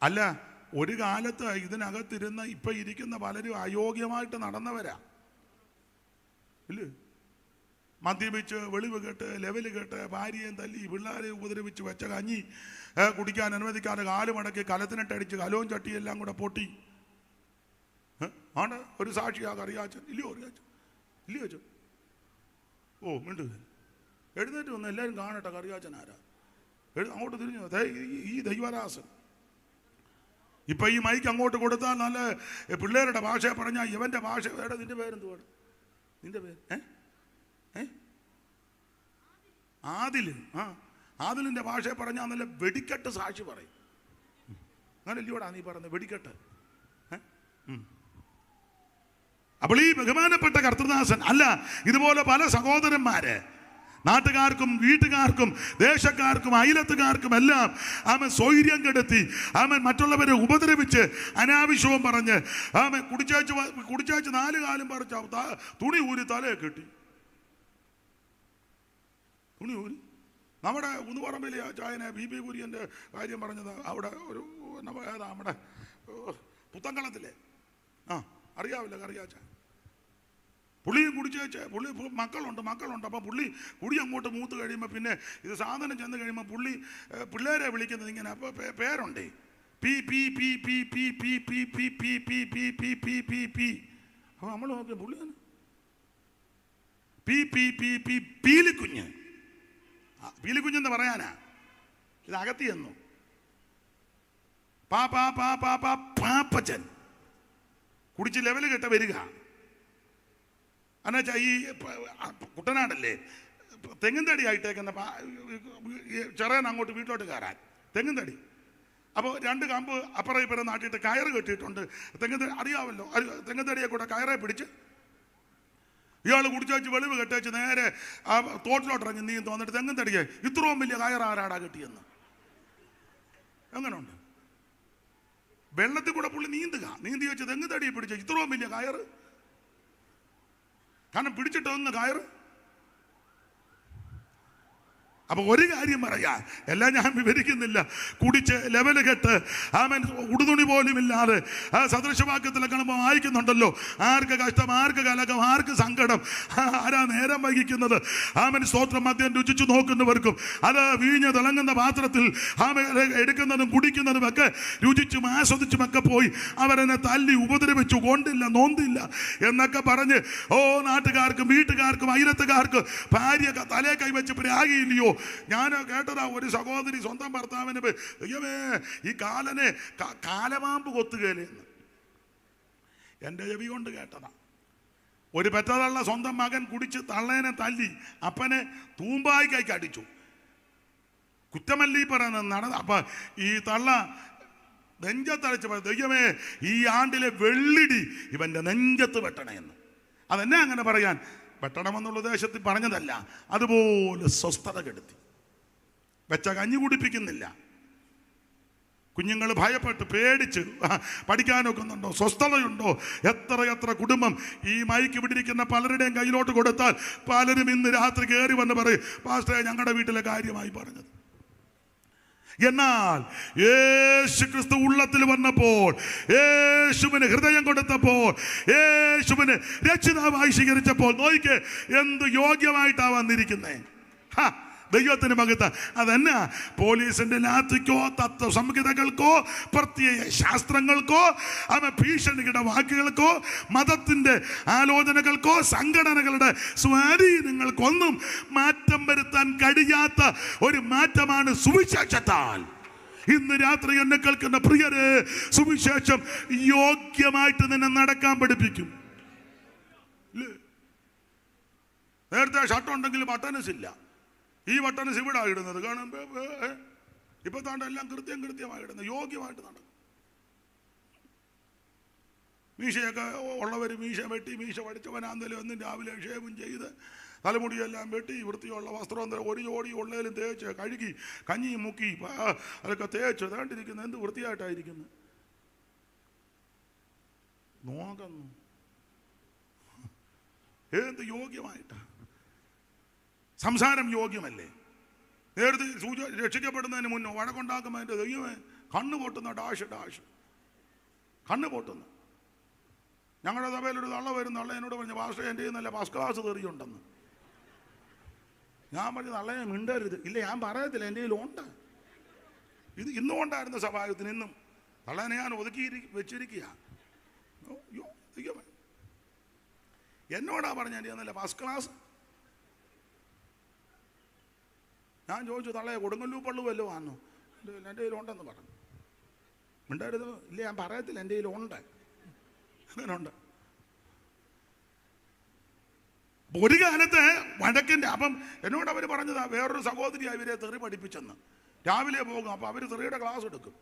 അല്ല, ഒരു കാലത്ത് ഇതിനകത്തിരുന്ന ഇപ്പൊ ഇരിക്കുന്ന പലരും അയോഗ്യമായിട്ട് നടന്നവരാ, ഇല്ലേ? മദ്യപിച്ച്, വെളിവ് കേട്ട്, ലെവല് കേട്ട്, ഭാര്യയും തല്ലി, പിള്ളേരെ ഉപദ്രവിച്ച്, വെച്ച കഞ്ഞി കുടിക്കാൻ അനുവദിക്കാതെ കാലുമടക്കി കലത്തിനിട്ടടിച്ച് കലവും ചട്ടിയെല്ലാം കൂടെ പൊട്ടി. ആണ് ഒരു സാക്ഷിയാ കറിയാച്ചൻ. ഇല്ലയോ അച്ഛൻ? ഓ, മിണ്ടു, എഴുന്നേറ്റ് വന്ന് എല്ലാവരും കാണട്ടെ കറിയാച്ചൻ ആരാ. അങ്ങോട്ട് തിരിഞ്ഞു, ഈ ദൈവരാസൻ. ഇപ്പം ഈ മൈക്ക് അങ്ങോട്ട് കൊടുത്താൽ നല്ല പിള്ളേരുടെ ഭാഷ പറഞ്ഞാൽ ഇവൻ്റെ ഭാഷ. നിന്റെ പേരെന്തുവാണ്? നിന്റെ പേര് ആദിൽ. ആദിലിൻ്റെ ഭാഷയെ പറഞ്ഞാൽ നല്ല വെടിക്കെട്ട് സാക്ഷി പറയും. അങ്ങനെ ഇല്ലയോടാ നീ പറഞ്ഞത്, വെടിക്കെട്ട്. അപ്പോൾ ഈ ബഹുമാനപ്പെട്ട കർത്തൃദാസൻ അല്ല, ഇതുപോലെ പല സഹോദരന്മാരെ നാട്ടുകാർക്കും വീട്ടുകാർക്കും ദേശക്കാർക്കും അയലത്തുകാർക്കും എല്ലാം അവൻ സ്വൈര്യം കെടുത്തി, അവൻ മറ്റുള്ളവരെ ഉപദ്രവിച്ച് അനാവശ്യവും പറഞ്ഞ് അവൻ കുടിച്ചാച്ച് 4 കാലം പറിച്ച തുണി ഊരി തലയെ കെട്ടി. തുണി ഊരി. നമ്മുടെ കുന്നുപറമ്പിലെ ചായനെ ബി പി കുര്യൻ്റെ കാര്യം പറഞ്ഞത് അവിടെ ഒരു നമ്മുടെ പുത്തങ്കളത്തിലെ അറിയാവില്ല കറിയാച്ച. പുള്ളിയും കുടിച്ചേച്ച്, പുള്ളി മക്കളുണ്ട്. അപ്പം പുള്ളി കുടി അങ്ങോട്ട് മൂത്ത് കഴിയുമ്പോൾ പിന്നെ ഇത് സാധനം ചെന്ന് കഴിയുമ്പോൾ പുള്ളി പിള്ളേരെ വിളിക്കുന്നത് ഇങ്ങനെ. അപ്പോൾ പേരുണ്ട്, P P P P P P P P P P P P P P P. അപ്പോൾ നമ്മൾ നോക്കിയ പുള്ളി പി പി പി പി പീലിക്കുഞ്ഞ്. പീലിക്കുഞ്ഞെന്ന് പറയാനാ, ഇത് അകത്തി ചെന്നു. പാ പാ പാ പാ പാ പാപ്പച്ചൻ കുടിച്ച് ലെവല് കെട്ട വരിക. എന്നുവെച്ചാൽ ഈ കുട്ടനാടല്ലേ, തെങ്ങുംതടി ആയിട്ടേക്കുന്ന ചെറിയ അങ്ങോട്ട് വീട്ടിലോട്ട് കയറാൻ തെങ്ങുംതടി. അപ്പോൾ 2 കമ്പ് അപ്പുറം ഇപ്പുറം നാട്ടിയിട്ട് കയറ് കെട്ടിയിട്ടുണ്ട്. തെങ്ങുംതടി അറിയാമല്ലോ, തെങ്ങുംതടിയെ കൂടെ കയറെ പിടിച്ച് ഇയാൾ കുടിച്ചു വെളിവ് കെട്ടേച്ച് നേരെ ആ തോട്ടിലോട്ടിറങ്ങി നീ തോന്നിട്ട് തെങ്ങുംതടിയെ ഇത്രയും വലിയ കയറാരാടാ കെട്ടിയെന്ന്. എങ്ങനെയുണ്ട്? വെള്ളത്തിൽ കൂടെ പുള്ളി നീന്തി വെച്ച് തെങ്ങുംതടിയെ പിടിച്ച് ഇത്രയും വലിയ കയറ്. കാരണം പിടിച്ചിട്ട് ഒന്ന് കയറ്. അപ്പൊ ഒരു കാര്യം പറയാം, എല്ലാം ഞാൻ വിവരിക്കുന്നില്ല. കുടിച്ച് ലെവല് കെട്ട് ആമൻ ഉടുതുണി പോലും ഇല്ലാതെ ആ സദൃശവാക്യത്തിലൊക്കെ കാണുമ്പോൾ വായിക്കുന്നുണ്ടല്ലോ, ആർക്ക് കഷ്ടം, ആർക്ക് കലകം, ആർക്ക് സങ്കടം, ആരാ നേരം വൈകിക്കുന്നത്. ആമൻ സ്തോത്രം. മദ്യം രുചിച്ചു നോക്കുന്നവർക്കും അത് വീഞ്ഞ് തിളങ്ങുന്ന പാത്രത്തിൽ ആമൻ എടുക്കുന്നതും കുടിക്കുന്നതും ഒക്കെ രുചിച്ചും ആസ്വദിച്ചും ഒക്കെ പോയി അവരെന്നെ തല്ലി ഉപദ്രവിച്ചു, കൊണ്ടില്ല നോന്തില്ല എന്നൊക്കെ പറഞ്ഞ് നാട്ടുകാർക്കും വീട്ടുകാർക്കും അയലത്തുകാർക്കും ഭാര്യ തലേ കൈവച്ച് പ്രാഗിയില്ലയോ. ഞാൻ കേട്ടതാ, ഒരു സഹോദരി സ്വന്തം ഭർത്താവിന് ദൈവമേ ഈ കാലനെ കാലമാമ്പ് കൊത്തുകയില്ലെന്ന് എൻ്റെ ചെവി കൊണ്ട് കേട്ടതാ. ഒരു പെറ്റതള്ള സ്വന്തം മകൻ കുടിച്ച് തള്ളേനെ തല്ലി അപ്പനെ തൂമ്പായി കൈക്ക് അടിച്ചു. കുറ്റമല്ലി പറയുന്നത് നടന്ന. അപ്പൊ ഈ തള്ള നെഞ്ചത്തടിച്ച് ദൈവമേ ഈ ആണ്ടിലെ വെള്ളിടി ഇവന്റെ നെഞ്ചത്ത് വെട്ടണേന്ന്. അതെന്നെ അങ്ങനെ പറയാൻ, വെട്ടണമെന്നുള്ള ഉദ്ദേശത്തിൽ പറഞ്ഞതല്ല, അതുപോലെ സ്വസ്ഥത കെടുത്തി. വെച്ച കഞ്ഞി കുടിപ്പിക്കുന്നില്ല. കുഞ്ഞുങ്ങൾ ഭയപ്പെട്ട് പേടിച്ച് പഠിക്കാനൊക്കുന്നുണ്ടോ, സ്വസ്ഥതയുണ്ടോ? എത്ര കുടുംബം ഈ മൈക്ക് വിടിരിക്കുന്ന പലരുടെയും കയ്യിലോട്ട് കൊടുത്താൽ പലരും ഇന്ന് രാത്രി കയറി വന്ന് പറയും, പാസ്റ്ററെ ഞങ്ങളുടെ വീട്ടിലെ കാര്യമായി പറഞ്ഞത്. എന്നാൽ യേശു ക്രിസ്തു ഉള്ളത്തിൽ വന്നപ്പോൾ, യേശുവിന് ഹൃദയം കൊടുത്തപ്പോൾ, യേശുവിന് രക്ഷിതാവായി സ്വീകരിച്ചപ്പോൾ നോയിക്ക് എന്ത് യോഗ്യമായിട്ടാ വന്നിരിക്കുന്നേ. ദൈവത്തിന് മകത്ത് അതെന്നാ പോലീസിന്റെ ലാത്തിക്കോ തത്വ സംഹിതകൾക്കോ പ്രത്യയ ശാസ്ത്രങ്ങൾക്കോ ഭീഷണിയുടെ വാക്കുകൾക്കോ മതത്തിന്റെ ആലോചനകൾക്കോ സംഘടനകളുടെ സ്വാധീനങ്ങൾക്കൊന്നും മാറ്റം വരുത്താൻ കഴിയാത്ത ഒരു മാറ്റമാണ് സുവിശേഷത്താൽ. ഇന്ന് രാത്രി എന്നെ കേൾക്കുന്ന പ്രിയരെ, സുവിശേഷം യോഗ്യമായിട്ട് നിന്നെ നടക്കാൻ പഠിപ്പിക്കും. നേരത്തെ ഷർട്ടുണ്ടെങ്കിൽ ബട്ടൺസ് ഇല്ല. ഈ ബട്ടൺസ് ഇവിടെ ഇടുന്നത് കാണുമ്പോ ഇപ്പൊ താണ്ട എല്ലാം കൃത്യമായി ഇടുന്നത്, യോഗ്യമായിട്ട് നടക്കും. മീശയൊക്കെ ഉള്ളവർ മീശ വെട്ടി, മീശ പഠിച്ചവനാന്തലും ഒന്നും രാവിലെ ഷേവും ചെയ്ത് തലമുടിയെല്ലാം വെട്ടി വൃത്തിയുള്ള വസ്ത്രം ഒരു ജോഡി ഉള്ളതിലും തേച്ച് കഴുകി കഞ്ഞിയും മുക്കി അതൊക്കെ തേച്ച് തേണ്ടിരിക്കുന്നത് എന്ത് വൃത്തിയായിട്ടായിരിക്കുന്നു നോക്കുന്നു. എന്ത് യോഗ്യമായിട്ടാ. സംസാരം യോഗ്യമല്ലേ? നേരത്തെ രക്ഷിക്കപ്പെടുന്നതിന് മുന്നോ വഴക്കുണ്ടാക്കുമ്പോൾ എൻ്റെ ദൈവമേ കണ്ണ് പൊട്ടുന്ന ഡാഷ് കണ്ണ് പൊട്ടുന്നു. ഞങ്ങളുടെ സഭയിലൊരു തള്ള വരുന്ന തള്ള എന്നോട് പറഞ്ഞു, പാസ്റ്റർ എൻ്റെ നല്ല ഫസ്റ്റ് ക്ലാസ് തെറിയുണ്ടെന്ന്. ഞാൻ പറഞ്ഞു, തള്ളയെ മിണ്ടരുത്. ഇല്ല ഞാൻ പറയത്തില്ല, എൻ്റെ കയ്യിലുണ്ട്. ഇത് ഇന്നും ഉണ്ടായിരുന്ന സഭായത്തിന് ഇന്നും തള്ളനെ ഞാൻ ഒതുക്കി വെച്ചിരിക്കുക. എന്നോടാ പറഞ്ഞ എൻ്റെ നല്ല ഫസ്റ്റ് ക്ലാസ്. ഞാൻ ചോദിച്ചു, തള്ളയെ കൊടുങ്ങല്ലൂ പള്ളു വല്ലോ ആണോ? എൻ്റെ കയ്യിലുണ്ടെന്ന് പറഞ്ഞു. മിണ്ടരുത്. ഇല്ല ഞാൻ പറയത്തില്ല, എൻ്റെ കയ്യിലുണ്ട്. അങ്ങനെ ഉണ്ട്. ഒരു കാലത്ത് വടക്കിൻ്റെ അപ്പം എന്നോട് അവർ പറഞ്ഞതാ, വേറൊരു സഹോദരി അവരെ തെറി പഠിപ്പിച്ചെന്ന്. രാവിലെ പോകും, അപ്പം അവർ തെറിയുടെ ക്ലാസ് എടുക്കും.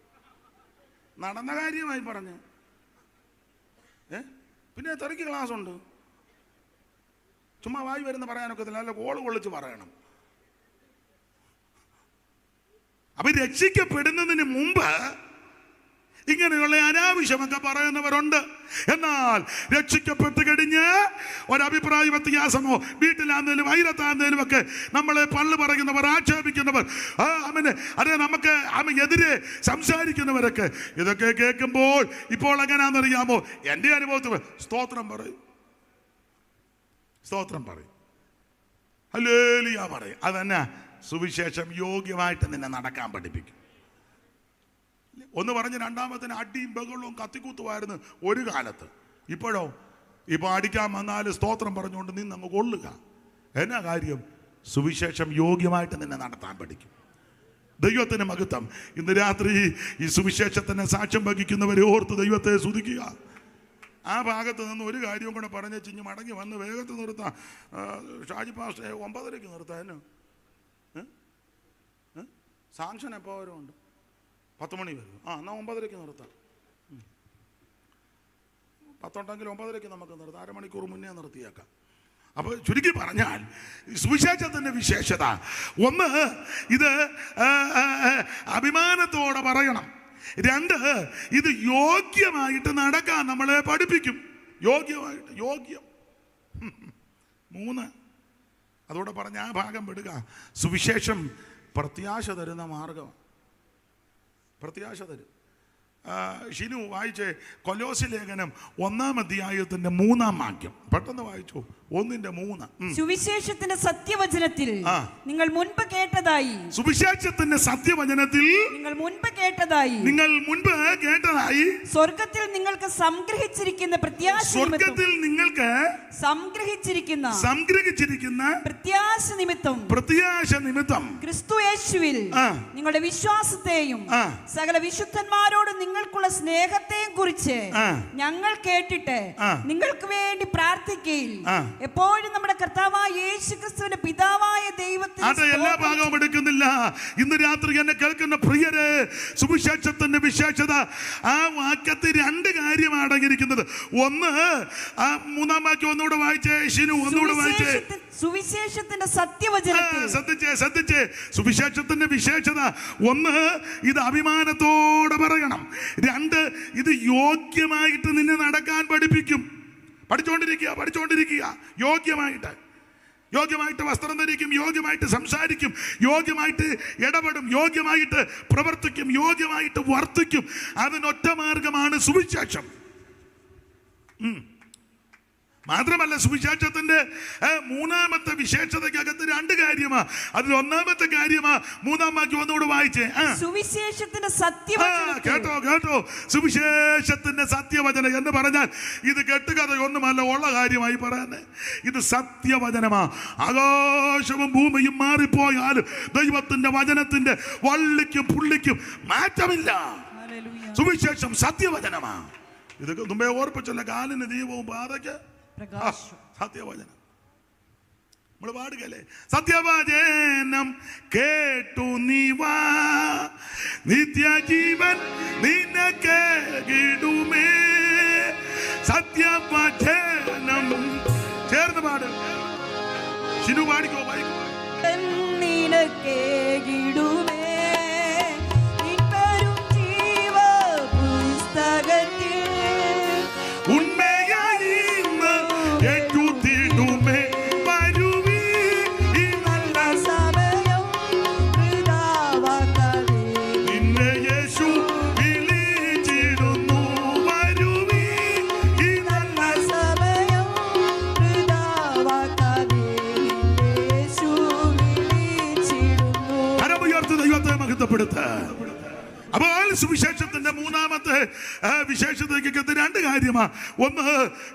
നടന്ന കാര്യമായി പറഞ്ഞ് പിന്നെ തെറിക്ക് ക്ലാസ് ഉണ്ട്. ചുമ്മാ വായി വരുന്ന പറയാനൊക്കെ നല്ല കോള് കൊള്ളിച്ച് പറയണം. അപ്പൊ രക്ഷിക്കപ്പെടുന്നതിന് മുമ്പ് ഇങ്ങനെയുള്ള അനാവശ്യമൊക്കെ പറയുന്നവരുണ്ട്. എന്നാൽ രക്ഷിക്കപ്പെട്ട് കഴിഞ്ഞ് ഒരഭിപ്രായ വ്യത്യാസമോ വീട്ടിലാന്നേലും അയലത്താന്നേലും ഒക്കെ നമ്മളെ പള്ളു പറയുന്നവർ, ആക്ഷേപിക്കുന്നവർ, അതെ നമുക്ക് എതിരെ സംസാരിക്കുന്നവരൊക്കെ ഇതൊക്കെ കേൾക്കുമ്പോൾ ഇപ്പോൾ എങ്ങനെയാണെന്നറിയാമോ? എൻ്റെ അനുഭവത്തിൽ സ്തോത്രം പറയും, ഹല്ലേലൂയ പറയും. അതന്നെ സുവിശേഷം യോഗ്യമായിട്ട് നിന്നെ നടക്കാൻ പഠിപ്പിക്കും. ഒന്ന് പറഞ്ഞ് രണ്ടാമത്തിന് അടിയും ബഹളവും കത്തിക്കൂത്തുമായിരുന്നു ഒരു കാലത്ത്. ഇപ്പോഴോ ഇപ്പൊ അടിക്കാൻ വന്നാൽ സ്തോത്രം പറഞ്ഞുകൊണ്ട് നിന്നങ്ങ് കൊള്ളുക. എന്നാ കാര്യം? സുവിശേഷം യോഗ്യമായിട്ട് നിന്നെ നടത്താൻ പഠിക്കും. ദൈവത്തിന് മഹത്വം. ഇന്ന് രാത്രി ഈ സുവിശേഷത്തിന് സാക്ഷ്യം വഹിക്കുന്നവരെ ഓർത്ത് ദൈവത്തെ സ്തുതിക്കുക. ആ ഭാഗത്ത് നിന്ന് ഒരു കാര്യവും കൂടെ പറഞ്ഞ് ചിഞ്ഞ് മടങ്ങി വന്ന് വേഗത്തിൽ നിർത്താം. ഷാജി പാസ്റ്ററെ 9:30 നിർത്താൻ സാങ്ഷൻ എപ്പോൾ വരും ഉണ്ട്? 10 മണി വരും. എന്നാൽ 9:30 നിർത്താം. 10 ഉണ്ടെങ്കിൽ 9:30 നമുക്ക് നിർത്താം. അരമണിക്കൂർ മുന്നേ നിർത്തിയേക്കാം. അപ്പോൾ ചുരുക്കി പറഞ്ഞാൽ സുവിശേഷത്തിൻ്റെ വിശേഷത ഒന്ന്, ഇത് അഭിമാനത്തോടെ പറയണം. 2, ഇത് യോഗ്യമായിട്ട് നടക്കാൻ നമ്മളെ പഠിപ്പിക്കും. യോഗ്യം. 3, അതോടെ പറഞ്ഞ ആ ഭാഗം വിടുക. സുവിശേഷം പ്രത്യാശ തരുന്ന മാർഗം, പ്രത്യാശ തരും. ഷിനു വായിച്ചേ കൊലോസി ലേഖനം 1-ാം അധ്യായത്തിന്റെ 3-ാം വാക്യം. പെട്ടെന്ന് വായിച്ചു. 1:3. സുവിശേഷത്തിന്റെ സത്യവചനത്തിൽ നിങ്ങൾ മുൻപ് കേട്ടതായി, സുവിശേഷത്തിന്റെ സത്യവചനത്തിൽ നിങ്ങൾ മുൻപ് കേട്ടതായി, നിങ്ങൾ മുൻപ് കേട്ടതായി, സ്വർഗത്തിൽ നിങ്ങൾക്ക് സംഗ്രഹിച്ചിരിക്കുന്ന പ്രത്യാശ, സ്വർഗത്തിൽ നിങ്ങൾക്ക് സംഗ്രഹിച്ചിരിക്കുന്ന പ്രത്യാശ നിമിത്തം ക്രിസ്തു യേശുവിൽ നിങ്ങളുടെ വിശ്വാസത്തെയും സകല വിശുദ്ധന്മാരോട് നിങ്ങൾക്കുള്ള സ്നേഹത്തെയും കുറിച്ച് ഞങ്ങൾ കേട്ടിട്ട് നിങ്ങൾക്ക് വേണ്ടി പ്രാർത്ഥിക്കുകയും എപ്പോഴും നമ്മുടെ കർത്താവായ യേശുക്രിസ്തുവിന്റെ പിതാവായ ദൈവത്തിന്. അത് എല്ലാ ഭാഗവും എടുക്കുന്നില്ല. ഇന്ന് രാത്രി എന്നെ കേൾക്കുന്ന പ്രിയരെ, സുവിശേഷത്തിന്റെ വിശേഷത ആ വാക്യത്തിൽ 2 കാര്യം അടങ്ങിയിരിക്കുന്നത്. ഒന്ന്, ആ 3-ാം വാക്യം ഒന്നുകൂടെ വായിച്ചേ ഷിനു, ഒന്നുകൂടെ വായിച്ചേ. സുവിശേഷത്തിന്റെ സത്യവചനത്തിൽ, ശ്രദ്ധിച്ചേ, സുവിശേഷത്തിന്റെ വിശേഷത 1, ഇത് അഭിമാനത്തോടെ പറയണം. 2, ഇത് യോഗ്യമായിട്ട് നിന്നെ നടക്കാൻ പഠിപ്പിക്കും. പഠിച്ചുകൊണ്ടിരിക്കുക. യോഗ്യമായിട്ട് വസ്ത്രം ധരിക്കും, യോഗ്യമായിട്ട് സംസാരിക്കും, യോഗ്യമായിട്ട് ഇടപെടും, യോഗ്യമായിട്ട് പ്രവർത്തിക്കും, യോഗ്യമായിട്ട് വർത്തിക്കും. അതിനൊറ്റ മാർഗമാണ് സുവിശേഷം. മാത്രമല്ല, സുവിശേഷത്തിന്റെ 3-ാമത്തെ വിശേഷതയ്ക്കകത്ത് 2 കാര്യമാ. അതിൽ 1-ാമത്തെ കാര്യമാ 3-ാം വാക്യം ഒന്നുകൂടെ വായിച്ചേ. സുവിശേഷത്തിന്റെ സത്യവചനം. കേട്ടോ, സുവിശേഷത്തിന്റെ സത്യവചനം എന്ന് പറഞ്ഞാൽ ഇത് കെട്ടുകഥയൊന്നുമല്ല, ഉള്ള കാര്യമായി പറയാൻ. ഇത് സത്യവചനമാ. ആകാശവും ഭൂമിയും മാറിപ്പോയാലും ദൈവത്തിന്റെ വചനത്തിന്റെ വള്ളിക്കും പുള്ളിക്കും മാറ്റമില്ല. സുവിശേഷം സത്യവചനമാ. ഇത് മുമ്പേ ഓർപ്പിച്ചല്ല, കാലിന് ദീപവും പാതയ്ക്ക് സത്യവചനം. നമ്മൾ പാടുകല്ലേ, സത്യവചനം കേട്ടു നീ വാ, നിത്യജീവൻ നിനക്ക് കിടുമേ. സത്യവചനം ചേർന്ന് പാട്. ഷിനു പാടിക്കോ, വായിക്കോ. നിനക്ക് കിടുമേ ജീവ പുസ്തകത്തിൽ അപ്പോൾ സുവിശേഷത്തിന്റെ 3-ാമത്തെ വിശേഷതയ്ക്കകത്ത് 2 കാര്യമാ. 1,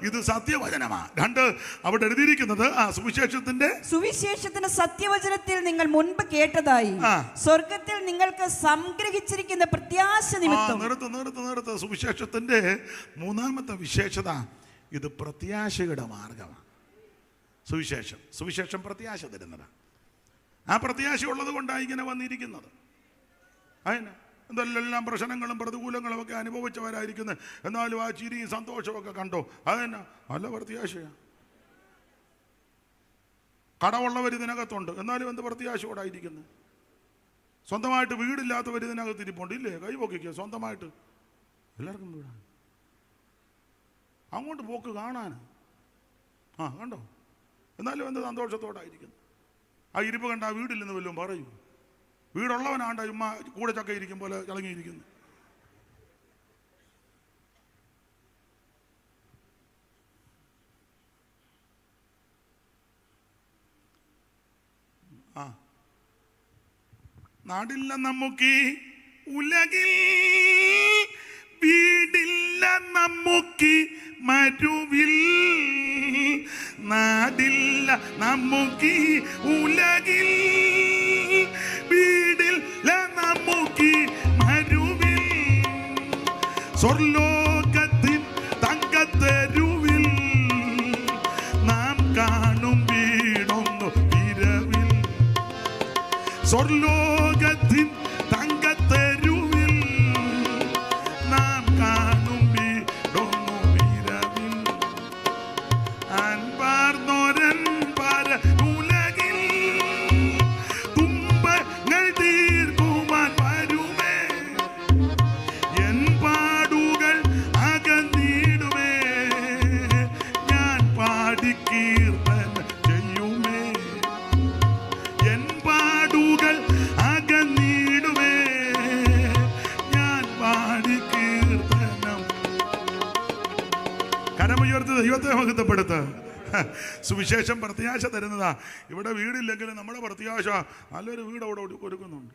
ഇത് സത്യവചനമാ. 2, അവിടെ എഴുതിയിരിക്കുന്നത് സുവിശേഷത്തിന്റെ സത്യവചനത്തിൽ നിങ്ങൾ മുൻപ് കേട്ടതായി, സ്വർഗത്തിൽ നിങ്ങൾക്ക് സംഗ്രഹിച്ചിരിക്കുന്ന പ്രത്യാശ നിമിത്തം. നിർത്ത്. സുവിശേഷത്തിന്റെ 3-ാമത്തെ വിശേഷത ഇത് പ്രത്യാശയുടെ മാർഗമാണ്. സുവിശേഷം പ്രത്യാശ തരുന്നതാണ്. ആ പ്രത്യാശ ഉള്ളത് കൊണ്ടാണ് ഇങ്ങനെ വന്നിരിക്കുന്നത്. അതിന് എന്തെല്ലാം പ്രശ്നങ്ങളും പ്രതികൂലങ്ങളും ഒക്കെ അനുഭവിച്ചവരായിരിക്കുന്നത്. എന്നാലും ആ ചിരിയും സന്തോഷമൊക്കെ കണ്ടോ, അതന്നെ നല്ല പ്രത്യാശയാണ്. കടമുള്ളവർ ഇതിനകത്തുണ്ട്, എന്നാലും എന്ത് പ്രത്യാശയോടായിരിക്കുന്നു. സ്വന്തമായിട്ട് വീടില്ലാത്തവർ ഇതിനകത്ത് ഇരിപ്പുണ്ട്, ഇല്ലേ? കൈ പൊക്കിക്കുക. സ്വന്തമായിട്ട് എല്ലാവർക്കും വീടാണ്. അങ്ങോട്ട് പോക്ക് കാണാൻ കണ്ടോ, എന്നാലും എന്ത് സന്തോഷത്തോടായിരിക്കുന്നു. ആ ഇരിപ്പ് കണ്ട ആ വീടില്ലെന്ന് വല്ലതും പറയും. വീടുള്ളവനാണ്ട ഉമ്മ കൂടെ ചക്ക ഇരിക്കും പോലെ ചളങ്ങിയിരിക്കുന്നു. നാടില്ല നമുക്ക് ഉലകിൽ, വീടില്ല നമുക്ക് മരുവിൽ. നാടില്ല നമുക്ക് ഉലകിൽ, വീടില്ല നമുക്ക് മരുവിൽ. സ്വർലോകത്തിൻ തങ്കത്തെരുവിൽ നാം കാണും വീടൊന്നു ഇരവിൽ. സ്വർലോകത്തിൻ തങ്കത്തെരുവിൽ നാം കാണും വീടൊന്നു ഇരവിൽ. അൻപാർന്നോരൻ പര ഉലകിൽ തുമ്പങ്ങൾ തീർക്കുവാൻ വരുമേ. എൻ പാടുകൾ അകന്നിടുമേ, ഞാൻ പാടി കീർത്തന ചെയ്യുമേ. ദൈവത്തെ മഹത്വപ്പെടുത്ത. സുവിശേഷം പ്രത്യാശ തരുന്നതാ. ഇവിടെ വീടില്ലെങ്കിലും നമ്മുടെ പ്രത്യാശ നല്ലൊരു വീട് അവിടെ ഒരുക്കുന്നുണ്ട്.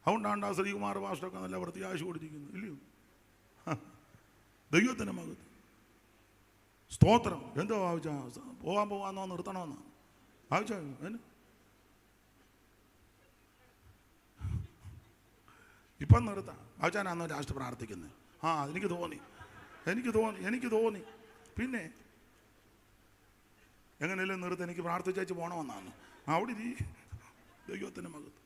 അതുകൊണ്ടാണ് ശ്രീകുമാർ പാസ്റ്ററൊക്കെ നല്ല പ്രത്യാശ കൊടുത്തിരിക്കുന്നു, ഇല്ലയോ? ദൈവത്തിന് മകത്ത് സ്തോത്രം. എന്തോ ആവശ്യ പോവാന്നോ നിർത്തണമെന്നോ ആവശ്യം? ഇപ്പം നിർത്താം. ആവശ്യാനാന്നോ ലാസ്റ്റ് പ്രാർത്ഥിക്കുന്നത്? എനിക്ക് തോന്നി പിന്നെ എങ്ങനെയല്ലേ നിർത്ത്, എനിക്ക് പ്രാർത്ഥിച്ചു പോകണമെന്നാണ്. അവിടെ ദൈവത്തിൻ്റെ മകത്ത്.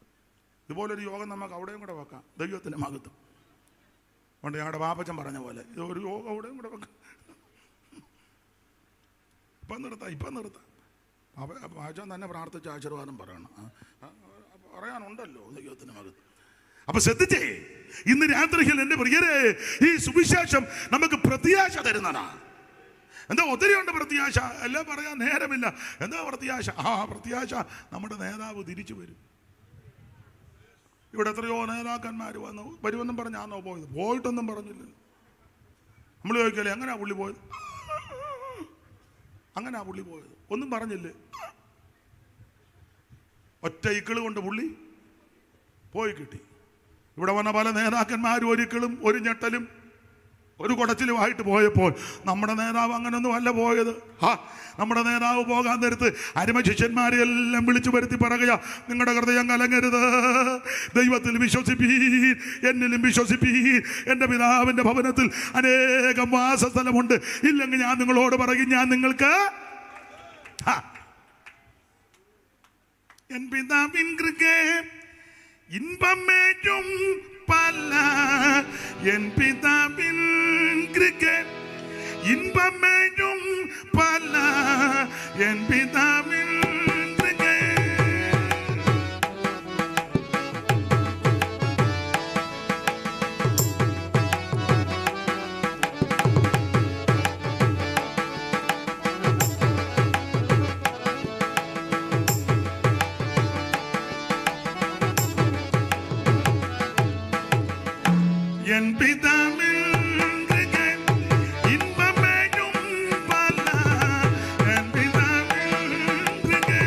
ഇതുപോലൊരു യോഗം നമുക്ക് അവിടെയും കൂടെ വെക്കാം. ദൈവത്തിൻ്റെ മകത്തും പണ്ട് ഞങ്ങളുടെ പാപ്പച്ചൻ പറഞ്ഞ പോലെ ഒരു യോഗം അവിടെയും കൂടെ വെക്കാം. ഇപ്പം നിർത്താം. പാപ്പച്ചൻ തന്നെ പ്രാർത്ഥിച്ച ആശീർവാദം പറയാനുണ്ടല്ലോ ദൈവത്തിൻ്റെ മകത്ത്. അപ്പൊ ശ്രദ്ധിച്ചേ, ഇന്ന് രാത്രിയിൽ എൻ്റെ പ്രിയരെ, ഈ സുവിശേഷം നമുക്ക് പ്രത്യാശ തരുന്നതാ. എന്താ ഒത്തിരി ഉണ്ട് പ്രത്യാശ, എല്ലാം പറയാൻ നേരമില്ല. എന്താ പ്രത്യാശ? പ്രത്യാശ നമ്മുടെ നേതാവ് തിരിച്ചു വരും. ഇവിടെ എത്രയോ നേതാക്കന്മാർ വരുമെന്നും പറഞ്ഞാന്നോ പോയത്? പോയിട്ടൊന്നും പറഞ്ഞില്ല. നമ്മൾ ചോദിക്കല്ലേ എങ്ങനെയാ പുള്ളി പോയത്? ഒന്നും പറഞ്ഞില്ലേ? ഒറ്റ ഇക്കിള് കൊണ്ട് പുള്ളി പോയി കിട്ടി. ഇവിടെ വന്ന പല നേതാക്കന്മാരും ഒരിക്കലും ഒരു ഞെട്ടലും ഒരു കുടച്ചിലുമായിട്ട് പോയപ്പോൾ നമ്മുടെ നേതാവ് അങ്ങനൊന്നും അല്ല പോയത്. നമ്മുടെ നേതാവ് പോകാൻ നേരത്ത് അരുമ ശിഷ്യന്മാരെ എല്ലാം വിളിച്ചു വരുത്തി പറയുക, നിങ്ങളുടെ ഹൃദയം കലങ്ങരുത്, ദൈവത്തിൽ വിശ്വസിപ്പീൻ, എന്നിലും വിശ്വസിപ്പീൻ. എൻ്റെ പിതാവിൻ്റെ ഭവനത്തിൽ അനേകം വാസസ്ഥലമുണ്ട്. ഇല്ലെങ്കിൽ ഞാൻ നിങ്ങളോട് പറയും, ഞാൻ നിങ്ങൾക്ക് എൻ പിതാവിൻ കൃപേ ഇன்பമേറ്റും പല, എൻ പിതാവിൻ കൃപേ ഇன்பമേറ്റും പല, എൻ പിതാവിൻ കൃപേ. എൻ പിതാവിൻ കൃപേ ഇன்பമേറ്റും പല, എൻ പിതാവിൻ കൃപേ.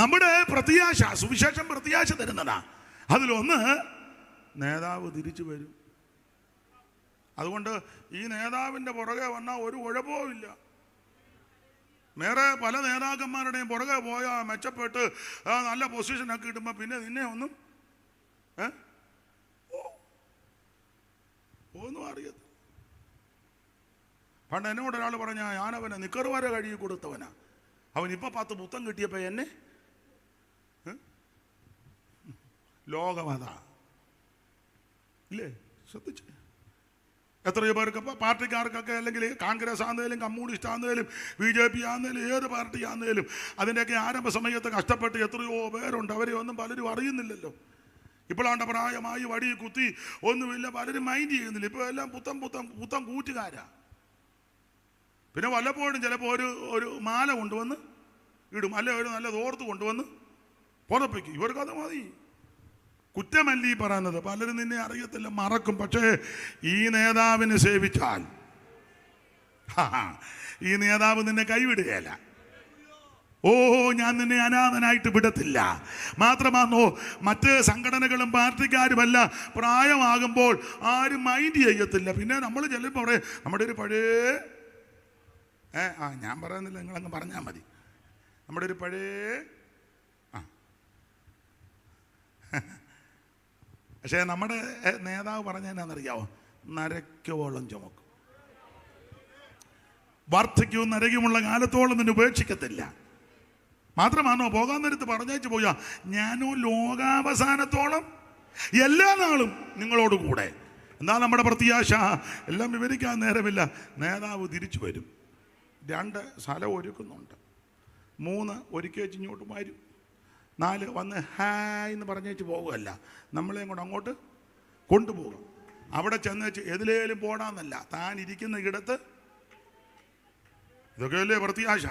നമ്മുടെ പ്രത്യാശ, സുവിശേഷം പ്രത്യാശ തരുന്നതാ. അതിലൊന്ന് നേതാവ് തിരിച്ചു വരും. അതുകൊണ്ട് ഈ നേതാവിൻ്റെ പുറകെ വന്നാൽ ഒരു കുഴപ്പവുമില്ല. വേറെ പല നേതാക്കന്മാരുടെയും പുറകെ പോയാൽ മെച്ചപ്പെട്ട് നല്ല പൊസിഷനൊക്കെ കിട്ടുമ്പോൾ പിന്നെ നിന്നെ ഒന്നും അറിയത്തില്ല. പണ്ട് എന്നോട് ഒരാൾ പറഞ്ഞ, ഞാനവനെ നിക്കറുവര കഴുകി കൊടുത്തവനാ, അവൻ ഇപ്പം 10 പുത്തം കിട്ടിയപ്പോൾ എന്നെ ലോകമതാ ഇല്ലേ? ശ്രദ്ധിച്ചു. എത്രയോ പേർക്ക് പാർട്ടിക്കാർക്കൊക്കെ, അല്ലെങ്കിൽ കോൺഗ്രസ് ആണെങ്കിലും കമ്മ്യൂണിസ്റ്റ് ആണെങ്കിലും BJP ആണെങ്കിലും ഏത് പാർട്ടി ആണെങ്കിലും അതിൻ്റെയൊക്കെ ആരംഭ സമയത്ത് കഷ്ടപ്പെട്ട് എത്രയോ പേരുണ്ട്. അവരെ ഒന്നും പലരും അറിയുന്നില്ലല്ലോ. ഇപ്പോഴാണ്ട് പ്രായമായി വടി കുത്തി ഒന്നുമില്ല, പലരും മൈൻഡ് ചെയ്യുന്നില്ല. ഇപ്പോൾ എല്ലാം പുത്തം കൂറ്റുകാരാ. പിന്നെ വല്ലപ്പോഴും ചിലപ്പോൾ ഒരു മാല കൊണ്ടുവന്ന് ഇടും, അല്ലെ ഒരു നല്ല തോർത്ത് കൊണ്ടുവന്ന് പുറപ്പിക്കും. ഇവർക്കത് മതി. കുറ്റമല്ലീ പറയുന്നത്. പലരും നിന്നെ അറിയത്തില്ല, മറക്കും. പക്ഷേ ഈ നേതാവിനെ സേവിച്ചാൽ ഈ നേതാവ് നിന്നെ കൈവിടുകയല്ല. ഓ, ഞാൻ നിന്നെ അനാഥനായിട്ട് വിടത്തില്ല. മാത്രമാണോ, മറ്റ് സംഘടനകളും പാർട്ടിക്കാരുമല്ല പ്രായമാകുമ്പോൾ ആരും മൈൻഡ് ചെയ്യത്തില്ല. പിന്നെ നമ്മൾ ചെല്ലുമ്പോൾ പറയും നമ്മുടെ ഒരു പഴയ ഞാൻ പറയുന്നില്ല, നിങ്ങളങ്ങ് പറഞ്ഞാൽ മതി. നമ്മുടെ ഒരു പഴയ പക്ഷേ നമ്മുടെ നേതാവ് പറഞ്ഞതെന്നാണെന്നറിയാവോ? നരയ്ക്കോളം ചുമക്കും, വാർദ്ധക്യവും നരകവുമുള്ള കാലത്തോളം നിന്നെ ഉപേക്ഷിക്കത്തില്ല. മാത്രമാണോ, പോകാൻ നേരത്ത് പറഞ്ഞേച്ച് പോയാ ഞാനോ ലോകാവസാനത്തോളം എല്ലാ നാളും നിങ്ങളോട് കൂടെ. എന്താ നമ്മുടെ പ്രത്യാശ? എല്ലാം വിവരിക്കാൻ നേരമില്ല. നേതാവ് തിരിച്ചു വരും. 2 സ്ഥലം ഒരുക്കുന്നുണ്ട്. 3 ഒരിക്കച്ചിങ്ങോട്ട് വരും. 4 വന്ന് ഹായ് എന്ന് പറഞ്ഞേച്ച് പോകുമല്ല, നമ്മളെയും കൂടെ അങ്ങോട്ട് കൊണ്ടുപോകും. അവിടെ ചെന്നേച്ച് എതിലേലും പോടാന്നല്ല, താൻ ഇരിക്കുന്ന ഇടത്ത്. ഇതൊക്കെയല്ലേ പ്രത്യാശ?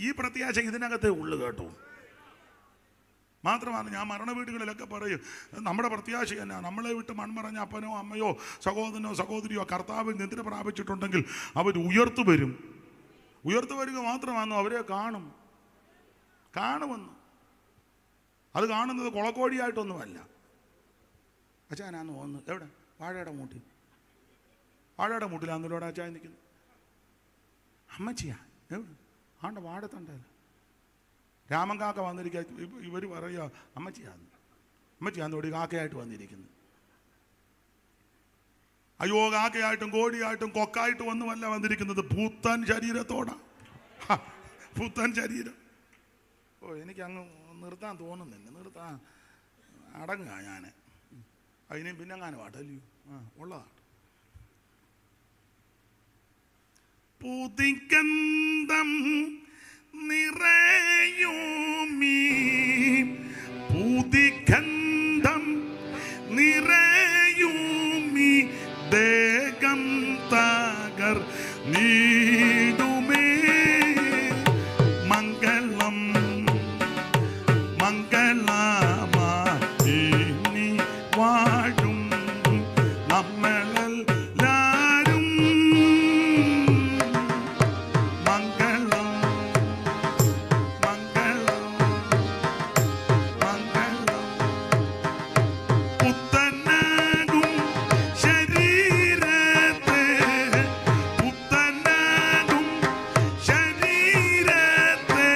ഈ പ്രത്യാശ ഇതിനകത്തേ ഉള്ളു കേട്ടോ. മാത്രമാണ് ഞാൻ മരണ വീടുകളിലൊക്കെ പറയും, നമ്മുടെ പ്രത്യാശ തന്നെ നമ്മളെ വിട്ട് മൺമറഞ്ഞ അപ്പനോ അമ്മയോ സഹോദരനോ സഹോദരിയോ കർത്താവിൽ നിദ്ര പ്രാപിച്ചിട്ടുണ്ടെങ്കിൽ അവർ ഉയർത്തു വരും. ഉയർത്തു വരിക മാത്രമാണോ, അവരെ കാണുമെന്ന്. അത് കാണുന്നത് കുളക്കോഴിയായിട്ടൊന്നുമല്ല. അച്ഛാ ഞാന്ന് വന്ന് എവിടെ? വാഴയുടെ മൂട്ടിലാന്നല്ലോടെ അച്ഛാ നിൽക്കുന്നു. അമ്മച്ചിയാ എവിടെ? ആണ്ട വാഴത്തണ്ടല്ല. രാമൻ കാക്ക വന്നിരിക്കുക. ഇവർ പറയുക അമ്മച്ചിയാന്നോടി കാക്കയായിട്ട് വന്നിരിക്കുന്നു. അയ്യോ, കാക്കയായിട്ടും കോഴിയായിട്ടും കൊക്കായിട്ടും ഒന്നുമല്ല വന്നിരിക്കുന്നത്, പൂത്താൻ ശരീരത്തോടാ. പൂത്താൻ ശരീരം. ഓ, എനിക്ക് അങ്ങ് നിർത്താൻ തോന്നുന്നില്ല. നിർത്താൻ അടങ്ങുക ഞാൻ. അതിനെയും പിന്നെ അങ്ങനെ പാട്ടല്ലയോ? ഉള്ളതാണ്. പുതികന്ധം നിറയുമീ, പുതികന്ധം നിറയുമീ ദേഹം തകർ നീടുമേ. മംഗളം മംഗളമായി നീ വാഴും നമ്മളെല്ലാരും. മംഗളം മംഗളം മംഗളം. പുത്തനാകും ശരീരത്തെ, പുത്തനാകും ശരീരത്തെ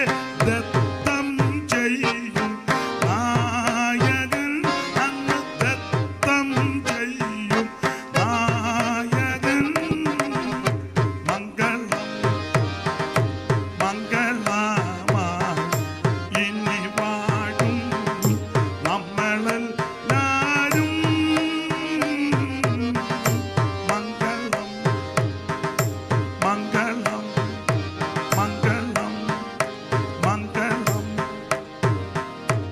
ദത്തം ചെയ്യും നായകൻ. അന്ന് ദത്തം ചെയ്യും നായകൻ. മംഗളം മംഗളമായി ഇനി വാഴും നമ്മളെല്ലാരും. മംഗളം മംഗളം മംഗളം മംഗളം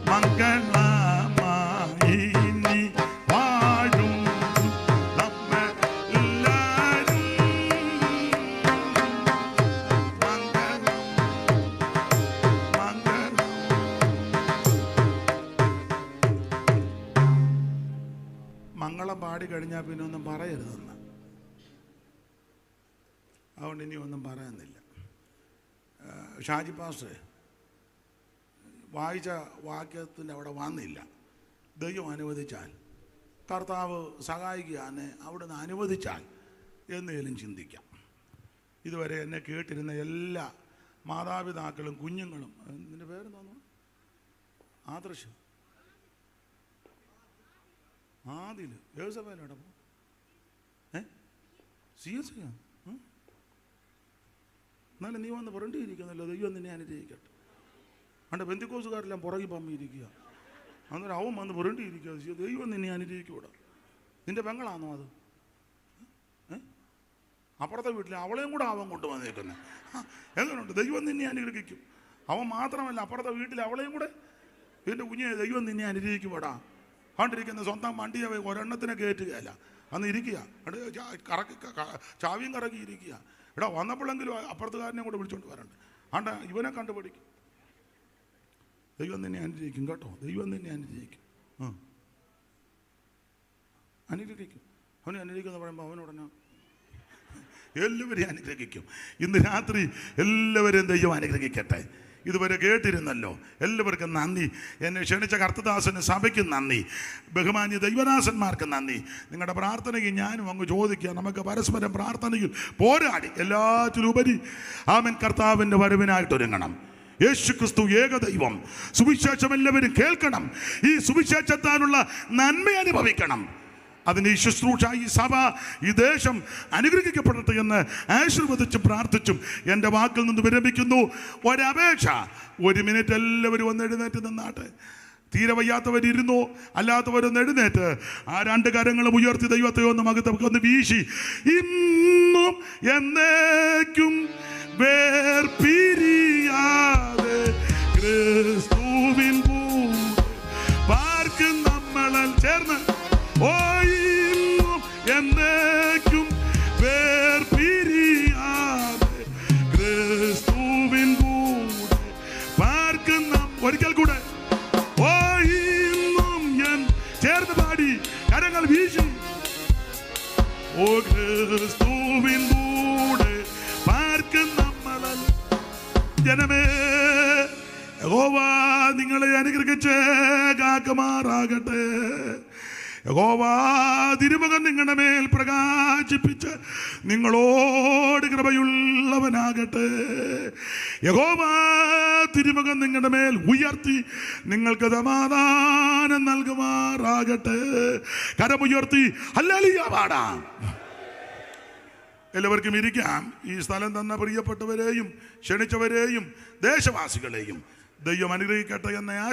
മംഗളമായി ഇനി വാഴും നമ്മളെല്ലാരും. മംഗളം മംഗളം. മംഗളം പാടി കഴിഞ്ഞാൽ പിന്നെ ഒന്നും പറയരുതെന്ന്. അതുകൊണ്ട് ഇനി ഒന്നും പറയുന്നില്ല. ഷാജി പാസ്റ്റർ വായിച്ച വാക്യത്തിൻ്റെ അവിടെ വന്നില്ല. ദൈവം അനുവദിച്ചാൽ, കർത്താവ് സഹായിക്കാനെ അവിടുന്ന് അനുവദിച്ചാൽ എന്നേലും ചിന്തിക്കാം. ഇതുവരെ എന്നെ കേട്ടിരുന്ന എല്ലാ മാതാപിതാക്കളും കുഞ്ഞുങ്ങളും, നിന്റെ പേരെന്താന്നു? ആദർശം, ആദിൽ, ഏത് സഭയിലടപ്പോ? CS എന്നാലും നീ വന്ന് പുരണ്ടിയിരിക്കുന്നല്ലോ. ദൈവം നിന്നെ അനുഗ്രഹിക്കട്ടെ. അണ്ട് പെന്തിക്കോസുകാരെല്ലാം പുറകെ പമ്മിയിരിക്കുക. അന്നേരം അവൻ വന്ന് പുരണ്ടിയിരിക്കുക. ദൈവം നിന്നെ അനുഗ്രഹിക്കൂടാ. നിന്റെ പെങ്ങളാണോ അത്? അപ്പുറത്തെ വീട്ടിൽ അവളെയും കൂടെ അവൻ കൊണ്ടുവന്നേക്കുന്നത്. എങ്ങനെയുണ്ട്? ദൈവം നിന്നെ അനുഗ്രഹിക്കും. അവൻ മാത്രമല്ല, അപ്പുറത്തെ വീട്ടിൽ അവളെയും കൂടെ, എൻ്റെ കുഞ്ഞെ ദൈവം നിന്നെ അനുഗ്രഹിക്കുവാടാ. അതുകൊണ്ടിരിക്കുന്ന സ്വന്തം വണ്ടിയെ ഒരെണ്ണത്തിനെ കയറ്റുകയല്ല, അന്ന് ഇരിക്കുക. കറക്കി ചാവിയും കറക്കി ഇരിക്കുക. എടാ വന്നപ്പോഴെങ്കിലും അപ്പുറത്തുകാരനെ കൂടെ വിളിച്ചോണ്ട് വരണ്ട്. ആണ്ട ഇവനെ കണ്ടുപിടിക്കും. ദൈവം നിന്നെ അനുഗ്രഹിക്കും കേട്ടോ. ദൈവം നിന്നെ അനുഗ്രഹിക്കും. അനുഗ്രഹിക്കും. അവനെ അനുഗ്രഹിക്കുമെന്ന് പറയുമ്പോൾ അവനുടനെ എല്ലാവരെയും അനുഗ്രഹിക്കും. ഇന്ന് രാത്രി എല്ലാവരെയും ദൈവം അനുഗ്രഹിക്കട്ടെ. ഇതുവരെ കേട്ടിരുന്നല്ലോ. എല്ലാവർക്കും നന്ദി. എന്നെ ക്ഷണിച്ച കർത്തദാസന് സഭയ്ക്കും നന്ദി. ബഹുമാന്യ ദൈവദാസന്മാർക്ക് നന്ദി. നിങ്ങളുടെ പ്രാർത്ഥനയ്ക്ക് ഞാനും അങ്ങ് ചോദിക്കുക. നമുക്ക് പരസ്പരം പ്രാർത്ഥനയിൽ പോരാടി എല്ലാറ്റിലുപരി ആമേൻ കർത്താവിൻ്റെ വരവിനായിട്ടൊരുങ്ങണം. യേശു ക്രിസ്തു ഏകദൈവം. സുവിശേഷം എല്ലാവരും കേൾക്കണം. ഈ സുവിശേഷത്താലുള്ള നന്മ അനുഭവിക്കണം. അതിന് ഈ ശുശ്രൂഷ, ഈ സഭ, ഈ ദേശം അനുഗ്രഹിക്കപ്പെടട്ടെ എന്ന് ആശീർവദിച്ചും പ്രാർത്ഥിച്ചും എൻ്റെ വാക്കിൽ നിന്ന് വിരമിക്കുന്നു. ഒരപേക്ഷ, 1 മിനിറ്റ് എല്ലാവരും ഒന്ന് എഴുന്നേറ്റ് നിന്നാട്ടെ. തീരെ വയ്യാത്തവരിരുന്നോ, അല്ലാത്തവരൊന്ന് എഴുന്നേറ്റ് ആ 2 കരങ്ങളും ഉയർത്തി ദൈവത്തെ ഒന്ന് മകത്തൊന്ന് വീശി, ഇന്നും എന്നേക്കും വേർപിരിയാതെ ക്രിസ്തുവിൻ കൂടെ പാർക്കും നമ്മളൽ ചേർന്ന്, ഇന്നും എന്നേക്കും വേർപിരിയാതെ ക്രിസ്തുവിൻ കൂടെ പാർക്കും ഒരിക്കൽ കൂടെ ഇന്നും ചേർന്ന് പാടി കരങ്ങൾ വീശി, ക്രിസ്തുവിൻ കൂടെ പാർക്കും നമ്മളൽ. ജനമേ, യഹോവ നിങ്ങളെ അനുഗ്രഹിച്ച് കാക്കുമാറാകട്ടെ. യഹോവ തിരുമുഖം നിങ്ങളുടെ മേൽ പ്രകാശിപ്പിച്ച് നിങ്ങളോട് കൃപയുള്ളവനാകട്ടെ. യഹോവ തിരുമുഖം നിങ്ങളുടെ മേൽ ഉയർത്തി നിങ്ങൾക്ക് സമാധാനം നൽകുമാറാകട്ടെ. കരമുയർത്തി ഹല്ലേലൂയ പാടാം. എല്ലാവർക്കും ഇരിക്കാം. ഈ സ്ഥലം തന്ന പ്രിയപ്പെട്ടവരെയും ക്ഷണിച്ചവരെയും ദേശവാസികളെയും ദൈവം അനുഗ്രഹിക്കട്ടെ എന്ന്